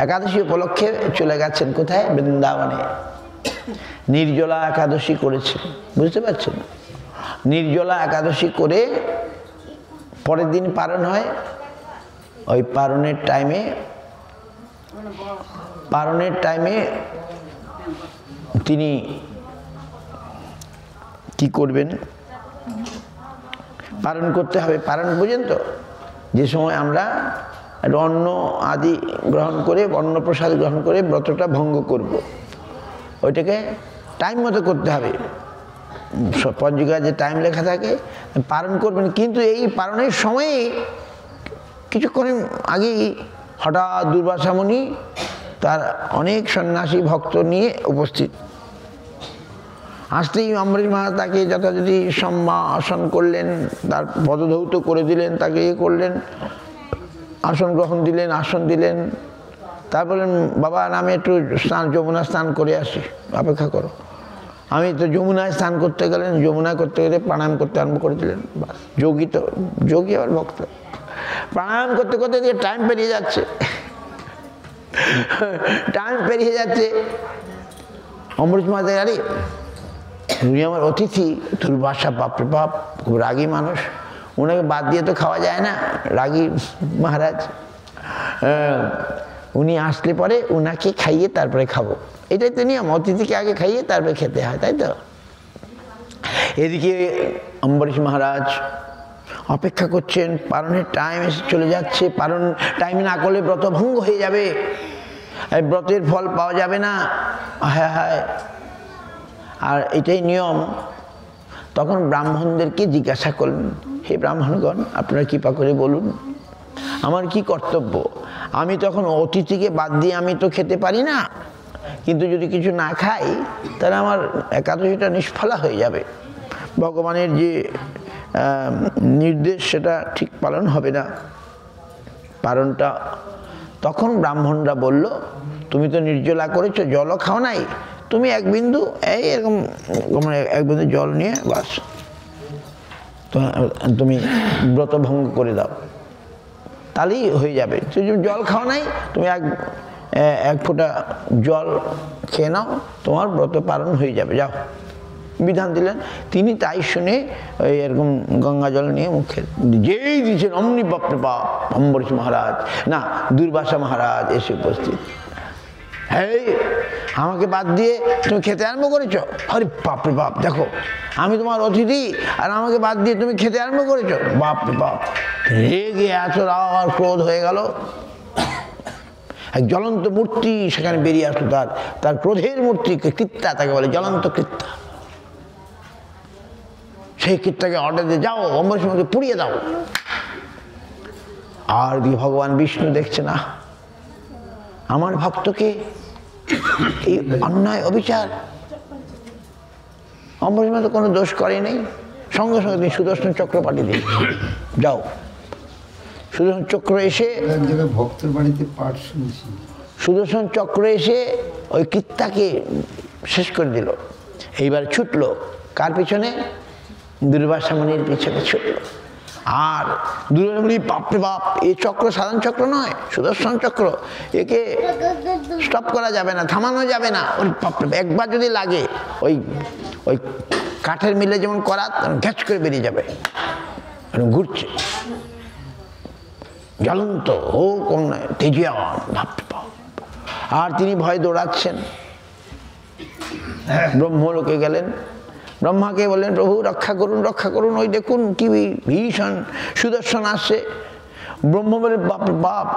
একাদশী উপলক্ষে চলে গেছেন কোথায়? বৃন্দাবনে। নির্জলা একাদশী করেছেন, বুঝতে পারছেন? নির্জলা একাদশী করে পরের দিন পারণ হয়। ওই পারণের টাইমে তিনি কি করবেন? পারণ করতে হবে। পারণ বুঝেন তো? যে সময় আমরা অন্ন আদি গ্রহণ করে, অন্ন প্রসাদ গ্রহণ করে ব্রতটা ভঙ্গ করব, ওইটাকে টাইম মতো করতে হবে। পঞ্জিকায় যে টাইম লেখা থাকে, পালন করবেন। কিন্তু এই পালনের সময়ে কিছুক্ষণ আগেই হঠাৎ দুর্বাসা মুনি তার অনেক সন্ন্যাসী ভক্ত নিয়ে উপস্থিত। আসতেই অম্বরীশ মহারাজ তাকে যথাযথি সম্ভাষণ করলেন, তার পদধৌত করে দিলেন, তাকে করলেন, আসন গ্রহণ দিলেন, আসন দিলেন। তার বললেন, বাবা আমি একটু যমুনা স্নান করে আসি, অপেক্ষা করো। আমি তো যমুনায় স্নান করতে গেলেন, যমুনায় করতে গেলে প্রাণায়াম করতে আরম্ভ করে দিলেন। বাস, যোগী তো, যোগী আবার ভক্ত। প্রাণায়াম করতে করতে দিয়ে টাইম পেরিয়ে যাচ্ছে, অম্বরীশ মহারাজ, আরে উনি আমার অতিথি, দুর্বাসা, বাপরে বাপ, খুব রাগী মানুষ, ওনাকে বাদ দিয়ে তো খাওয়া যায় না, রাগী মহারাজ। উনি আসলে পরে ওনাকে খাইয়ে তারপরে খাবো, এটাই তো নিয়ম। অতিথিকে আগে খাইয়ে তারপরে খেতে হয়, তাই তো? এদিকে অম্বরীশ মহারাজ অপেক্ষা করছেন, পারণের টাইম এসে চলে যাচ্ছে। পারণ টাইম না করলে ব্রত ভঙ্গ হয়ে যাবে, ব্রতের ফল পাওয়া যাবে না। হায় হায়, আর এটাই নিয়ম। তখন ব্রাহ্মণদেরকে জিজ্ঞাসা করলেন, হে ব্রাহ্মণগণ, আপনারা কৃপা করে বলুন আমার কি কর্তব্য? আমি তখন অতিথিকে বাদ দিয়ে আমি তো খেতে পারি না, কিন্তু যদি কিছু না খাই তাহলে আমার একাদশীটা নিষ্ফলা হয়ে যাবে, ভগবানের যে নির্দেশ সেটা ঠিক পালন হবে না, পালনটা। তখন ব্রাহ্মণরা বলল, তুমি তো নির্জলা করেছো, জলও খাও নাই, তুমি এক বিন্দু এরকম এক বিন্দু জল নিয়ে বাস তুমি ব্রত ভঙ্গ করে দাও, তাহলেই হয়ে যাবে। তুমি জল খাও নাই, তুমি এক ফোঁটা জল খেয়ে নাও, তোমার ব্রত পালন হয়ে যাবে, যাও, বিধান দিলেন। তিনি তাই শুনে ওই এরকম গঙ্গা জল নিয়ে মুখে যেই দিয়েছেন, অমনি বাপরে বাপ, অম্বরীশ মহারাজ না দুর্বাসা মহারাজ এসে উপস্থিত। হ্যাঁ, আমাকে বাদ দিয়ে তুমি খেতে আরম্ভ করেছো? আরে বাপরে বাপ, দেখো আমি তোমার অতিথি আর আমাকে বাদ দিয়ে তুমি খেতে আরম্ভ করেছো? বাপরে বাপ, রেগে এত রাগ ক্রোধ হয়ে গেল। এক জ্বলন্ত মূর্তি সেখানে বেরিয়ে আসলো, তার ক্রোধের মূর্তি, কৃত্যা তাকে বলে, জ্বলন্ত কৃত্যা। সেই কৃত্যাকে অর্ডার দিয়ে, যাও অম্বরীশ মহারাজকে পুড়িয়ে দাও। আর দিয়ে ভগবান বিষ্ণু দেখছে না, আমার ভক্তকে এই অন্যায় অবিচার, অম্বরীশ মহারাজ কোনো দোষ করে নেই। সঙ্গে সঙ্গে তিনি সুদর্শন চক্র পাঠিয়ে দিন, যাও। সুদর্শন চক্র এসে, ভক্তের বাড়িতে পাঠ শুনছি, সুদর্শন চক্র এসে ওই কৃত্যাকে শেষ করে দিল। এইবার ছুটলো কার পিছনে? দুর্বাসা মুনির পিছনে ছুটলো। আর দুর্বাসা মুনি, বাপরে বাপ, এই চক্র সাধারণ চক্র নয়, সুদর্শন চক্র, একে স্টপ করা যাবে না, থামানো যাবে না। ওই বাপরে, একবার যদি লাগে ওই কাঠের মিলে যেমন করা, ঘ্যাচ করে বেরিয়ে যাবে, ঘুরছে জ্বলন্ত, ও কোন তেজিয়ান, বাপরে বাপ। আর তিনি ভয় দৌড়াচ্ছেন। ব্রহ্মলোকে গেলেন, ব্রহ্মাকে বললেন, প্রভু রক্ষা করুন, রক্ষা করুন, ওই দেখুন কি ভীষণ সুদর্শন আসছে। ব্রহ্ম বলে, বাপরে বাপ,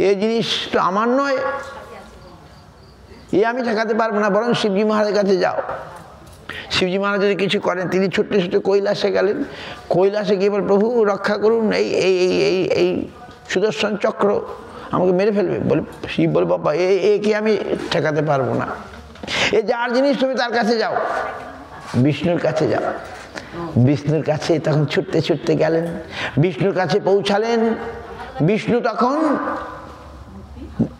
এই জিনিস তো আমার নয়, আমি ঠেকাতে পারবো না, বরং শিবজি মহারাজের কাছে যাও। শিবজি মহারাজ যদি কিছু করেন, তিনি ছুটতে ছুটতে কৈলাসে গেলেন। কৈলাসে গিয়ে বল, প্রভু রক্ষা করুন, এই সুদর্শন চক্র আমাকে মেরে ফেলবে। বলে, শিব বলে, বাবা একে আমি ঠেকাতে পারবো না, এ যার জিনিস, তুমি তার কাছে যাও, বিষ্ণুর কাছে যাও। বিষ্ণুর কাছে তখন ছুটতে ছুটতে গেলেন, বিষ্ণুর কাছে পৌঁছালেন। বিষ্ণু তখন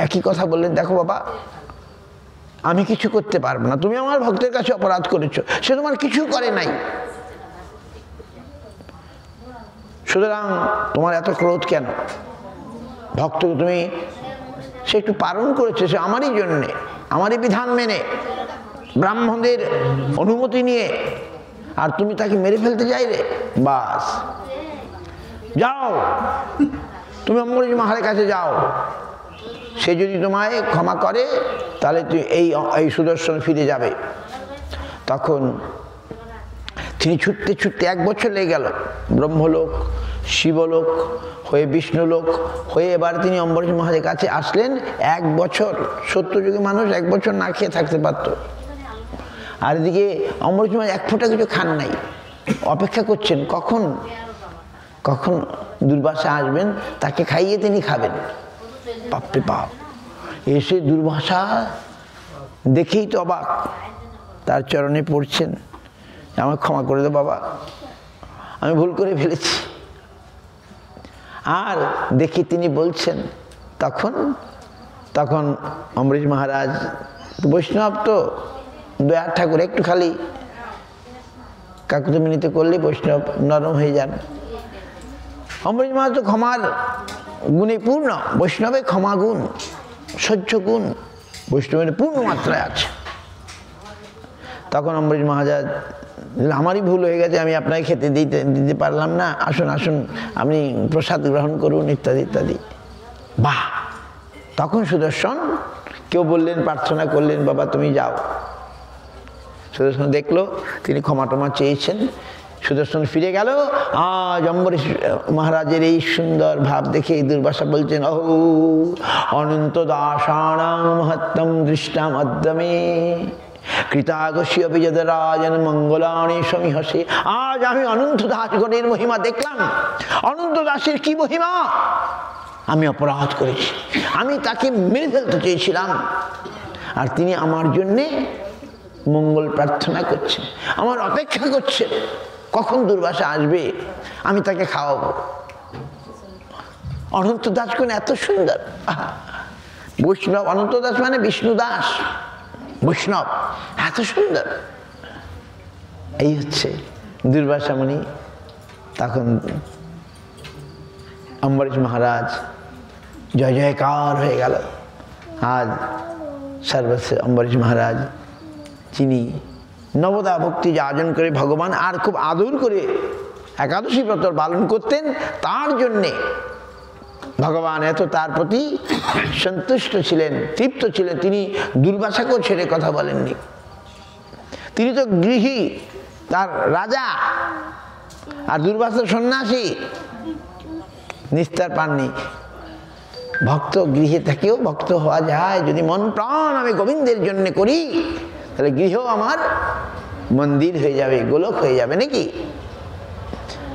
একই কথা বললেন, দেখো বাবা, আমি কিছু করতে পারবো না, তুমি আমার ভক্তের কাছে অপরাধ করেছো, সে তোমার কিছু করে নাই, সুতরাং তোমার এত ক্রোধ কেন? ভক্তকে তুমি, সে একটু পালন করেছে, সে আমারই জন্যে, আমারই বিধান মেনে, ব্রাহ্মণদের অনুমতি নিয়ে, আর তুমি তাকে মেরে ফেলতে চাইলে? বাস, যাও তুমি অম্বরীশ মহারাজের কাছে যাও, সে যদি তোমায় ক্ষমা করে তাহলে তুই এই সুদর্শন ফিরে যাবে। তখন তিনি ছুটতে ছুটতে 1 বছর লেগে গেল, ব্রহ্মলোক, শিবলোক হয়ে, বিষ্ণুলোক হয়ে, এবার তিনি অম্বরীশ মহারাজের কাছে আসলেন। 1 বছর, সত্যযুগে মানুষ 1 বছর না খেয়ে থাকতে পারত, আর এদিকে অম্বরীশ মহারাজ 1 ফোঁটা কিছু খান নাই, অপেক্ষা করছেন কখন কখন দুর্বাসা আসবেন, তাকে খাইয়ে তিনি খাবেন। বাপরে বাপ, এসে দুর্বাসা দেখেই তো অবাক, তার চরণে পড়ছেন, আমাকে ক্ষমা করে দাও বাবা, আমি ভুল করে ফেলেছি। আর দেখি তিনি বলছেন, তখন অম্বরীশ মহারাজ বৈষ্ণব তো, দয়ার ঠাকুর একটু খালি কাকুতমিনিতে করলে বৈষ্ণব নরম হয়ে যান। অম্বরীশ মহারাজ তো ক্ষমার গুণে পূর্ণ, বৈষ্ণবে ক্ষমা গুণ, সহ্য গুণ বৈষ্ণবের পূর্ণ মাত্রায় আছে। তখন অম্বরীশ মহারাজ, আমারই ভুল হয়ে গেছে, আমি আপনাকে খেতে দিতে পারলাম না, আসুন আসুন আপনি প্রসাদ গ্রহণ করুন, ইত্যাদি ইত্যাদি। বাহ! তখন সুদর্শন, কেউ বললেন, প্রার্থনা করলেন, বাবা তুমি যাও। সুদর্শন দেখলো তিনি ক্ষমা টমা চেয়েছেন, সুদর্শন ফিরে গেল। আজ অম্বরীশ মহারাজের এই সুন্দর ভাব দেখে দুর্বাসা বলছেন, ও অনন্ত দাসানাং মহত্তম দৃষ্টাম অদ্যমে কৃতাগস্য বিজয়রাজন মঙ্গলানি সমীহসে। আজ আমি অনন্ত দাসগণের মহিমা দেখলাম। অনন্ত দাসের কি মহিমা! আমি অপরাধ করেছি, আমি তাকে মেরে ফেলতে চেয়েছিলাম, আর তিনি আমার জন্যে মঙ্গল প্রার্থনা করছেন, আমার অপেক্ষা করছেন কখন দুর্বাসা আসবে, আমি তাকে খাওয়াবো। অনন্ত দাসগণ এত সুন্দর, বৈষ্ণব, অনন্ত দাস মানে বিষ্ণু দাস, বৈষ্ণব এত সুন্দর। এই হচ্ছে দুর্বাসা মুনি। তখন অম্বরীশ মহারাজ জয় জয়কার হয়ে গেল। আজ সর্বস্ব অম্বরীশ মহারাজ, যিনি নবদা ভক্তি যাজন করে ভগবান আর খুব আদর করে একাদশী ব্রত পালন করতেন, তার জন্যে ভগবান এত তার প্রতি সন্তুষ্ট ছিলেন, তৃপ্ত ছিলেন, তিনি দুর্বাসাকেও ছেড়ে কথা বলেননি। তিনি তো গৃহী, তার রাজা, আর দুর্বাসা সন্ন্যাসী, নিস্তার পাননি। ভক্ত গৃহে থেকেও ভক্ত হওয়া যায়, যদি মন প্রাণ আমি গোবিন্দের জন্য করি, তাহলে গৃহ আমার মন্দির হয়ে যাবে, গোলক হয়ে যাবে নাকি।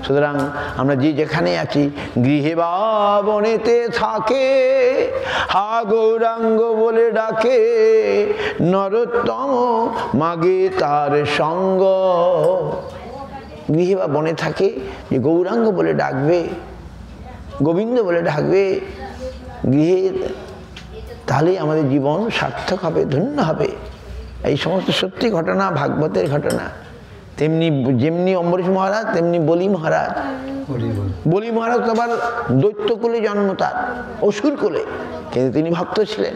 সুতরাং আমরা যে যেখানে আছি, গৃহে বা বনেতে থাকে, হা গৌরাঙ্গ বলে ডাকে, নরোত্তম মাগে তার সঙ্গ। গৃহে বা বনে থাকে, যে গৌরাঙ্গ বলে ডাকবে, গোবিন্দ বলে ডাকবে গৃহে, তাহলেই আমাদের জীবন সার্থক হবে, ধন্য হবে। এই সমস্ত সত্যি ঘটনা, ভাগবতের ঘটনা। তেমনি যেমনি অম্বরীশ মহারাজ, তেমনি বলি মহারাজ। বলি মহারাজ তো আবার দৈত্যকুলে জন্ম, তার অসুর কুলে, কিন্তু তিনি ভক্ত ছিলেন।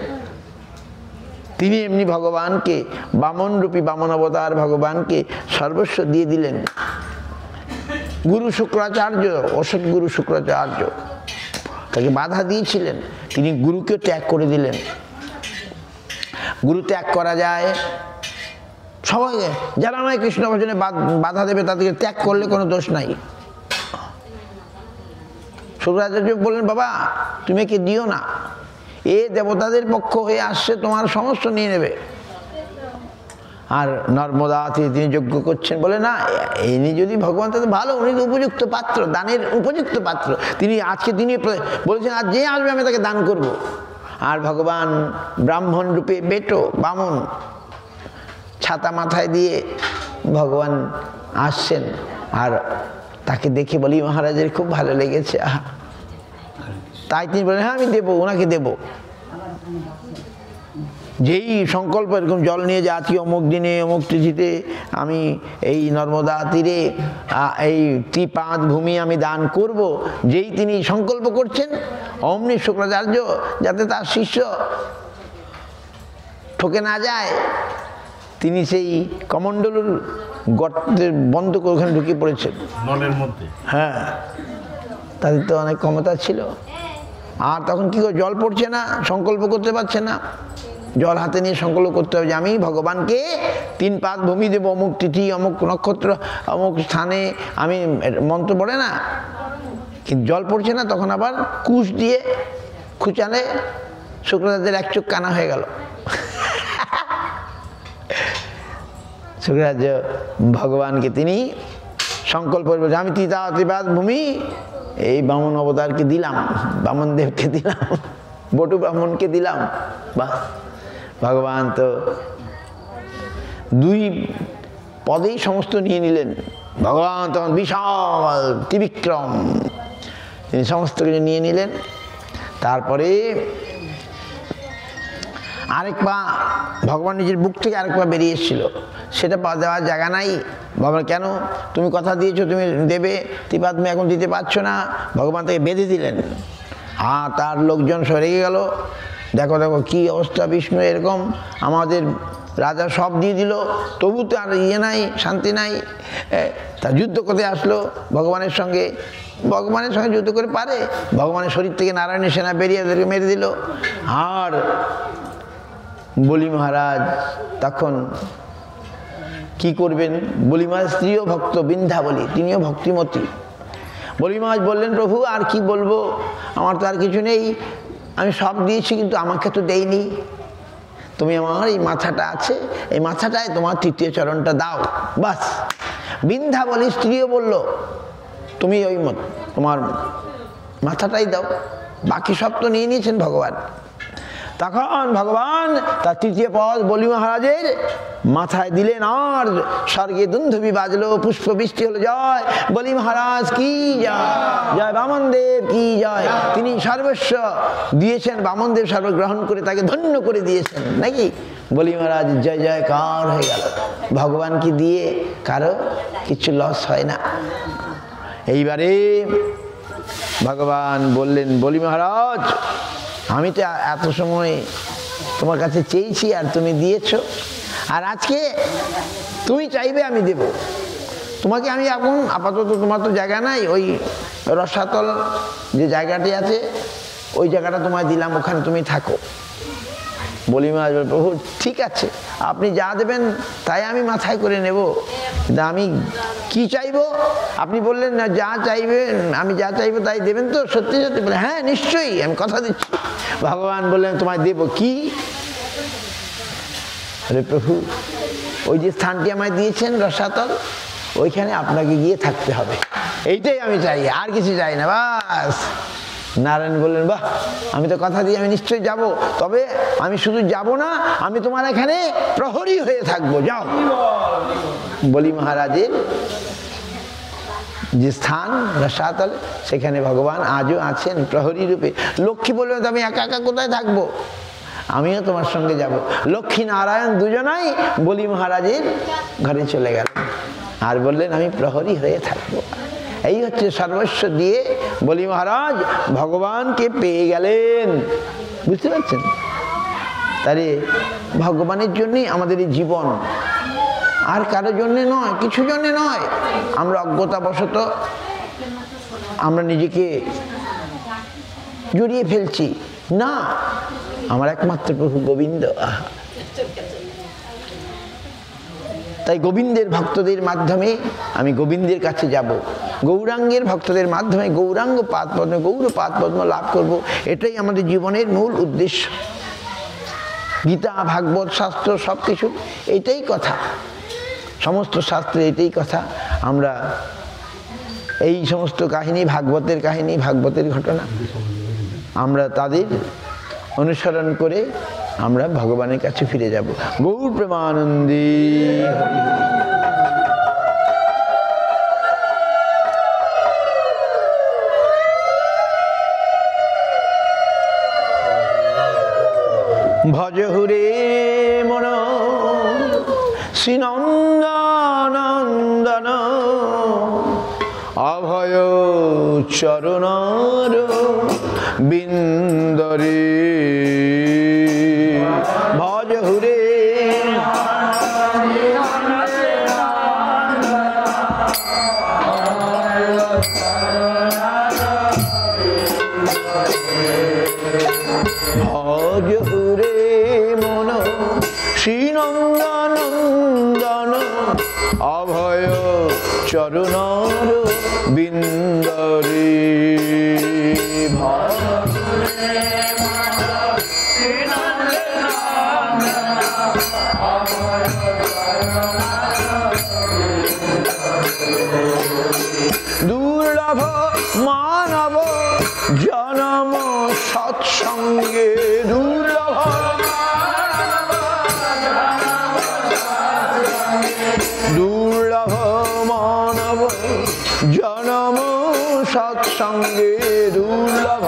তিনি এমনি ভগবানকে, বামন রূপী, বামন অবতার ভগবানকে সর্বস্ব দিয়ে দিলেন। গুরু শুক্রাচার্য, অসৎ গুরু শুক্রাচার্য তাকে বাধা দিয়েছিলেন, তিনি গুরুকে ত্যাগ করে দিলেন। গুরু ত্যাগ করা যায়, সবাইকে যারা আমায় কৃষ্ণ ভজনে বাধা দেবে তাদেরকে ত্যাগ করলে কোনো দোষ নাই। শুক্রাচার্য বললেন, বাবা তুমি একে দিও না, এ দেবতাদের পক্ষ হয়ে আসছে, তোমার সমস্ত নিয়ে নেবে। আর নর্মদা তিনি যজ্ঞ করছেন, বলে না, ইনি যদি ভগবান, তাদের ভালো, উনি তো উপযুক্ত পাত্র, দানের উপযুক্ত পাত্র। তিনি আজকে তিনি বলেছেন, আর যে আসবে আমি তাকে দান করব। আর ভগবান ব্রাহ্মণ রূপে, বেটো বামন, ছাতা মাথায় দিয়ে ভগবান আসছেন। আর তাকে দেখে বলি মহারাজের খুব ভালো লেগেছে, তাই তিনি বলেন, হ্যাঁ আমি দেবো, ওনাকে দেবো। যেই সংকল্প এরকম জল নিয়ে যে আজকে অমুক দিনে অমুক তিথিতে আমি এই নর্মদা তীরে এই ত্রিপাদ ভূমি আমি দান করব, যেই তিনি সংকল্প করছেন অমনি শুক্রাচার্য যাতে তার শিষ্য ঠকে না যায়, তিনি সেই কমণ্ডলুর গর্তে বন্ধ করে ওখানে ঢুকে পড়েছেন নলের মধ্যে। হ্যাঁ, তাদের তো অনেক ক্ষমতা ছিল। আর তখন কি করে, জল পড়ছে না, সংকল্প করতে পারছে না। জল হাতে নিয়ে সংকল্প করতে হবে যে আমি ভগবানকে 3 পাদ ভূমি দেবো, অমুক তিথি অমুক নক্ষত্র অমুক স্থানে, আমি মন্ত্র পড়ে না, কিন্তু জল পড়ছে না। তখন আবার কুশ দিয়ে খুঁচালে শুক্রাচার্যের এক চোখ কানা হয়ে গেল। শুক্রাচার্য ভগবানকে তিনি সংকল্প করবে যে আমি ত্রিপাদ ভূমি এই বামন অবতারকে দিলাম, বামন দেবকে দিলাম, বটু ব্রাহ্মণকে দিলাম। বাহ, ভগবান তো 2 পদেই সমস্ত নিয়ে নিলেন। ভগবান তখন বিশাল ত্রিবিক্রম, তিনি সমস্ত কিছু নিয়ে নিলেন। তারপরে আরেক পা ভগবান নিজের বুক থেকে আরেক পা বেরিয়ে এসেছিল, সেটা পা দেওয়ার জায়গা নাই। ভগবান কেন, তুমি কথা দিয়েছো তুমি দেবে, ত্রিপাদ তুমি এখন দিতে পারছো না। ভগবান তাকে বেঁধে দিলেন। আর তার লোকজন সব রেগে গেল, দেখো দেখো কী অবস্থা, বিষ্ণু এরকম, আমাদের রাজা সব দিয়ে দিল, তবু তো আর নাই, শান্তি নাই। তা যুদ্ধ করতে আসলো ভগবানের সঙ্গে। ভগবানের সঙ্গে যুদ্ধ করে পারে? ভগবানের শরীর থেকে নারায়ণের সেনা বেরিয়ে তাদেরকে মেরে দিল। আর বলি মহারাজ তখন কি করবেন? বলি মহারাজ স্ত্রীও ভক্ত, বিন্ধ্যাবলী, তিনিও ভক্তিমতী। বলি মহারাজ বললেন, প্রভু আর কি বলবো, আমার তো আর কিছু নেই, আমি সব দিয়েছি কিন্তু আমাকে তো দেইনি। তুমি আমার এই মাথাটা আছে, এই মাথাটায় তোমার 3য় চরণটা দাও, বাস। বিন্ধ্যাবলী স্ত্রীও বলল, তুমি ওই তোমার মাথাটাই দাও, বাকি সব তো নিয়ে নিয়েছেন ভগবান। তখন ভগবান তার 3য় পদ বলি মহারাজের মাথায় দিলেন, আর স্বর্গে দুন্ধুবি বাজলো, পুষ্প বৃষ্টি হলো। জয় বলি মহারাজ কি জয়, জয় বামনদেব কি জয়। তিনি সর্বস্ব দিয়েছেন, বামনদেব সর্বগ্রহণ করে তাকে ধন্য করে দিয়েছেন, নাকি? বলি মহারাজ জয় জয়কার হয়ে গেল। ভগবানকে দিয়ে কারো কিছু লস হয় না। এইবারে ভগবান বললেন, বলি মহারাজ আমি তো এত সময় তোমার কাছে চেয়েছি আর তুমি দিয়েছো, আর আজকে তুমি চাইবে আমি দেব তোমাকে। আমি এখন আপাতত তোমার তো জায়গা নাই, ওই রসাতল যে জায়গাটি আছে ওই জায়গাটা তোমায় দিলাম, ওখানে তুমি থাকো। বলি মহারাজ, প্রভু ঠিক আছে, আপনি যা দেবেন তাই আমি মাথায় করে নেব, কিন্তু আমি কি চাইবো? আপনি বললেন না যা চাইবেন, আমি যা চাইবো তাই দেবেন তো? সত্যি সত্যি বলে, হ্যাঁ নিশ্চয়ই, আমি কথা দিচ্ছি। ভগবান বললেন, তোমায় দেব কি? আরে প্রভু, ওই যে স্থানটি আমায় দিয়েছেন রসাতল, ওইখানে আপনাকে গিয়ে থাকতে হবে, এইটাই আমি চাই, আর কিছু চাই না, বাস। নারায়ণ বললেন, বাহ, আমি তো কথা দিই আমি নিশ্চয়ই যাব, তবে আমি শুধু যাব না, আমি তোমার এখানে প্রহরী হয়ে থাকবো, যাও। বলি মহারাজের যে স্থান রসাতল, সেখানে ভগবান আজও আছেন প্রহরী রূপে। লক্ষ্মী বললেন, আমি একা একা কোথায় থাকবো, আমিও তোমার সঙ্গে যাব। লক্ষ্মী নারায়ণ দুজনাই বলি মহারাজের ঘরে চলে গেল, আর বললেন আমি প্রহরী হয়ে থাকবো। এই হচ্ছে সর্বস্ব দিয়ে বলি মহারাজ ভগবানকে পেয়ে গেলেন, বুঝতে পারছেন? তাহলে ভগবানের জন্যই আমাদের এই জীবন, আর কারোর জন্যে নয়, কিছু জন্যে নয়। আমরা অজ্ঞতাবশত আমরা নিজেকে জড়িয়ে ফেলছি, না, আমার একমাত্র প্রভু গোবিন্দ। তাই গোবিন্দের ভক্তদের মাধ্যমে আমি গোবিন্দের কাছে যাব, গৌরাঙ্গের ভক্তদের মাধ্যমে গৌরাঙ্গ পাদপদ্ম, গৌর পাদপদ্ম লাভ করব, এটাই আমাদের জীবনের মূল উদ্দেশ্য। গীতা, ভাগবত, শাস্ত্র সব কিছু এটাই কথা, সমস্ত শাস্ত্রে এটাই কথা। আমরা এই সমস্ত কাহিনী, ভাগবতের কাহিনী, ভাগবতের ঘটনা, আমরা তাদের অনুসরণ করে আমরা ভগবানের কাছে ফিরে যাব। গৌর প্রেমানন্দে। ভজহুরে মন শ্রীনন্দনন্দন অভয় চরণর বিন্দরে ভজহুরে ভজহুরে মন শ্রীনন্দনন্দন অভয় চরণর বিন্দরে দুর্লভ মানব জনম সৎসঙ্গে দুর্লভ দুর্লভ মানব জনম সৎসঙ্গে দুর্লভ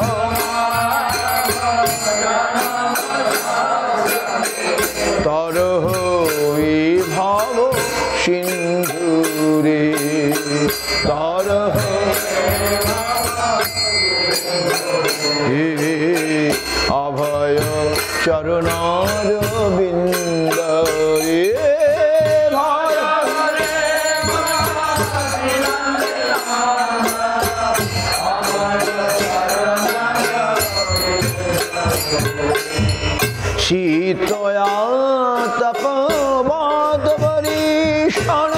তরহ ভব সিন্ধুরে তরহ অভয় চরণর বিন্দরে শীতয়া তপবদ পরিশন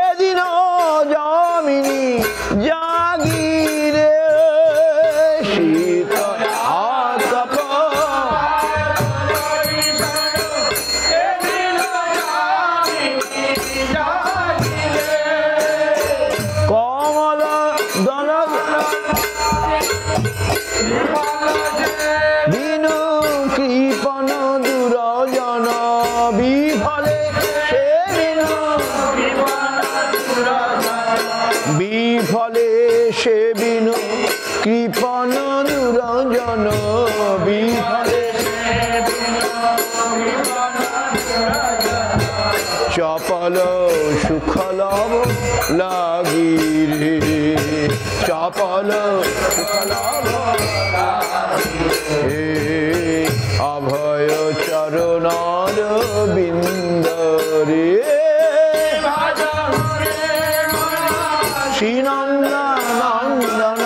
এদিন যামিনী জাগিরে শীতয়া তপ কমল দল বিনু কৃপণ দুরজন বিফলে সে বিফলে সে বিনু কৃপণ দুরজন বিফলে চপল সুখলভ লাগিরে চপল সুখলভ অভয় চরণর বিন্দরে শ্রীনন্দনন্দন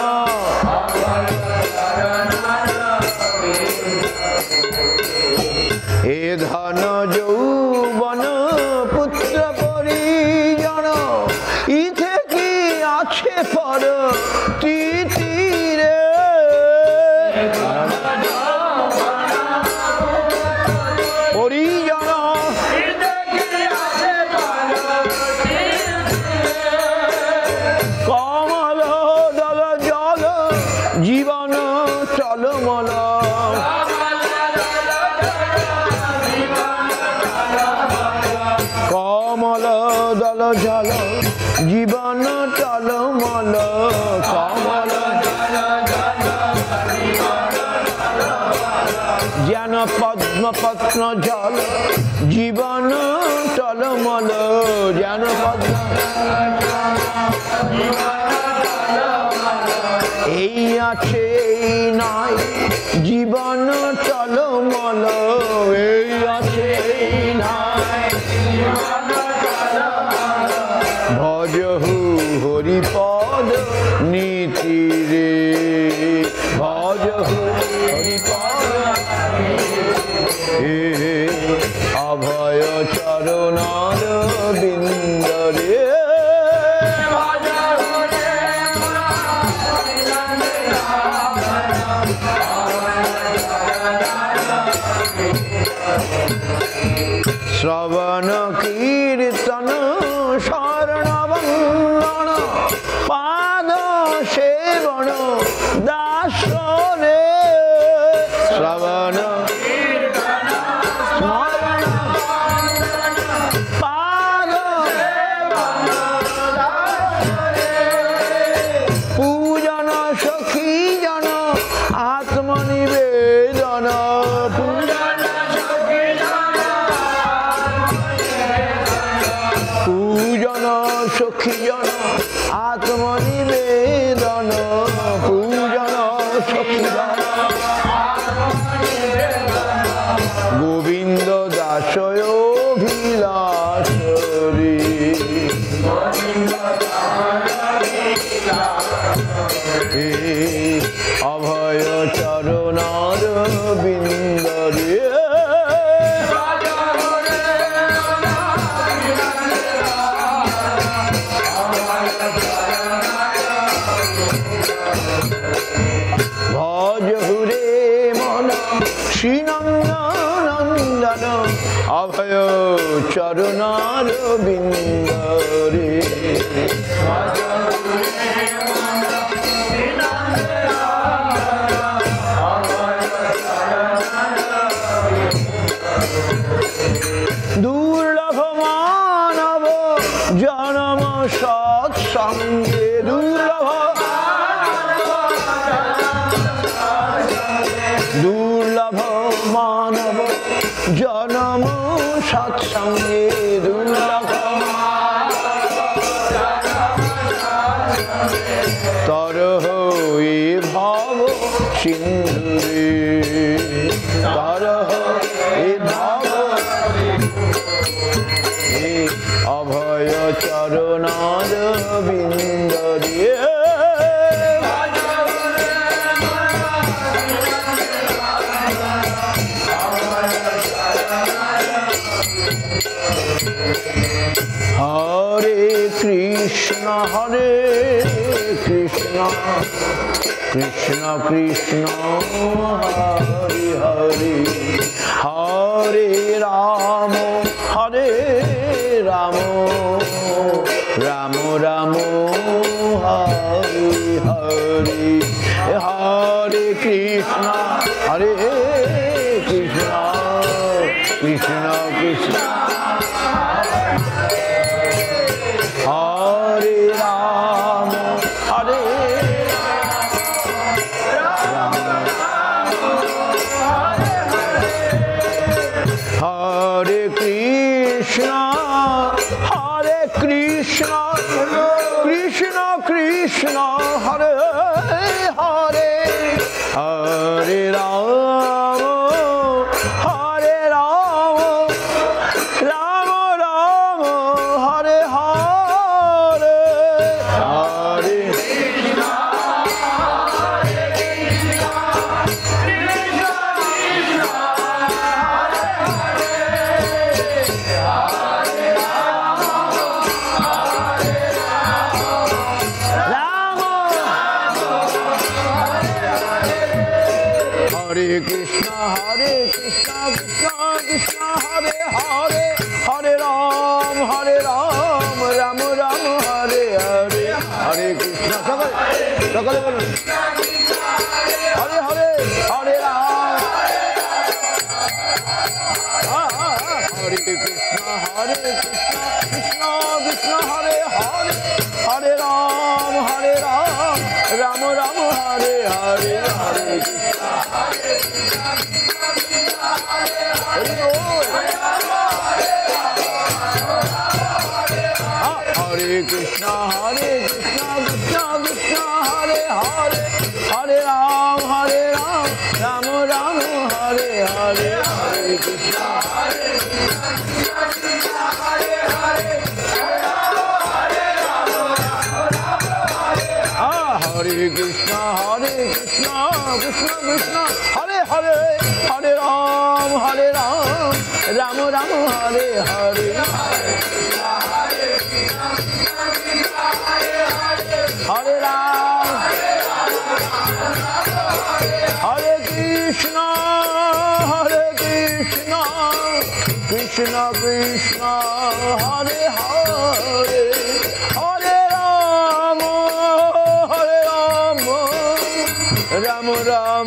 এ ধন যৌবন পুত্র পরিজন ইথে কি আছে পর তিতিরে পরিজন কমল দল জল জীবন চলমল কমল দল জল জীবন টলমল কমল যেন পদ্মপত্র জল জীবন টলমল যেন পদ্ম এই আছে এই নাই জীবন টলমল এই আছে এই নাই ভজহু হরিপদ নীতিরে ভজহু হরিপদ অভয় চরণর বিন্দরে শ্রবণ কীর্তন শরণ বন্দন পাদ সেবন দাসনে শ্রবণ পাদ পূজন সখী জন আত্মনিবেদন পূজন সখী জন আত্মনিবেদন পূজন সখী জন গোবিন্দ দাসয় অভিলাষ রে অভয় চরণার বিন্দরে ভজ হুরে মন শ্রীনন্দন অভয় চরণার বিন্দরে দুর্লভ মানব জনম সৎসঙ্গে দুর্লভ মানব জনম সৎসঙ্গে দুর্লভ তরহ এ ভব সিন্ধুরে তরহ এ ভব অভয় চরণার বিন্দরে হরে কৃষ্ণ কৃষ্ণ কৃষ্ণ হরে হরে হরে রাম রাম রাম হরে হরে হরে কৃষ্ণ কৃষ্ণ কৃষ্ণ কৃষ্ণ হরে Ram Hare Hare Krishna Krishna Krishna Hare Hare Hare Ram Ram Ram Hare Hare Hare Hare Krishna Krishna Krishna Hare Hare Hare Ram Ram Ram Hare Hare Hare Krishna সকলে বলুন Hare Hare Hare Ram Hare Krishna Krishna Krishna Hare Hare Hare Ram Ram Ram Hare Hare Hare Krishna Hare Krishna Krishna Krishna Hare Hare Hare Ram Ram Ram Hare Hare Hare Krishna Hare Krishna Krishna Krishna Hare Hare Hare Ram Ram Ram Hare Hare Hare Ram Hare Krishna Krishna Krishna Hare Hare Hare Ram Ram Ram Hare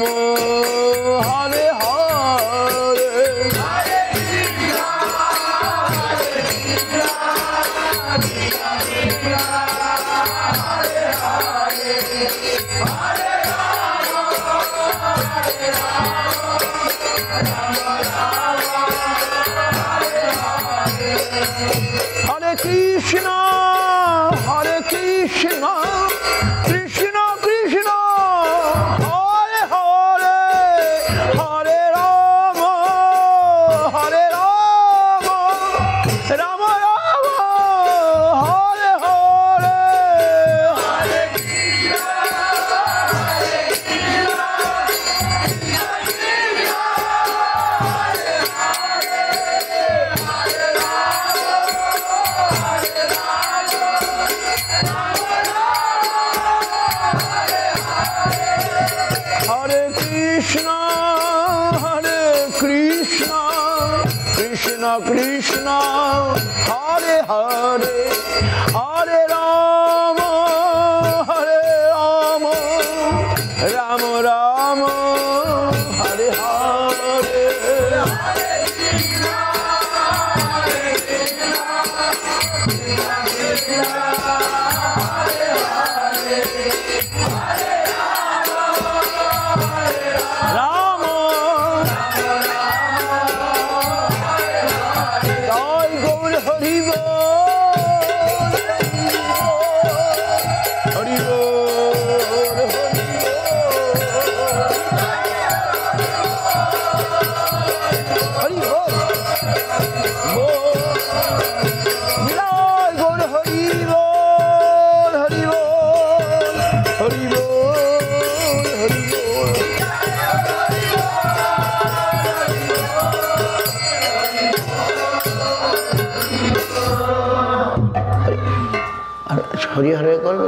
Hare Hare Krishna Hare Krishna, Krishna Krishna, Hare Hare, Hare Rama, Hare Rama, Rama Rama, Hare Hare, Hare Krishna, Hare Krishna, Hare Krishna, Krishna Krishna, Hare Hare, Hare Rama, Hare Rama, Rama Rama, Hare Hare, Hare Krishna, Hare Krishna, Krishna Krishna, Hare Hare, Hare Rama, Jai Gaur Hari Bol, Hari Bol, Hari Bol, Jai Gaur Hari Bol, Hari Bol, Hari Bol, Hari Bol. আর হরি হরে করবে।